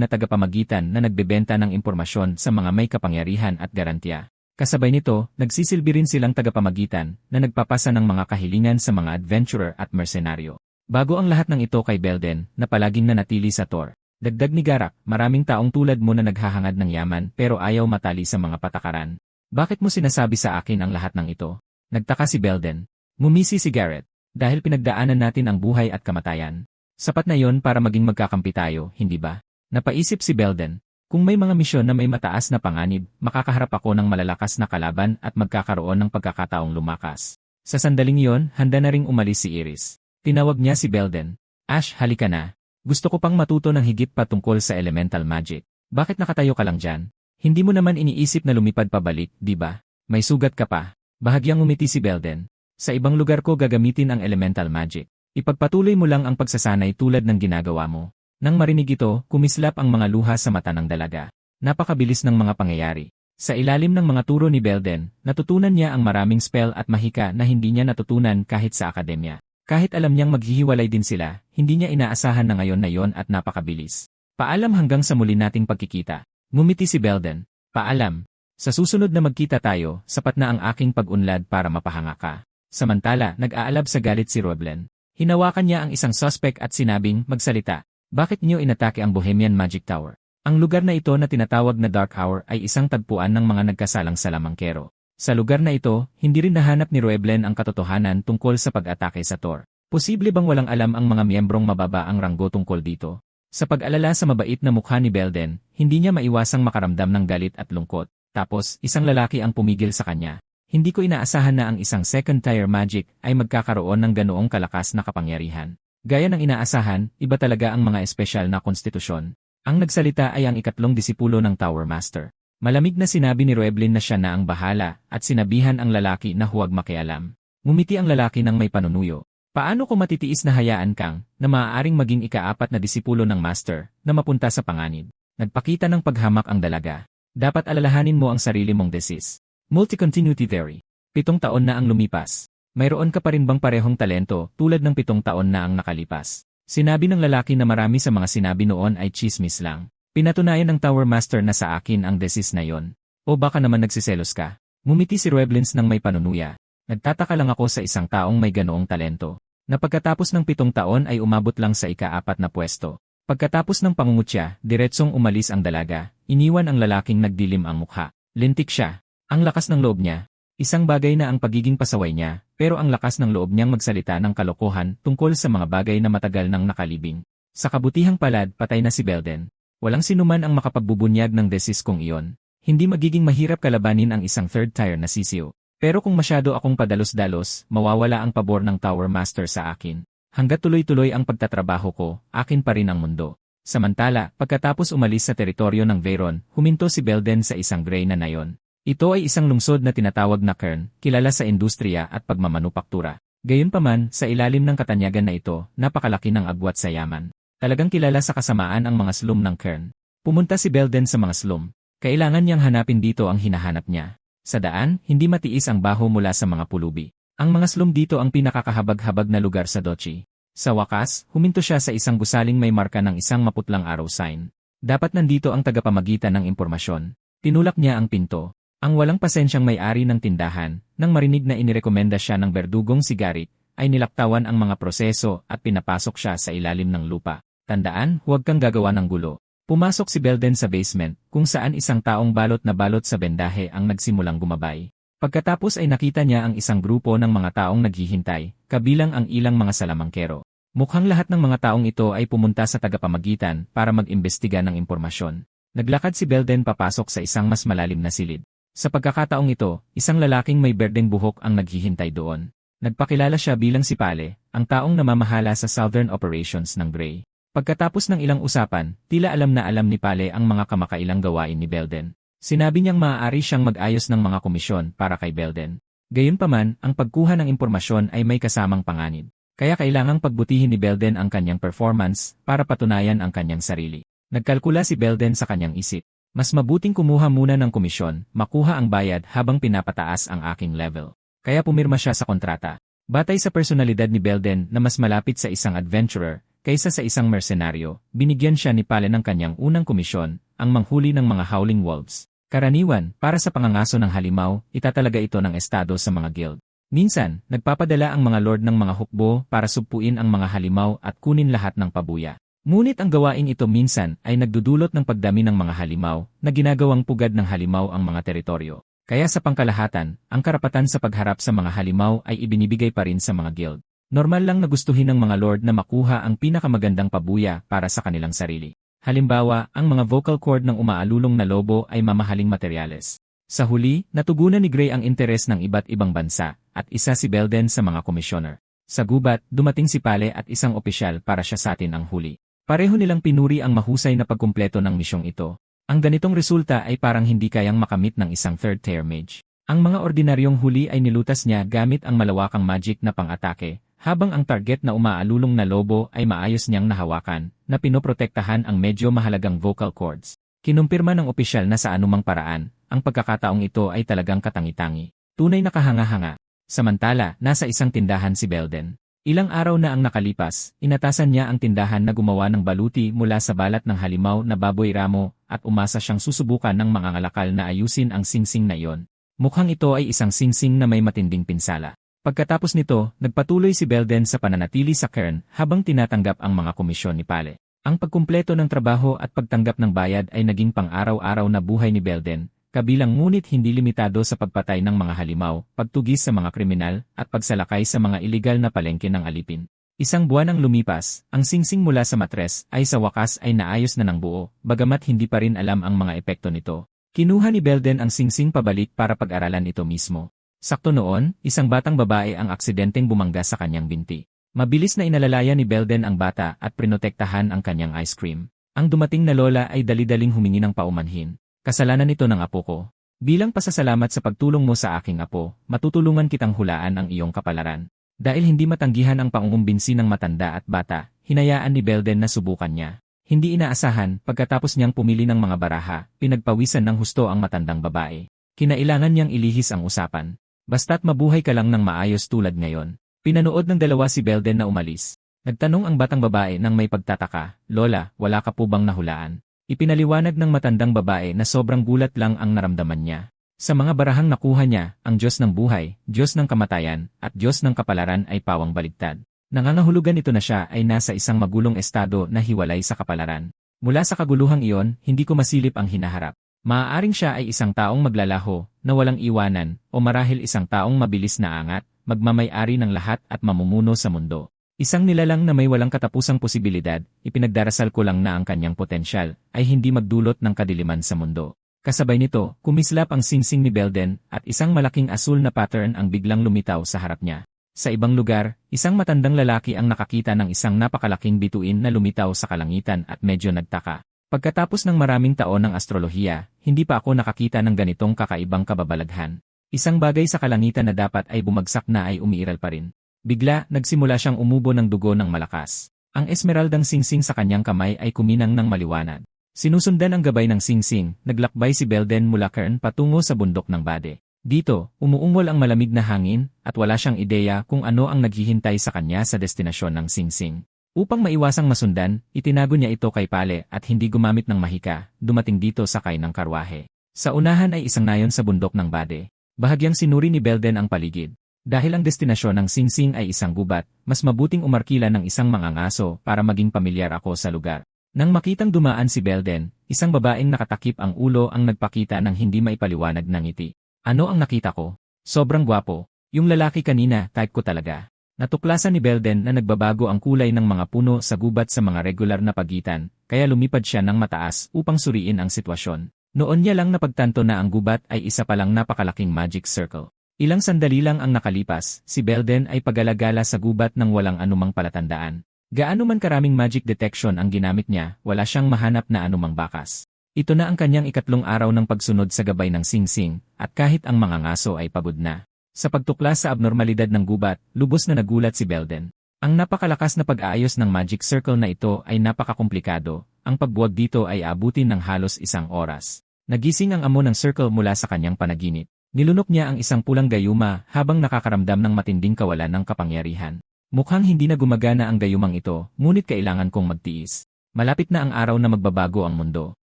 na tagapamagitan na nagbebenta ng impormasyon sa mga may kapangyarihan at garantiya. Kasabay nito, nagsisilbi rin silang tagapamagitan na nagpapasa ng mga kahilingan sa mga adventurer at mercenaryo. Bago ang lahat ng ito kay Belden, na palaging nanatili sa Tor. Dagdag ni Garak, maraming taong tulad mo na naghahangad ng yaman pero ayaw matali sa mga patakaran. Bakit mo sinasabi sa akin ang lahat ng ito? Nagtaka si Belden. Ngumisi si Garrett. Dahil pinagdaanan natin ang buhay at kamatayan. Sapat na yon para maging magkakampi tayo, hindi ba? Napaisip si Belden. Kung may mga misyon na may mataas na panganib, makakaharap ako ng malalakas na kalaban at magkakaroon ng pagkakataong lumakas. Sa sandaling iyon, handa na ring umalis si Iris. Tinawag niya si Belden. Ash, halika na. Gusto ko pang matuto ng higit pa tungkol sa elemental magic. Bakit nakatayo ka lang dyan? Hindi mo naman iniisip na lumipad pabalik, di ba? May sugat ka pa. Bahagyang umiti si Belden. Sa ibang lugar ko gagamitin ang elemental magic. Ipagpatuloy mo lang ang pagsasanay tulad ng ginagawa mo. Nang marinig ito, kumislap ang mga luha sa mata ng dalaga. Napakabilis ng mga pangyayari. Sa ilalim ng mga turo ni Belden, natutunan niya ang maraming spell at mahika na hindi niya natutunan kahit sa akademya. Kahit alam niyang maghihiwalay din sila, hindi niya inaasahan na ngayon na yon at napakabilis. Paalam hanggang sa muli nating pagkikita. Ngumiti si Belden. Paalam. Sa susunod na magkita tayo, sapat na ang aking pag-unlad para mapahanga ka. Samantala, nag-aalab sa galit si Roeblen. Hinawakan niya ang isang suspect at sinabing, magsalita. Bakit niyo inatake ang Bohemian Magic Tower? Ang lugar na ito na tinatawag na Dark Hour ay isang tagpuan ng mga nagkasalang salamangkero. Sa lugar na ito, hindi rin nahanap ni Roeblen ang katotohanan tungkol sa pag-atake sa Tor. Posible bang walang alam ang mga miyembrong mababa ang ranggo tungkol dito? Sa pag-alala sa mabait na mukha ni Belden, hindi niya maiwasang makaramdam ng galit at lungkot. Tapos, isang lalaki ang pumigil sa kanya. Hindi ko inaasahan na ang isang second-tier magic ay magkakaroon ng ganoong kalakas na kapangyarihan. Gaya ng inaasahan, iba talaga ang mga espesyal na konstitusyon. Ang nagsalita ay ang ikatlong disipulo ng Tower Master. Malamig na sinabi ni Roeblen na siya na ang bahala at sinabihan ang lalaki na huwag makialam. Ngumiti ang lalaki ng may panunuyo. Paano ko matitiis na hayaan kang na maaaring maging ika-4 na disipulo ng Master na mapunta sa panganib? Nagpakita ng paghamak ang dalaga. Dapat alalahanin mo ang sarili mong thesis. Multi-continuity theory. 7 taon na ang lumipas. Mayroon ka pa rin bang parehong talento tulad ng 7 taon na ang nakalipas? Sinabi ng lalaki na marami sa mga sinabi noon ay chismis lang. Pinatunayan ng Tower Master na sa akin ang thesis na yon. O baka naman nagsiselos ka? Ngumiti si Roeblens ng may panunuya. Nagtataka lang ako sa isang taong may ganoong talento. Na pagkatapos ng 7 taon ay umabot lang sa ika-4 na pwesto. Pagkatapos ng pangungutya, diretsong umalis ang dalaga. Iniwan ang lalaking nagdilim ang mukha. Lintik siya. Ang lakas ng loob niya. Isang bagay na ang pagiging pasaway niya, pero ang lakas ng loob niyang magsalita ng kalokohan tungkol sa mga bagay na matagal nang nakalibing. Sa kabutihang palad, patay na si Belden. Walang sinuman ang makapagbubunyag ng thesis kong iyon. Hindi magiging mahirap kalabanin ang isang third-tier na sisiyo. Pero kung masyado akong padalos-dalos, mawawala ang pabor ng Tower Master sa akin. Hanggat tuloy-tuloy ang pagtatrabaho ko, akin pa rin ang mundo. Samantala, pagkatapos umalis sa teritoryo ng Veyron, huminto si Belden sa isang gray na nayon. Ito ay isang lungsod na tinatawag na Kern, kilala sa industriya at pagmamanupaktura. Gayunpaman, sa ilalim ng katanyagan na ito, napakalaki ng agwat sa yaman. Talagang kilala sa kasamaan ang mga slum ng Kern. Pumunta si Belden sa mga slum. Kailangan niyang hanapin dito ang hinahanap niya. Sa daan, hindi matiis ang baho mula sa mga pulubi. Ang mga slum dito ang pinakakahabag-habag na lugar sa Dochi. Sa wakas, huminto siya sa isang gusaling may marka ng isang maputlang arrow sign. Dapat nandito ang tagapamagitan ng impormasyon. Tinulak niya ang pinto. Ang walang pasensyang may-ari ng tindahan, nang marinig na inirekomenda siya ng berdugong si Garik, ay nilaktawan ang mga proseso at pinapasok siya sa ilalim ng lupa. Tandaan, huwag kang gagawa ng gulo. Pumasok si Belden sa basement, kung saan isang taong balot na balot sa bendahe ang nagsimulang gumabay. Pagkatapos ay nakita niya ang isang grupo ng mga taong naghihintay, kabilang ang ilang mga salamangkero. Mukhang lahat ng mga taong ito ay pumunta sa tagapamagitan para mag-imbestiga ng impormasyon. Naglakad si Belden papasok sa isang mas malalim na silid. Sa pagkakataong ito, isang lalaking may berdeng buhok ang naghihintay doon. Nagpakilala siya bilang si Pale, ang taong namamahala sa Southern Operations ng Gray. Pagkatapos ng ilang usapan, tila alam na alam ni Pale ang mga kamakailang gawain ni Belden. Sinabi niyang maaari siyang mag-ayos ng mga komisyon para kay Belden. Gayunpaman, ang pagkuha ng impormasyon ay may kasamang panganib. Kaya kailangang pagbutihin ni Belden ang kanyang performance para patunayan ang kanyang sarili. Nagkalkula si Belden sa kanyang isip. Mas mabuting kumuha muna ng komisyon, makuha ang bayad habang pinapataas ang aking level. Kaya pumirma siya sa kontrata. Batay sa personalidad ni Belden na mas malapit sa isang adventurer kaysa sa isang mersenaryo, binigyan siya ni Pale ng kanyang unang komisyon, ang manghuli ng mga howling wolves. Karaniwan, para sa pangangaso ng halimaw, itatalaga ito ng estado sa mga guild. Minsan, nagpapadala ang mga lord ng mga hukbo para sugpuin ang mga halimaw at kunin lahat ng pabuya. Ngunit ang gawain ito minsan ay nagdudulot ng pagdami ng mga halimaw na ginagawang pugad ng halimaw ang mga teritoryo. Kaya sa pangkalahatan, ang karapatan sa pagharap sa mga halimaw ay ibinibigay pa rin sa mga guild. Normal lang na gustuhin ng mga lord na makuha ang pinakamagandang pabuya para sa kanilang sarili. Halimbawa, ang mga vocal cord ng umaalulong na lobo ay mamahaling materyales. Sa huli, natugunan ni Gray ang interes ng iba't ibang bansa, at isa si Belden sa mga komisyoner. Sa gubat, dumating si Pale at isang opisyal para siya sa atin ang huli. Pareho nilang pinuri ang mahusay na pagkumpleto ng misyong ito. Ang ganitong resulta ay parang hindi kayang makamit ng isang third-tier mage. Ang mga ordinaryong huli ay nilutas niya gamit ang malawakang magic na pang-atake, habang ang target na umaalulong na lobo ay maayos niyang nahawakan, na pinoprotektahan ang medyo mahalagang vocal cords. Kinumpirma ng opisyal na sa anumang paraan, ang pagkakataong ito ay talagang katangi-tangi. Tunay na kahanga-hanga. Samantala, nasa isang tindahan si Belden. Ilang araw na ang nakalipas, inatasan niya ang tindahan na gumawa ng baluti mula sa balat ng halimaw na baboy ramo at umasa siyang susubukan ng mga ngalakal na ayusin ang singsing na iyon. Mukhang ito ay isang singsing na may matinding pinsala. Pagkatapos nito, nagpatuloy si Belden sa pananatili sa cairn habang tinatanggap ang mga komisyon ni Pale. Ang pagkumpleto ng trabaho at pagtanggap ng bayad ay naging pang-araw-araw na buhay ni Belden, kabilang ngunit hindi limitado sa pagpatay ng mga halimaw, pagtugis sa mga kriminal, at pagsalakay sa mga iligal na palengke ng alipin. Isang buwan ang lumipas, ang singsing mula sa matres ay sa wakas ay naayos na ng buo, bagamat hindi pa rin alam ang mga epekto nito. Kinuha ni Belden ang singsing pabalik para pag-aralan ito mismo. Sakto noon, isang batang babae ang aksidenteng bumangga sa kanyang binti. Mabilis na inalalaya ni Belden ang bata at prinotektahan ang kanyang ice cream. Ang dumating na lola ay dali-daling humingi ng paumanhin. Kasalanan ito ng apo ko. Bilang pasasalamat sa pagtulong mo sa aking apo, matutulungan kitang hulaan ang iyong kapalaran. Dahil hindi matanggihan ang pangungumbinsi ng matanda at bata, hinayaan ni Belden na subukan niya. Hindi inaasahan, pagkatapos niyang pumili ng mga baraha, pinagpawisan ng husto ang matandang babae. Kinailangan niyang ilihis ang usapan. Basta't mabuhay ka lang ng maayos tulad ngayon. Pinanood ng dalawa si Belden na umalis. Nagtanong ang batang babae nang may pagtataka, Lola, wala ka po bang nahulaan? Ipinaliwanag ng matandang babae na sobrang gulat lang ang naramdaman niya. Sa mga barahang nakuha niya, ang Diyos ng buhay, Diyos ng kamatayan, at Diyos ng kapalaran ay pawang baligtad. Nangangahulugan ito na siya ay nasa isang magulong estado na hiwalay sa kapalaran. Mula sa kaguluhang iyon, hindi ko masilip ang hinaharap. Maaaring siya ay isang taong maglalaho, na walang iwanan, o marahil isang taong mabilis na angat, magmamay-ari ng lahat at mamumuno sa mundo. Isang nilalang na may walang katapusang posibilidad, ipinagdarasal ko lang na ang kanyang potensyal, ay hindi magdulot ng kadiliman sa mundo. Kasabay nito, kumislap ang singsing ni Belden, at isang malaking asul na pattern ang biglang lumitaw sa harap niya. Sa ibang lugar, isang matandang lalaki ang nakakita ng isang napakalaking bituin na lumitaw sa kalangitan at medyo nagtaka. Pagkatapos ng maraming taon ng astrolohiya, hindi pa ako nakakita ng ganitong kakaibang kababalaghan. Isang bagay sa kalangitan na dapat ay bumagsak na ay umiiral pa rin. Bigla, nagsimula siyang umubo ng dugo ng malakas. Ang esmeraldang singsing sa kanyang kamay ay kuminang ng maliwanag. Sinusundan ang gabay ng singsing, naglakbay si Belden mula cairn patungo sa bundok ng Bade. Dito, umuungol ang malamig na hangin, at wala siyang ideya kung ano ang naghihintay sa kanya sa destinasyon ng singsing. Upang maiwasang masundan, itinago niya ito kay Pale at hindi gumamit ng mahika, dumating dito sakay ng karwahe. Sa unahan ay isang nayon sa bundok ng Bade. Bahagyang sinuri ni Belden ang paligid. Dahil ang destinasyon ng singsing ay isang gubat, mas mabuting umarkila ng isang mangangaso para maging pamilyar ako sa lugar. Nang makitang dumaan si Belden, isang babaeng nakatakip ang ulo ang nagpakita ng hindi maipaliwanag ng ngiti. Ano ang nakita ko? Sobrang gwapo. Yung lalaki kanina, type ko talaga. Natuklasan ni Belden na nagbabago ang kulay ng mga puno sa gubat sa mga regular na pagitan, kaya lumipad siya ng mataas upang suriin ang sitwasyon. Noon niya lang napagtanto na ang gubat ay isa palang napakalaking magic circle. Ilang sandali lang ang nakalipas, si Belden ay pagalagala sa gubat ng walang anumang palatandaan. Gaano man karaming magic detection ang ginamit niya, wala siyang mahanap na anumang bakas. Ito na ang kanyang ikatlong araw ng pagsunod sa gabay ng singsing, at kahit ang mga ngaso ay pagod na. Sa pagtuklas sa abnormalidad ng gubat, lubos na nagulat si Belden. Ang napakalakas na pag-aayos ng magic circle na ito ay napakakomplikado. Ang pagbuwag dito ay aabutin ng halos 1 oras. Nagising ang amo ng circle mula sa kanyang panaginip. Nilunok niya ang isang pulang gayuma habang nakakaramdam ng matinding kawalan ng kapangyarihan. Mukhang hindi na gumagana ang gayumang ito, ngunit kailangan kong magtiis. Malapit na ang araw na magbabago ang mundo.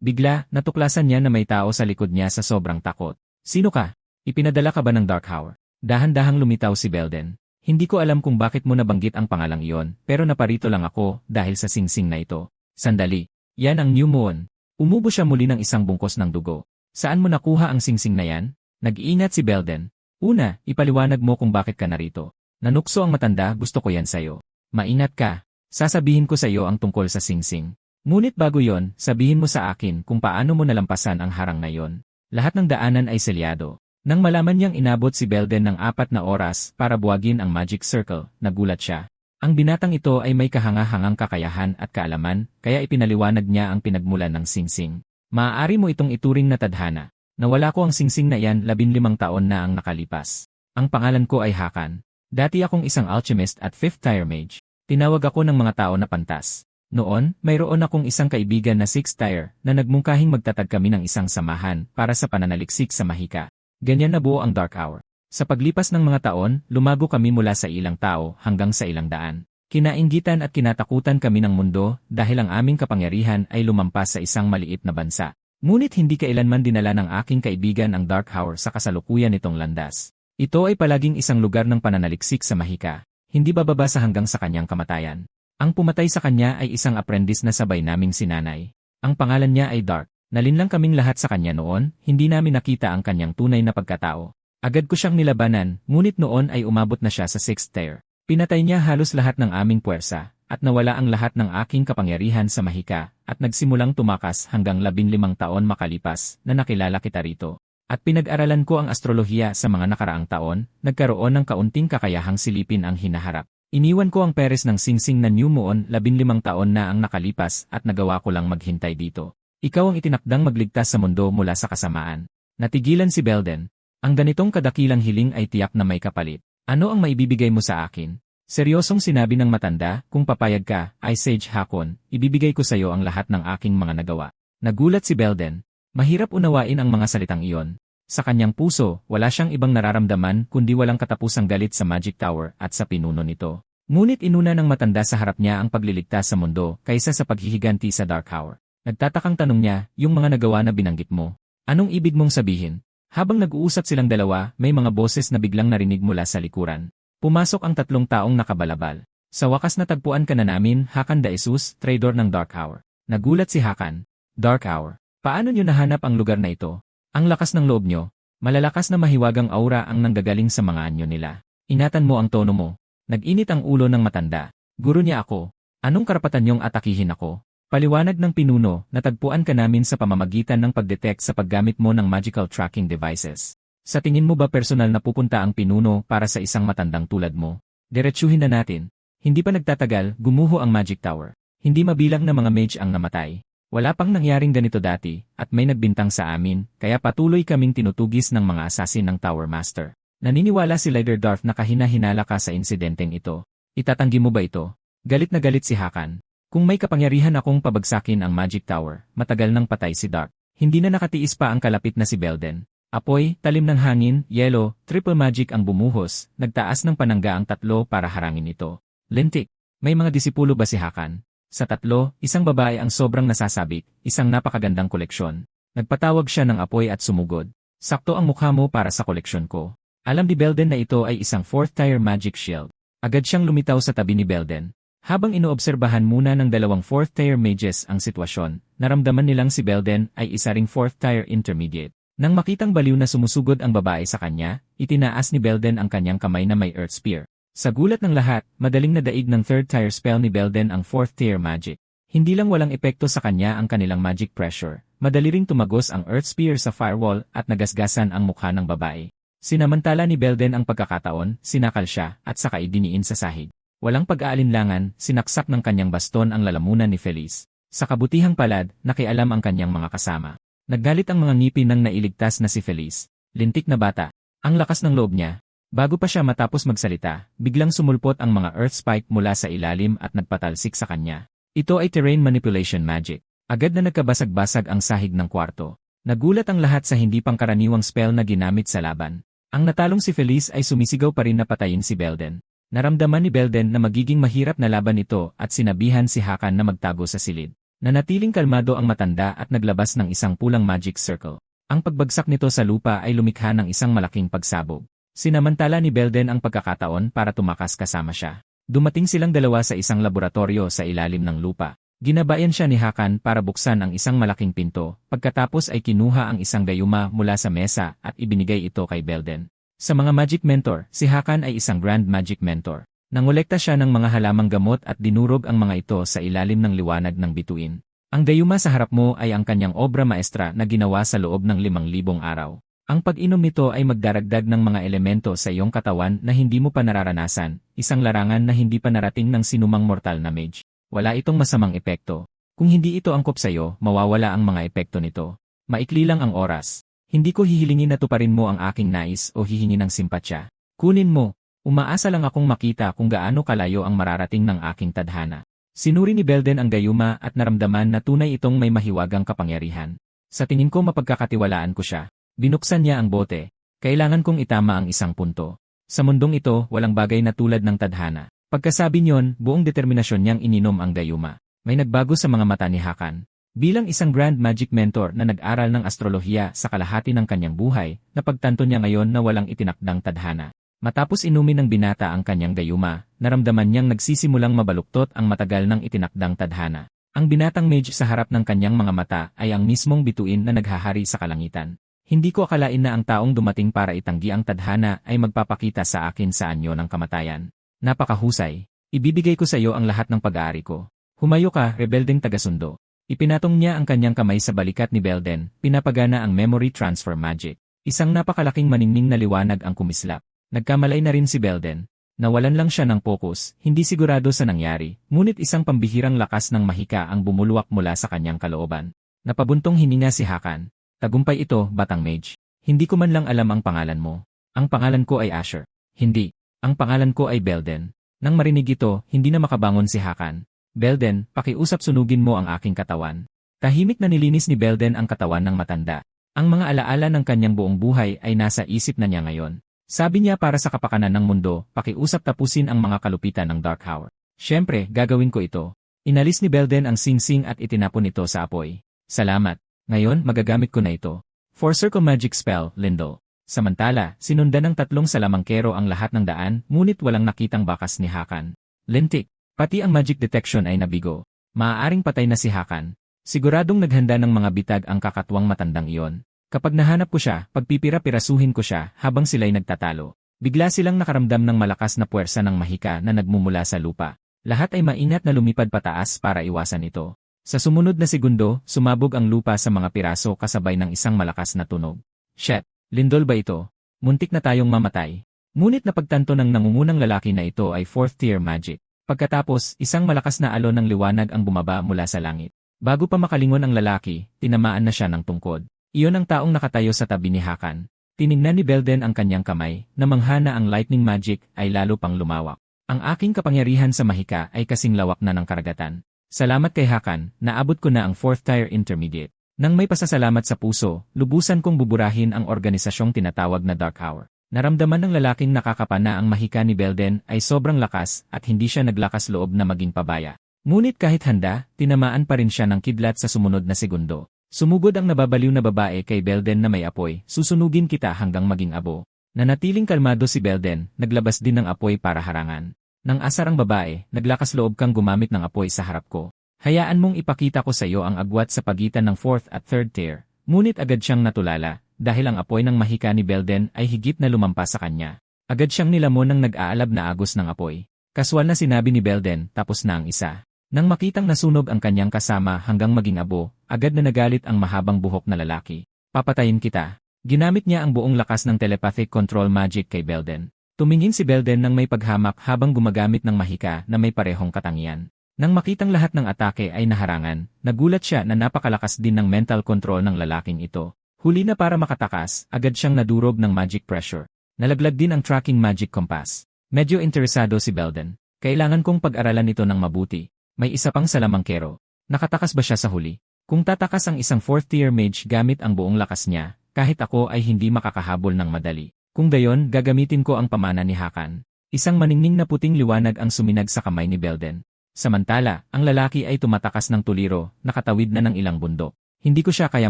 Bigla, natuklasan niya na may tao sa likod niya sa sobrang takot. Sino ka? Ipinadala ka ba ng Darkhour? Dahan-dahang lumitaw si Belden. Hindi ko alam kung bakit mo nabanggit ang pangalang iyon, pero naparito lang ako dahil sa singsing na ito. Sandali. Yan ang New Moon. Umubo siya muli ng isang bungkos ng dugo. Saan mo nakuha ang singsing na yan? Nag-iingat si Belden. Una, ipaliwanag mo kung bakit ka narito. Nanukso ang matanda, gusto ko yan sayo. Maingat ka. Sasabihin ko sa iyo ang tungkol sa singsing. Ngunit bago yon, sabihin mo sa akin kung paano mo nalampasan ang harang na yon. Lahat ng daanan ay selyado. Nang malaman niyang inabot si Belden ng 4 na oras para buwagin ang magic circle, nagulat siya. Ang binatang ito ay may kahanga-hangang kakayahan at kaalaman, kaya ipinaliwanag niya ang pinagmulan ng singsing. Maaari mo itong ituring na tadhana. Nawala ko ang singsing na iyan 15 taon na ang nakalipas. Ang pangalan ko ay Hakan. Dati akong isang alchemist at 5th tier mage. Tinawag ako ng mga tao na pantas. Noon, mayroon akong isang kaibigan na 6th tier na nagmungkahing magtatag kami ng isang samahan para sa pananaliksik sa Mahika. Ganyan nabuo ang Darkhour. Sa paglipas ng mga taon, lumago kami mula sa ilang tao hanggang sa ilang daan. Kinainggitan at kinatakutan kami ng mundo dahil ang aming kapangyarihan ay lumampas sa isang maliit na bansa. Ngunit hindi kailanman dinala ng aking kaibigan ang Darkhour sa kasalukuyan nitong landas. Ito ay palaging isang lugar ng pananaliksik sa Mahika, hindi bababa sa hanggang sa kanyang kamatayan. Ang pumatay sa kanya ay isang apprentice na sabay naming sinanay. Ang pangalan niya ay Dark. Nalinlang kaming lahat sa kanya noon, hindi namin nakita ang kanyang tunay na pagkatao. Agad ko siyang nilabanan, ngunit noon ay umabot na siya sa 6th tier. Pinatay niya halos lahat ng aming puwersa, at nawala ang lahat ng aking kapangyarihan sa Mahika, at nagsimulang tumakas hanggang 15 taon makalipas na nakilala kita rito. At pinag-aralan ko ang astrolohiya sa mga nakaraang taon, nagkaroon ng kaunting kakayahang silipin ang hinaharap. Iniwan ko ang Paris ng singsing na New Moon 15 taon na ang nakalipas at nagawa ko lang maghintay dito. Ikaw ang itinakdang magligtas sa mundo mula sa kasamaan. Natigilan si Belden. Ang ganitong kadakilang hiling ay tiyak na may kapalit. Ano ang maibibigay mo sa akin? Seryosong sinabi ng matanda, kung papayag ka, Ice Sage Hakon, ibibigay ko sa iyo ang lahat ng aking mga nagawa. Nagulat si Belden. Mahirap unawain ang mga salitang iyon. Sa kanyang puso, wala siyang ibang nararamdaman kundi walang katapusang galit sa Magic Tower at sa pinuno nito. Ngunit inuna ng matanda sa harap niya ang pagliligtas sa mundo kaysa sa paghihiganti sa Darkhour. Nagtatakang tanong niya, yung mga nagawa na binanggit mo, anong ibig mong sabihin? Habang nag-uusap silang dalawa, may mga boses na biglang narinig mula sa likuran. Pumasok ang 3 taong nakabalabal. Sa wakas natagpuan ka na namin, Hakan Daesus, trader ng Darkhour. Nagulat si Hakan. Darkhour. Paano niyo nahanap ang lugar na ito? Ang lakas ng loob niyo. Malalakas na mahiwagang aura ang nanggagaling sa mga anyo nila. Inatan mo ang tono mo. Nag-init ang ulo ng matanda. Guro niya ako. Anong karapatan niyong atakihin ako? Paliwanag ng pinuno, natagpuan ka namin sa pamamagitan ng pagdetect sa paggamit mo ng magical tracking devices. Sa tingin mo ba personal na pupunta ang pinuno para sa isang matandang tulad mo? Diretsuhin na natin. Hindi pa nagtatagal, gumuho ang Magic Tower. Hindi mabilang na mga mage ang namatay. Wala pang nangyaring ganito dati, at may nagbintang sa amin, kaya patuloy kaming tinutugis ng mga assassin ng Tower Master. Naniniwala si Leader Darth na kahina-hinala ka sa insidenteng ito. Itatanggi mo ba ito? Galit na galit si Hakan. Kung may kapangyarihan akong pabagsakin ang Magic Tower, matagal nang patay si Darth. Hindi na nakatiis pa ang kalapit na si Belden. Apoy, talim ng hangin, yelo, triple magic ang bumuhos, nagtaas ng panangga ang 3 para harangin ito. Lintik, may mga disipulo ba si Hakan? Sa 3, isang babae ang sobrang nasasabik, isang napakagandang koleksyon. Nagpatawag siya ng apoy at sumugod. Sakto ang mukha mo para sa koleksyon ko. Alam ni Belden na ito ay isang 4th tier magic shield. Agad siyang lumitaw sa tabi ni Belden. Habang inoobserbahan muna ng 2 4th tier mages ang sitwasyon, naramdaman nilang si Belden ay isa ring 4th tier intermediate. Nang makitang baliw na sumusugod ang babae sa kanya, itinaas ni Belden ang kanyang kamay na may earth spear. Sa gulat ng lahat, madaling nadaig ng 3rd tier spell ni Belden ang 4th tier magic. Hindi lang walang epekto sa kanya ang kanilang magic pressure, madali ring tumagos ang Earth Spear sa firewall at nagasgasan ang mukha ng babae. Sinamantala ni Belden ang pagkakataon, sinakal siya at saka idiniin sa sahig. Walang pag-aalinlangan, sinaksak ng kanyang baston ang lalamunan ni Feliz. Sa kabutihang palad, nakialam ang kanyang mga kasama. Naggalit ang mga ngipin nang nailigtas na si Feliz. Lintik na bata. Ang lakas ng loob niya. Bago pa siya matapos magsalita, biglang sumulpot ang mga earth spike mula sa ilalim at nagpatalsik sa kanya. Ito ay terrain manipulation magic. Agad na nagkabasag-basag ang sahig ng kwarto. Nagulat ang lahat sa hindi pangkaraniwang spell na ginamit sa laban. Ang natalong si Feliz ay sumisigaw pa rin na patayin si Belden. Naramdaman ni Belden na magiging mahirap na laban ito at sinabihan si Hakan na magtago sa silid. Nanatiling kalmado ang matanda at naglabas ng isang pulang magic circle. Ang pagbagsak nito sa lupa ay lumikha ng isang malaking pagsabog. Sinamantala ni Belden ang pagkakataon para tumakas kasama siya. Dumating silang dalawa sa isang laboratorio sa ilalim ng lupa. Ginabayan siya ni Hakan para buksan ang isang malaking pinto, pagkatapos ay kinuha ang isang gayuma mula sa mesa at ibinigay ito kay Belden. Sa mga magic mentor, si Hakan ay isang grand magic mentor. Nangolekta siya ng mga halamang gamot at dinurog ang mga ito sa ilalim ng liwanag ng bituin. Ang gayuma sa harap mo ay ang kanyang obra maestra na ginawa sa loob ng 5,000 araw. Ang pag-inom nito ay magdaragdag ng mga elemento sa iyong katawan na hindi mo pa nararanasan, isang larangan na hindi pa narating ng sinumang mortal na mage. Wala itong masamang epekto. Kung hindi ito angkop sa iyo, mawawala ang mga epekto nito. Maikli lang ang oras. Hindi ko hihilingin na tuparin mo ang aking nais o hihingi ng simpatya. Kunin mo. Umaasa lang akong makita kung gaano kalayo ang mararating ng aking tadhana. Sinuri ni Belden ang gayuma at naramdaman na tunay itong may mahiwagang kapangyarihan. Sa tingin ko mapagkakatiwalaan ko siya. Binuksan niya ang bote. Kailangan kong itama ang isang punto. Sa mundong ito, walang bagay na tulad ng tadhana. Pagkasabi niyon, buong determinasyon niyang ininom ang gayuma. May nagbago sa mga mata ni Hakan. Bilang isang grand magic mentor na nag-aral ng astrolohiya sa kalahati ng kanyang buhay, napagtanto niya ngayon na walang itinakdang tadhana. Matapos inumin ng binata ang kanyang gayuma, naramdaman niyang nagsisimulang mabaluktot ang matagal ng itinakdang tadhana. Ang binatang mage sa harap ng kanyang mga mata ay ang mismong bituin na naghahari sa kalangitan. Hindi ko akalain na ang taong dumating para itanggi ang tadhana ay magpapakita sa akin sa anyo ng kamatayan. Napakahusay. Ibibigay ko sa iyo ang lahat ng pag-aari ko. Humayo ka, rebeldeng tagasundo. Ipinatong niya ang kanyang kamay sa balikat ni Belden, pinapagana ang memory transfer magic. Isang napakalaking maningning na liwanag ang kumislap. Nagkamalay na rin si Belden. Nawalan lang siya ng focus, hindi sigurado sa nangyari, ngunit isang pambihirang lakas ng mahika ang bumulwak mula sa kanyang kalooban. Napabuntong hininga si Hakan. Tagumpay ito, batang mage. Hindi ko man lang alam ang pangalan mo. Ang pangalan ko ay Asher. Hindi. Ang pangalan ko ay Belden. Nang marinig ito, hindi na makabangon si Hakan. Belden, pakiusap sunugin mo ang aking katawan. Tahimik na nilinis ni Belden ang katawan ng matanda. Ang mga alaala ng kanyang buong buhay ay nasa isip na niya ngayon. Sabi niya para sa kapakanan ng mundo, pakiusap tapusin ang mga kalupitan ng Dark Hour. Siyempre, gagawin ko ito. Inalis ni Belden ang singsing at itinapon ito sa apoy. Salamat. Ngayon, magagamit ko na ito. For Circle Magic Spell, Lindol. Samantala, sinundan ng 3 salamangkero ang lahat ng daan, ngunit walang nakitang bakas ni Hakan. Lintik. Pati ang magic detection ay nabigo. Maaaring patay na si Hakan. Siguradong naghanda ng mga bitag ang kakatwang matandang iyon. Kapag nahanap ko siya, pagpipira-pirasuhin ko siya habang sila'y nagtatalo. Bigla silang nakaramdam ng malakas na puwersa ng mahika na nagmumula sa lupa. Lahat ay maingat na lumipad pataas para iwasan ito. Sa sumunod na segundo, sumabog ang lupa sa mga piraso kasabay ng isang malakas na tunog. Shit! Lindol ba ito? Muntik na tayong mamatay. Ngunit napagtanto ng nangungunang lalaki na ito ay 4th tier magic. Pagkatapos, isang malakas na alon ng liwanag ang bumaba mula sa langit. Bago pa makalingon ang lalaki, tinamaan na siya ng tungkod. Iyon ang taong nakatayo sa tabi ni Hakan. Tiningnan ni Belden ang kanyang kamay, na manghana ang lightning magic ay lalo pang lumawak. Ang aking kapangyarihan sa mahika ay kasing lawak na ng karagatan. Salamat kay Hakan, naabot ko na ang 4th tier intermediate. Nang may pasasalamat sa puso, lubusan kong buburahin ang organisasyong tinatawag na Dark Hour. Naramdaman ng lalaking nakakapana ang mahika ni Belden ay sobrang lakas at hindi siya naglakas loob na maging pabaya. Ngunit kahit handa, tinamaan pa rin siya ng kidlat sa sumunod na segundo. Sumugod ang nababaliw na babae kay Belden na may apoy, susunugin kita hanggang maging abo. Nanatiling kalmado si Belden, naglabas din ng apoy para harangan. Nang asar ang babae, naglakas loob kang gumamit ng apoy sa harap ko. Hayaan mong ipakita ko sa iyo ang agwat sa pagitan ng 4th at 3rd tier. Ngunit agad siyang natulala, dahil ang apoy ng mahika ni Belden ay higit na lumampas sa kanya. Agad siyang nilamon ng nag-aalab na agos ng apoy. Kaswal na sinabi ni Belden, tapos na ang isa. Nang makitang nasunog ang kanyang kasama hanggang maging abo, agad na nagalit ang mahabang buhok na lalaki. Papatayin kita. Ginamit niya ang buong lakas ng telepathic control magic kay Belden. Tumingin si Belden nang may paghamak habang gumagamit ng mahika na may parehong katangian. Nang makitang lahat ng atake ay naharangan, nagulat siya na napakalakas din ng mental control ng lalaking ito. Huli na para makatakas, agad siyang nadurog ng magic pressure. Nalaglag din ang tracking magic compass. Medyo interesado si Belden. Kailangan kong pag-aralan ito ng mabuti. May isa pang salamangkero. Nakatakas ba siya sa huli? Kung tatakas ang isang 4th tier mage gamit ang buong lakas niya, kahit ako ay hindi makakahabol ng madali. Kung gayon, gagamitin ko ang pamana ni Hakan. Isang maningning na puting liwanag ang suminag sa kamay ni Belden. Samantala, ang lalaki ay tumatakas ng tuliro, nakatawid na ng ilang bundok. Hindi ko siya kaya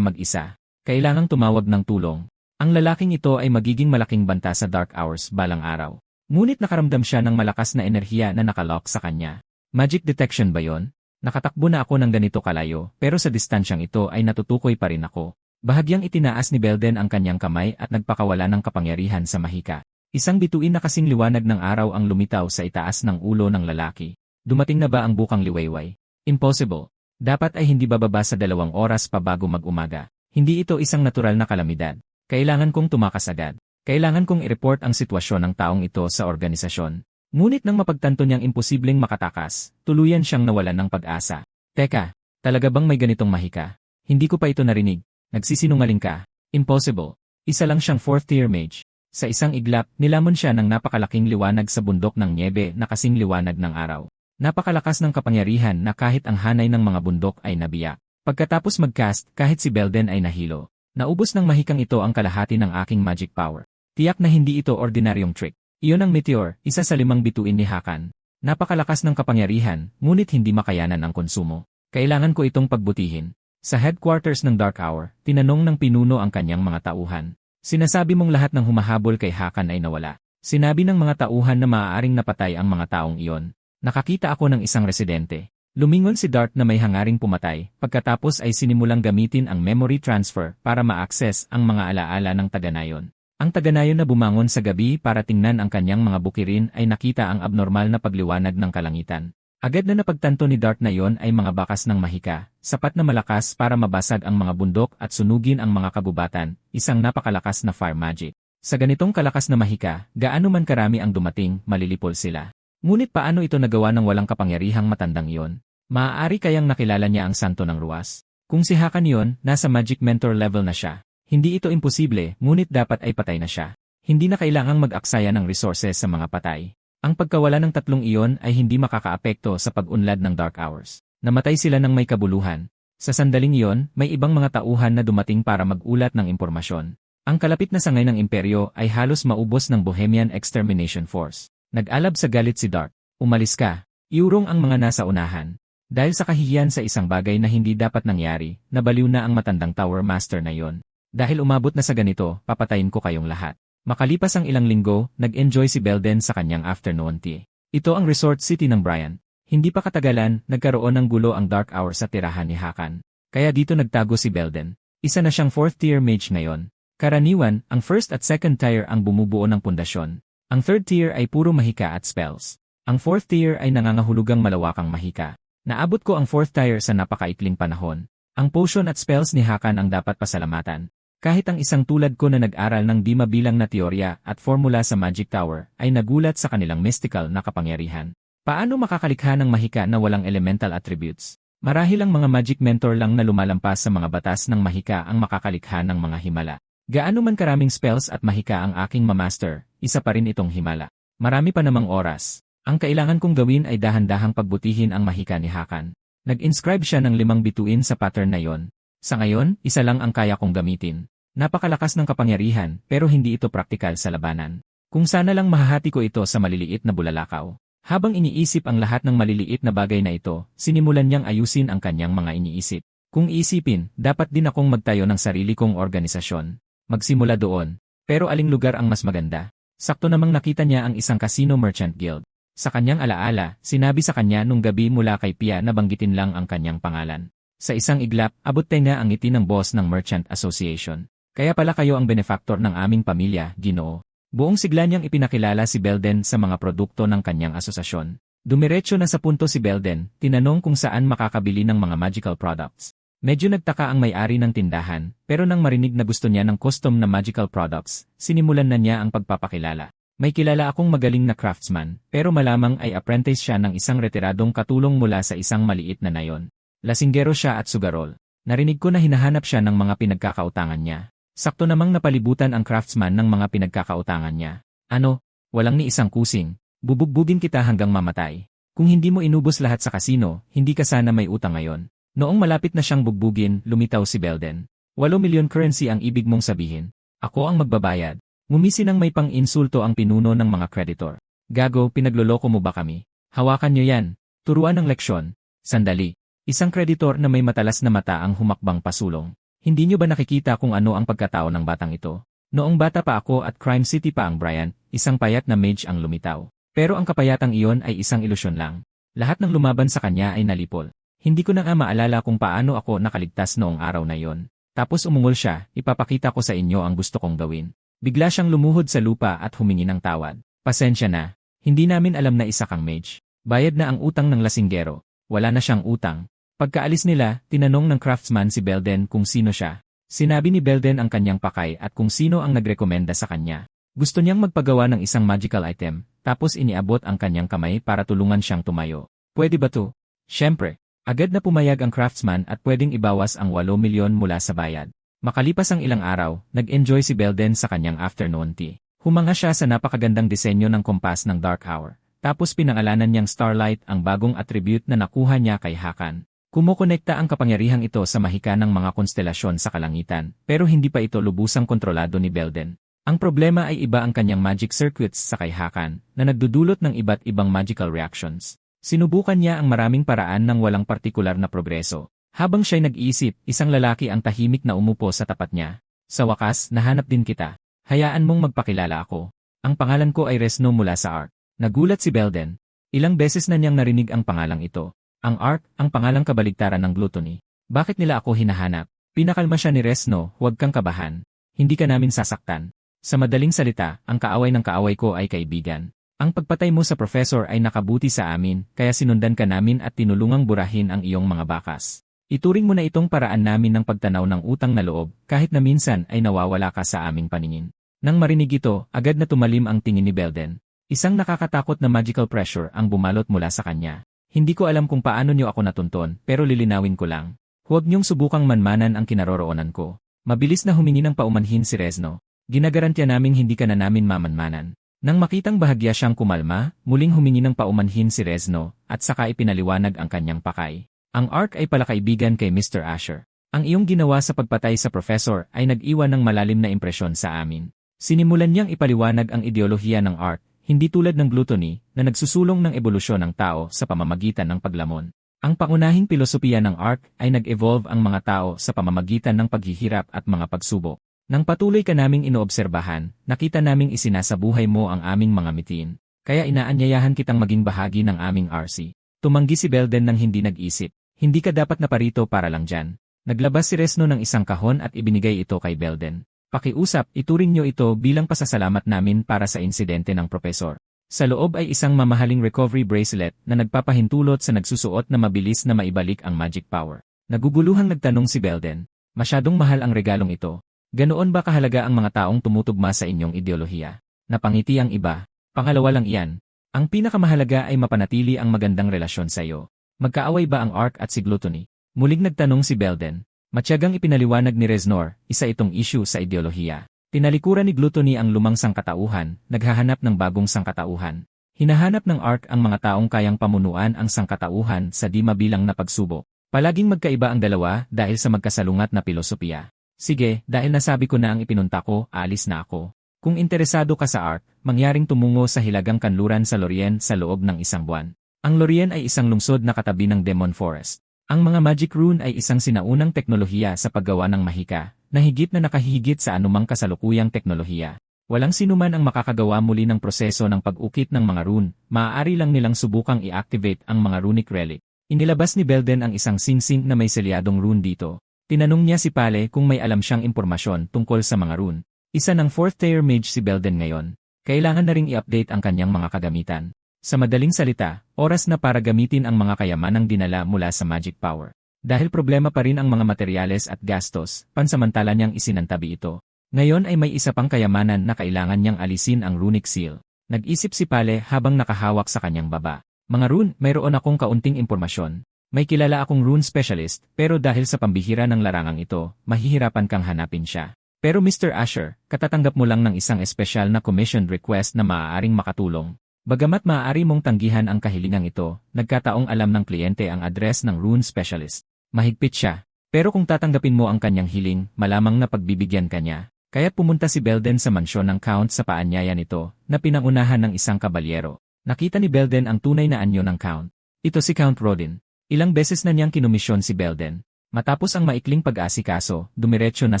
mag-isa. Kailangang tumawag ng tulong. Ang lalaking ito ay magiging malaking banta sa dark hours balang araw. Ngunit nakaramdam siya ng malakas na enerhiya na nakalock sa kanya. Magic detection ba yon? Nakatakbo na ako ng ganito kalayo, pero sa distansyang ito ay natutukoy pa rin ako. Bahagyang itinaas ni Belden ang kanyang kamay at nagpakawala ng kapangyarihan sa mahika. Isang bituin na kasing liwanag ng araw ang lumitaw sa itaas ng ulo ng lalaki. Dumating na ba ang bukang liwayway? Impossible. Dapat ay hindi bababa sa 2 oras pa bago mag-umaga. Hindi ito isang natural na kalamidad. Kailangan kong tumakas agad. Kailangan kong i-report ang sitwasyon ng taong ito sa organisasyon. Ngunit nang mapagtanto niyang imposibleng makatakas, tuluyan siyang nawalan ng pag-asa. Teka, talaga bang may ganitong mahika? Hindi ko pa ito narinig. Nagsisinungaling ka. Impossible. Isa lang siyang 4th tier mage. Sa isang iglap, nilamon siya ng napakalaking liwanag sa bundok ng niebe na kasing liwanag ng araw. Napakalakas ng kapangyarihan na kahit ang hanay ng mga bundok ay nabiyak. Pagkatapos mag-cast, kahit si Belden ay nahilo. Naubos ng mahikang ito ang kalahati ng aking magic power. Tiyak na hindi ito ordinaryong trick. Iyon ang meteor, isa sa 5 bituin ni Hakan. Napakalakas ng kapangyarihan, ngunit hindi makayanan ang konsumo. Kailangan ko itong pagbutihin. Sa headquarters ng Dark Hour, tinanong ng pinuno ang kanyang mga tauhan. Sinasabi mong lahat ng humahabol kay Hakan ay nawala. Sinabi ng mga tauhan na maaaring napatay ang mga taong iyon. Nakakita ako ng isang residente. Lumingon si Dart na may hangaring pumatay, pagkatapos ay sinimulang gamitin ang memory transfer para ma-access ang mga alaala ng taga-nayon. Ang taga-nayon na bumangon sa gabi para tingnan ang kanyang mga bukirin ay nakita ang abnormal na pagliwanag ng kalangitan. Agad na napagtanto ni Dart na iyon ay mga bakas ng mahika, sapat na malakas para mabasag ang mga bundok at sunugin ang mga kabubatan, isang napakalakas na fire magic. Sa ganitong kalakas na mahika, gaano man karami ang dumating, malilipol sila. Ngunit paano ito nagawa ng walang kapangyarihang matandang iyon? Maaari kayang nakilala niya ang santo ng ruwas? Kung si Hakan iyon, nasa magic mentor level na siya. Hindi ito imposible, ngunit dapat ay patay na siya. Hindi na kailangang mag-aksaya ng resources sa mga patay. Ang pagkawala ng 3 iyon ay hindi makakaapekto sa pag-unlad ng Dark Hours. Namatay sila ng may kabuluhan. Sa sandaling iyon, may ibang mga tauhan na dumating para mag-ulat ng impormasyon. Ang kalapit na sangay ng imperyo ay halos maubos ng Bohemian Extermination Force. Nag-alab sa galit si Dart. Umalis ka. Iurong ang mga nasa unahan. Dahil sa kahihiyan sa isang bagay na hindi dapat nangyari, nabaliw na ang matandang Tower Master na iyon. Dahil umabot na sa ganito, papatayin ko kayong lahat. Makalipas ang ilang linggo, nag-enjoy si Belden sa kanyang afternoon tea. Ito ang resort city ng Brian. Hindi pa katagalan, nagkaroon ng gulo ang Dark Hour sa tirahan ni Hakan. Kaya dito nagtago si Belden. Isa na siyang 4th tier mage ngayon. Karaniwan, ang 1st at 2nd tier ang bumubuo ng pundasyon. Ang 3rd tier ay puro mahika at spells. Ang 4th tier ay nangangahulugang malawakang mahika. Naabot ko ang 4th tier sa napakaikling panahon. Ang potion at spells ni Hakan ang dapat pasalamatan. Kahit ang isang tulad ko na nag-aral ng di mabilang na teorya at formula sa Magic Tower ay nagulat sa kanilang mystical na kapangyarihan. Paano makakalikha ng mahika na walang elemental attributes? Marahil ang mga magic mentor lang na lumalampas sa mga batas ng mahika ang makakalikha ng mga himala. Gaano man karaming spells at mahika ang aking mamaster, isa pa rin itong himala. Marami pa namang oras. Ang kailangan kong gawin ay dahan-dahang pagbutihin ang mahika ni Hakan. Nag-inscribe siya ng 5 bituin sa pattern na yon. Sa ngayon, isa lang ang kaya kong gamitin. Napakalakas ng kapangyarihan, pero hindi ito praktikal sa labanan. Kung sana lang mahahati ko ito sa maliliit na bulalakaw. Habang iniisip ang lahat ng maliliit na bagay na ito, sinimulan niyang ayusin ang kanyang mga iniisip. Kung iisipin, dapat din akong magtayo ng sarili kong organisasyon. Magsimula doon. Pero aling lugar ang mas maganda? Sakto namang nakita niya ang isang casino merchant guild. Sa kanyang alaala, sinabi sa kanya nung gabi mula kay Pia na banggitin lang ang kanyang pangalan. Sa isang iglap, abot tenga ang ngiti ng boss ng Merchant Association. Kaya pala kayo ang benefactor ng aming pamilya, Ginoo. Buong sigla niyang ipinakilala si Belden sa mga produkto ng kanyang asosasyon. Dumiretso na sa punto si Belden, tinanong kung saan makakabili ng mga magical products. Medyo nagtaka ang may-ari ng tindahan, pero nang marinig na gusto niya ng custom na magical products, sinimulan na niya ang pagpapakilala. May kilala akong magaling na craftsman, pero malamang ay apprentice siya ng isang retiradong katulong mula sa isang maliit na nayon. Lasinggero siya at sugarol. Narinig ko na hinahanap siya ng mga pinagkakautangan niya. Sakto namang napalibutan ang craftsman ng mga pinagkakautangan niya. Ano? Walang ni isang kusing. Bubugbugin kita hanggang mamatay. Kung hindi mo inubos lahat sa kasino, hindi ka sana may utang ngayon. Noong malapit na siyang bugbugin, lumitaw si Belden. 8 milyon currency ang ibig mong sabihin. Ako ang magbabayad. Ngumisi nang may pang-insulto ang pinuno ng mga kreditor. Gago, pinagloloko mo ba kami? Hawakan niyo yan. Turuan ng leksyon. Sandali. Isang kreditor na may matalas na mata ang humakbang pasulong. Hindi niyo ba nakikita kung ano ang pagkatao ng batang ito? Noong bata pa ako at Crime City pa ang Brian, isang payat na mage ang lumitaw. Pero ang kapayatang iyon ay isang ilusyon lang. Lahat ng lumaban sa kanya ay nalipol. Hindi ko na nga maalala kung paano ako nakaligtas noong araw na yon. Tapos umungol siya, ipapakita ko sa inyo ang gusto kong gawin. Bigla siyang lumuhod sa lupa at humingi ng tawad. Pasensya na, hindi namin alam na isa kang mage. Bayad na ang utang ng lasinggero. Wala na siyang utang. Pagkaalis nila, tinanong ng craftsman si Belden kung sino siya. Sinabi ni Belden ang kanyang pakay at kung sino ang nagrekomenda sa kanya. Gusto niyang magpagawa ng isang magical item, tapos iniabot ang kanyang kamay para tulungan siyang tumayo. Pwede ba to? Siyempre. Agad na pumayag ang craftsman at pwedeng ibawas ang 8 milyon mula sa bayad. Makalipas ang ilang araw, nag-enjoy si Belden sa kanyang afternoon tea. Humanga siya sa napakagandang disenyo ng kompas ng Dark Hour. Tapos pinangalanan niyang Starlight ang bagong attribute na nakuha niya kay Hakan. Kumukonekta ang kapangyarihang ito sa mahika ng mga konstelasyon sa kalangitan, pero hindi pa ito lubusang kontrolado ni Belden. Ang problema ay iba ang kanyang magic circuits sa kay Hakan, na nagdudulot ng iba't ibang magical reactions. Sinubukan niya ang maraming paraan ng walang partikular na progreso. Habang siya'y nag-iisip, isang lalaki ang tahimik na umupo sa tapat niya. Sa wakas, nahanap din kita. Hayaan mong magpakilala ako. Ang pangalan ko ay Resno mula sa Ark. Nagulat si Belden. Ilang beses na niyang narinig ang pangalang ito. Ang Ark, ang pangalang kabaligtaran ng gluttony. Bakit nila ako hinahanap? Pinakalma siya ni Resno, huwag kang kabahan. Hindi ka namin sasaktan. Sa madaling salita, ang kaaway ng kaaway ko ay kaibigan. Ang pagpatay mo sa professor ay nakabuti sa amin, kaya sinundan ka namin at tinulungang burahin ang iyong mga bakas. Ituring mo na itong paraan namin ng pagtanaw ng utang na loob, kahit na minsan ay nawawala ka sa aming paningin. Nang marinig ito, agad na tumalim ang tingin ni Belden. Isang nakakatakot na magical pressure ang bumalot mula sa kanya. Hindi ko alam kung paano niyo ako natunton, pero lilinawin ko lang. Huwag niyong subukang manmanan ang kinaroroonan ko. Mabilis na humingi ng paumanhin si Resno. Ginagarantiya naming hindi ka na namin mamanmanan. Nang makitang bahagya siyang kumalma, muling humingi ng paumanhin si Resno, at saka ipinaliwanag ang kanyang pakay. Ang Ark ay palakaibigan kay Mr. Asher. Ang iyong ginawa sa pagpatay sa professor ay nag-iwan ng malalim na impresyon sa amin. Sinimulan niyang ipaliwanag ang ideolohiya ng Ark, hindi tulad ng gluttony, na nagsusulong ng ebolusyon ng tao sa pamamagitan ng paglamon. Ang pangunahing pilosopiya ng Ark ay nag-evolve ang mga tao sa pamamagitan ng paghihirap at mga pagsubok. Nang patuloy ka naming inoobserbahan, nakita naming isinasabuhay mo ang aming mga mitiin. Kaya inaanyayahan kitang maging bahagi ng aming RC. Tumanggi si Belden nang hindi nag-isip. Hindi ka dapat naparito para lang dyan. Naglabas si Resno ng isang kahon at ibinigay ito kay Belden. Pakiusap, ituring niyo ito bilang pasasalamat namin para sa insidente ng propesor. Sa loob ay isang mamahaling recovery bracelet na nagpapahintulot sa nagsusuot na mabilis na maibalik ang magic power. Naguguluhang nagtanong si Belden. Masyadong mahal ang regalong ito. Ganoon ba kahalaga ang mga taong tumutugma sa inyong ideolohiya? Napangiti ang iba. Pangalawa lang iyan. Ang pinakamahalaga ay mapanatili ang magandang relasyon sa iyo. Magkaaway ba ang Ark at si Gluttony? Muling nagtanong si Belden. Matyagang ipinaliwanag ni Reznor, isa itong issue sa ideolohiya. Tinalikuran ni Gluttony ang lumang sangkatauhan, naghahanap ng bagong sangkatauhan. Hinahanap ng Ark ang mga taong kayang pamunuan ang sangkatauhan sa di mabilang na pagsubok. Palaging magkaiba ang dalawa dahil sa magkasalungat na pilosopiya. Sige, dahil nasabi ko na ang ipinunta ko, alis na ako. Kung interesado ka sa Ark, mangyaring tumungo sa Hilagang Kanluran sa Lorien sa loob ng isang buwan. Ang Lorien ay isang lungsod na katabi ng Demon Forest. Ang mga magic rune ay isang sinaunang teknolohiya sa paggawa ng mahika, na higit na nakahihigit sa anumang kasalukuyang teknolohiya. Walang sinuman ang makakagawa muli ng proseso ng pag-ukit ng mga rune, maaari lang nilang subukang i-activate ang mga runic relic. Inilabas ni Belden ang isang singsing na may selyadong rune dito. Tinanong niya si Pale kung may alam siyang impormasyon tungkol sa mga rune. Isa ng 4th tier mage si Belden ngayon. Kailangan na ring i-update ang kanyang mga kagamitan. Sa madaling salita, oras na para gamitin ang mga kayamanang dinala mula sa magic power. Dahil problema pa rin ang mga materyales at gastos, pansamantala niyang isinantabi ito. Ngayon ay may isa pang kayamanan na kailangan niyang alisin ang runic seal. Nag-isip si Pale habang nakahawak sa kanyang baba. Mga rune, mayroon akong kaunting impormasyon. May kilala akong rune specialist, pero dahil sa pambihira ng larangang ito, mahihirapan kang hanapin siya. Pero Mr. Asher, katatanggap mo lang ng isang espesyal na commission request na maaaring makatulong. Bagamat maaari mong tanggihan ang kahilingang ito, nagkataong alam ng kliyente ang address ng rune specialist. Mahigpit siya. Pero kung tatanggapin mo ang kanyang hiling, malamang na pagbibigyan ka niya. Kaya't pumunta si Belden sa mansyon ng Count sa paanyaya nito, na pinangunahan ng isang kabalyero. Nakita ni Belden ang tunay na anyo ng Count. Ito si Count Rodin. Ilang beses na niyang kinumisyon si Belden. Matapos ang maikling pag-aasikaso, dumiretso na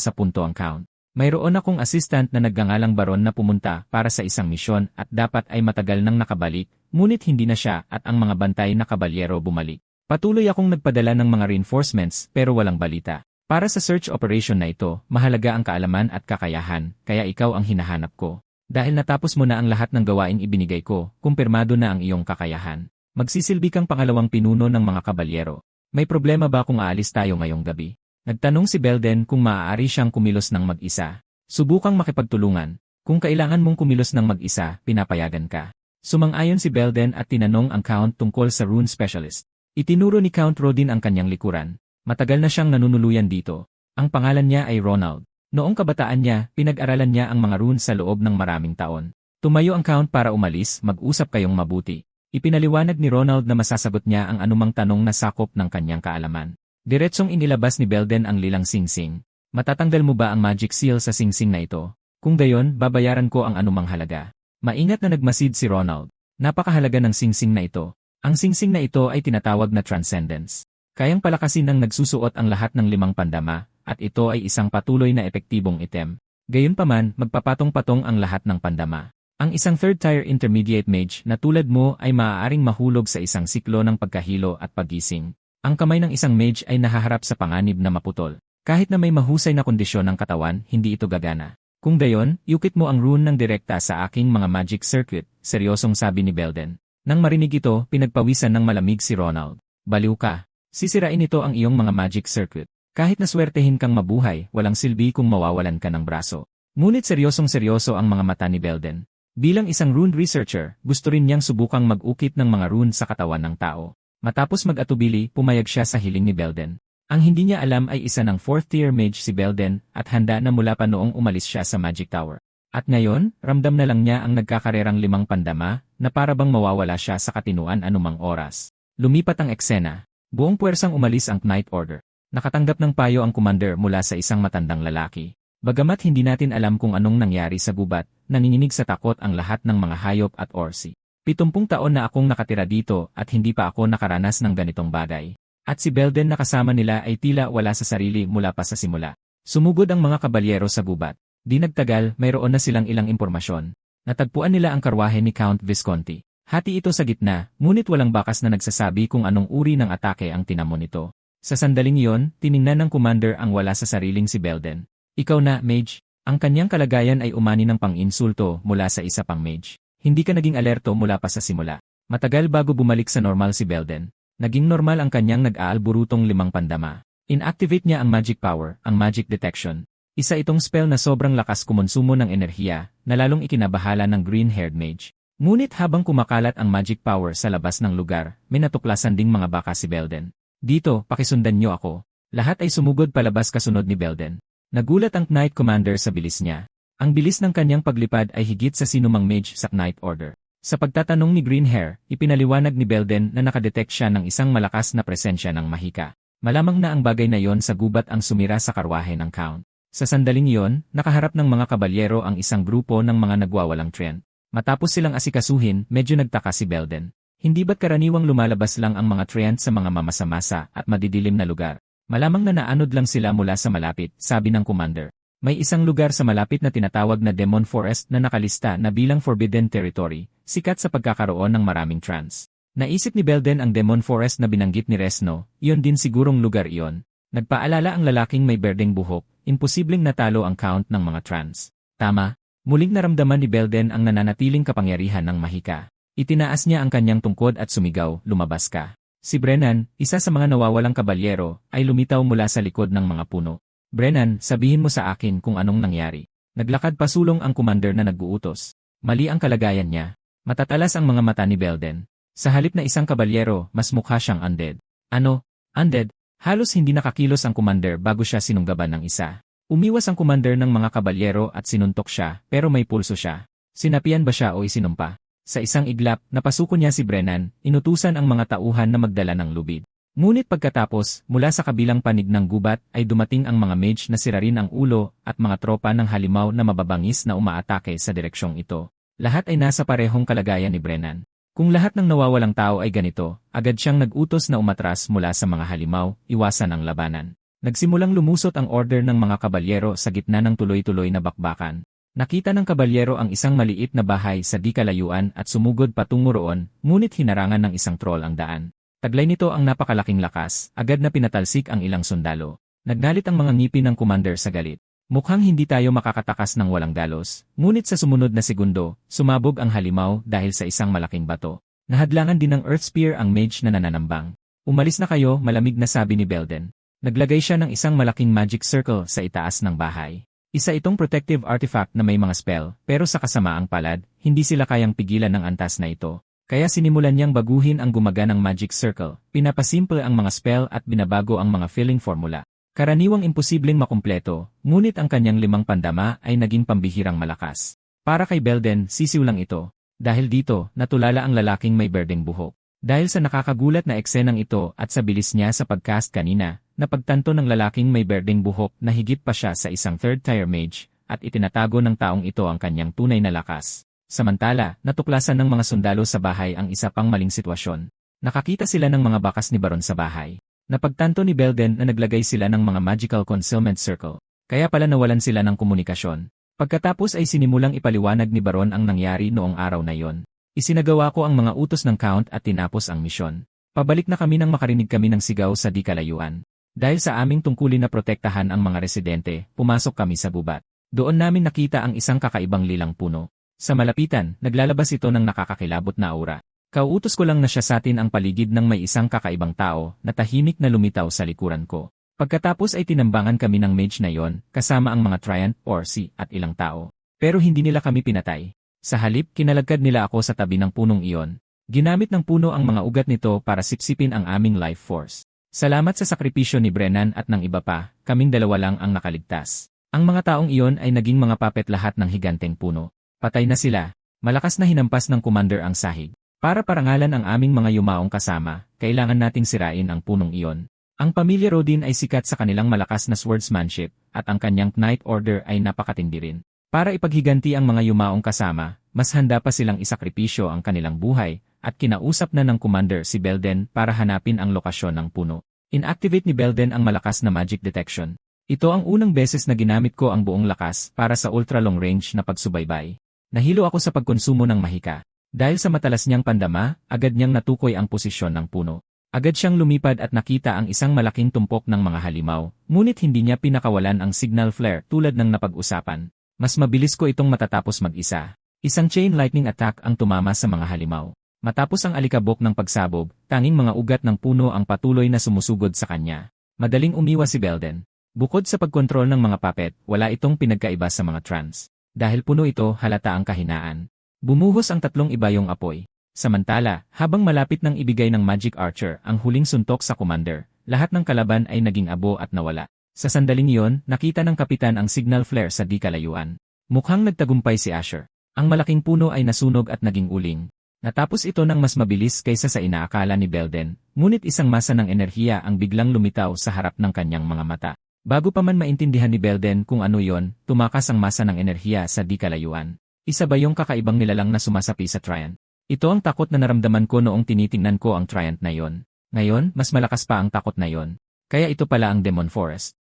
sa punto ang Count. Mayroon akong assistant na nagngangalang Baron na pumunta para sa isang misyon at dapat ay matagal nang nakabalik, ngunit hindi na siya at ang mga bantay na kabalyero bumalik. Patuloy akong nagpadala ng mga reinforcements pero walang balita. Para sa search operation na ito, mahalaga ang kaalaman at kakayahan, kaya ikaw ang hinahanap ko. Dahil natapos mo na ang lahat ng gawain ibinigay ko, kumpirmado na ang iyong kakayahan. Magsisilbi kang pangalawang pinuno ng mga kabalyero. May problema ba kung aalis tayo ngayong gabi? Nagtanong si Belden kung maaari siyang kumilos ng mag-isa. Subukang makipagtulungan. Kung kailangan mong kumilos ng mag-isa, pinapayagan ka. Sumang-ayon si Belden at tinanong ang Count tungkol sa rune specialist. Itinuro ni Count Rodin ang kanyang likuran. Matagal na siyang nanunuluyan dito. Ang pangalan niya ay Ronald. Noong kabataan niya, pinag-aralan niya ang mga rune sa loob ng maraming taon. Tumayo ang Count para umalis, mag-usap kayong mabuti. Ipinaliwanag ni Ronald na masasagot niya ang anumang tanong na sakop ng kanyang kaalaman. Diretsong inilabas ni Belden ang lilang singsing. Matatanggal mo ba ang magic seal sa singsing na ito? Kung gayon, babayaran ko ang anumang halaga. Maingat na nagmasid si Ronald. Napakahalaga ng singsing na ito. Ang singsing na ito ay tinatawag na transcendence. Kayang palakasin ng nagsusuot ang lahat ng 5 pandama, at ito ay isang patuloy na epektibong item. Gayunpaman, magpapatong-patong ang lahat ng pandama. Ang isang third-tier intermediate mage na tulad mo ay maaaring mahulog sa isang siklo ng pagkahilo at paggising. Ang kamay ng isang mage ay nahaharap sa panganib na maputol. Kahit na may mahusay na kondisyon ng katawan, hindi ito gagana. Kung gayon, yukit mo ang rune ng direkta sa aking mga magic circuit, seryosong sabi ni Belden. Nang marinig ito, pinagpawisan ng malamig si Ronald. Baliw ka. Sisirain ito ang iyong mga magic circuit. Kahit naswertehin kang mabuhay, walang silbi kung mawawalan ka ng braso. Ngunit seryosong-seryoso ang mga mata ni Belden. Bilang isang rune researcher, gusto rin niyang subukang mag-ukit ng mga rune sa katawan ng tao. Matapos mag-atubili, pumayag siya sa hiling ni Belden. Ang hindi niya alam ay isa ng 4th-tier mage si Belden at handa na mula pa noong umalis siya sa Magic Tower. At ngayon, ramdam na lang niya ang nagkakarerang 5 pandama na parabang mawawala siya sa katinuan anumang oras. Lumipat ang eksena. Buong puwersang umalis ang Knight Order. Nakatanggap ng payo ang commander mula sa isang matandang lalaki. Bagamat hindi natin alam kung anong nangyari sa gubat, nanginginig sa takot ang lahat ng mga hayop at orsi. 70 taon na akong nakatira dito at hindi pa ako nakaranas ng ganitong bagay. At si Belden na kasama nila ay tila wala sa sarili mula pa sa simula. Sumugod ang mga kabalyero sa gubat. Di nagtagal, mayroon na silang ilang impormasyon. Natagpuan nila ang karwahe ni Count Visconti. Hati ito sa gitna, ngunit walang bakas na nagsasabi kung anong uri ng atake ang tinamo nito. Sa sandaling iyon, tiningnan ng commander ang wala sa sariling si Belden. Ikaw na, mage. Ang kanyang kalagayan ay umani ng pang-insulto mula sa isa pang mage. Hindi ka naging alerto mula pa sa simula. Matagal bago bumalik sa normal si Belden. Naging normal ang kanyang nag-aalburutong 5 pandama. Inactivate niya ang magic power, ang magic detection. Isa itong spell na sobrang lakas kumonsumo ng enerhiya, na lalong ikinabahala ng green-haired mage. Ngunit habang kumakalat ang magic power sa labas ng lugar, may natuklasan ding mga baka si Belden. Dito, pakisundan niyo ako. Lahat ay sumugod palabas kasunod ni Belden. Nagulat ang Knight Commander sa bilis niya. Ang bilis ng kanyang paglipad ay higit sa sinumang mage sa Knight Order. Sa pagtatanong ni Greenhair, ipinaliwanag ni Belden na nakadetect siya ng isang malakas na presensya ng mahika. Malamang na ang bagay na yon sa gubat ang sumira sa karwahe ng Count. Sa sandaling iyon, nakaharap ng mga kabalyero ang isang grupo ng mga nagwawalang trend. Matapos silang asikasuhin, medyo nagtaka si Belden. Hindi ba't karaniwang lumalabas lang ang mga trend sa mga mamasamasa at madidilim na lugar? Malamang na naanod lang sila mula sa malapit, sabi ng commander. May isang lugar sa malapit na tinatawag na Demon Forest na nakalista na bilang Forbidden Territory, sikat sa pagkakaroon ng maraming trance. Naisip ni Belden ang Demon Forest na binanggit ni Resno, iyon din sigurong lugar iyon. Nagpaalala ang lalaking may berdeng buhok, imposibleng natalo ang Count ng mga trance. Tama, muling naramdaman ni Belden ang nananatiling kapangyarihan ng mahika. Itinaas niya ang kanyang tungkod at sumigaw, lumabas ka. Si Brennan, isa sa mga nawawalang kabalyero, ay lumitaw mula sa likod ng mga puno. Brennan, sabihin mo sa akin kung anong nangyari. Naglakad pasulong ang commander na nag-uutos. Mali ang kalagayan niya. Matatalas ang mga mata ni Belden. Sa halip na isang kabalyero, mas mukha siyang undead. Ano? Undead? Halos hindi nakakilos ang commander bago siya sinunggaban ng isa. Umiwas ang commander ng mga kabalyero at sinuntok siya, pero may pulso siya. Sinapian ba siya o isinumpa? Sa isang iglap, napasuko niya si Brennan, inutusan ang mga tauhan na magdala ng lubid. Ngunit pagkatapos, mula sa kabilang panig ng gubat ay dumating ang mga mage na sirarin ang ulo at mga tropa ng halimaw na mababangis na umaatake sa direksyong ito. Lahat ay nasa parehong kalagayan ni Brennan. Kung lahat ng nawawalang tao ay ganito, agad siyang nag-utos na umatras mula sa mga halimaw, iwasan ang labanan. Nagsimulang lumusot ang order ng mga kabalyero sa gitna ng tuloy-tuloy na bakbakan. Nakita ng kabalyero ang isang maliit na bahay sa di kalayuan at sumugod patungo roon, ngunit hinarangan ng isang troll ang daan. Taglay nito ang napakalaking lakas, agad na pinatalsik ang ilang sundalo. Naggalit ang mga ngipin ng commander sa galit. Mukhang hindi tayo makakatakas ng walang dalos, ngunit sa sumunod na segundo, sumabog ang halimaw dahil sa isang malaking bato. Nahadlangan din ng Earth Spear ang mage na nananambang. Umalis na kayo, malamig na sabi ni Belden. Naglagay siya ng isang malaking magic circle sa itaas ng bahay. Isa itong protective artifact na may mga spell, pero sa kasamaang palad, hindi sila kayang pigilan ng antas na ito. Kaya sinimulan niyang baguhin ang gumaganang magic circle, pinapasimple ang mga spell at binabago ang mga filling formula. Karaniwang imposibleng makumpleto, ngunit ang kanyang 5 pandama ay naging pambihirang malakas. Para kay Belden, sisiw lang ito. Dahil dito, natulala ang lalaking may berdeng buhok. Dahil sa nakakagulat na eksenang ito at sa bilis niya sa pagcast kanina, napagtanto ng lalaking may berdeng buhok na higit pa siya sa isang third-tier mage, at itinatago ng taong ito ang kanyang tunay na lakas. Samantala, natuklasan ng mga sundalo sa bahay ang isa pang maling sitwasyon. Nakakita sila ng mga bakas ni Baron sa bahay. Napagtanto ni Belden na naglagay sila ng mga magical concealment circle. Kaya pala nawalan sila ng komunikasyon. Pagkatapos ay sinimulang ipaliwanag ni Baron ang nangyari noong araw na yon. Isinagawa ko ang mga utos ng Count at tinapos ang misyon. Pabalik na kami nang makarinig kami ng sigaw sa di kalayuan. Dahil sa aming tungkulin na protektahan ang mga residente, pumasok kami sa gubat. Doon namin nakita ang isang kakaibang lilang puno. Sa malapitan, naglalabas ito ng nakakakilabot na aura. Kauutos ko lang na siya sa atin ang paligid ng may isang kakaibang tao na tahimik na lumitaw sa likuran ko. Pagkatapos ay tinambangan kami ng mage na yon, kasama ang mga Triant, Orsi at ilang tao. Pero hindi nila kami pinatay. Sa halip, kinalagkad nila ako sa tabi ng punong iyon. Ginamit ng puno ang mga ugat nito para sipsipin ang aming life force. Salamat sa sakripisyo ni Brennan at ng iba pa, kaming dalawa lang ang nakaligtas. Ang mga taong iyon ay naging mga puppet lahat ng higanteng puno. Patay na sila. Malakas na hinampas ng commander ang sahig. Para parangalan ang aming mga yumaong kasama, kailangan nating sirain ang punong iyon. Ang pamilya Rodin ay sikat sa kanilang malakas na swordsmanship, at ang kanyang Knight Order ay napakatindi rin. Para ipaghiganti ang mga yumaong kasama, mas handa pa silang isakripisyo ang kanilang buhay, at kinausap na ng commander si Belden para hanapin ang lokasyon ng puno. Inactivate ni Belden ang malakas na magic detection. Ito ang unang beses na ginamit ko ang buong lakas para sa ultra-long range na pagsubaybay. Nahilo ako sa pagkonsumo ng mahika. Dahil sa matalas niyang pandama, agad niyang natukoy ang posisyon ng puno. Agad siyang lumipad at nakita ang isang malaking tumpok ng mga halimaw, ngunit hindi niya pinakawalan ang signal flare tulad ng napag-usapan. Mas mabilis ko itong matatapos mag-isa. Isang chain lightning attack ang tumama sa mga halimaw. Matapos ang alikabok ng pagsabog, tanging mga ugat ng puno ang patuloy na sumusugod sa kanya. Madaling umiwas si Belden. Bukod sa pagkontrol ng mga puppet, wala itong pinagkaiba sa mga trance. Dahil puno ito, halata ang kahinaan. Bumuhos ang 3 ibayong apoy. Samantala, habang malapit nang ibigay ng Magic Archer ang huling suntok sa commander, lahat ng kalaban ay naging abo at nawala. Sa sandaling iyon, nakita ng kapitan ang signal flare sa di kalayuan. Mukhang nagtagumpay si Asher. Ang malaking puno ay nasunog at naging uling. Natapos ito ng mas mabilis kaysa sa inaakala ni Belden, ngunit isang masa ng enerhiya ang biglang lumitaw sa harap ng kanyang mga mata. Bago pa man maintindihan ni Belden kung ano yon, tumakas ang masa ng enerhiya sa di kalayuan. Isa ba yung kakaibang nilalang na sumasapi sa Triant? Ito ang takot na naramdaman ko noong tinitingnan ko ang Triant na yon. Ngayon, mas malakas pa ang takot na yon. Kaya ito pala ang Demon Forest.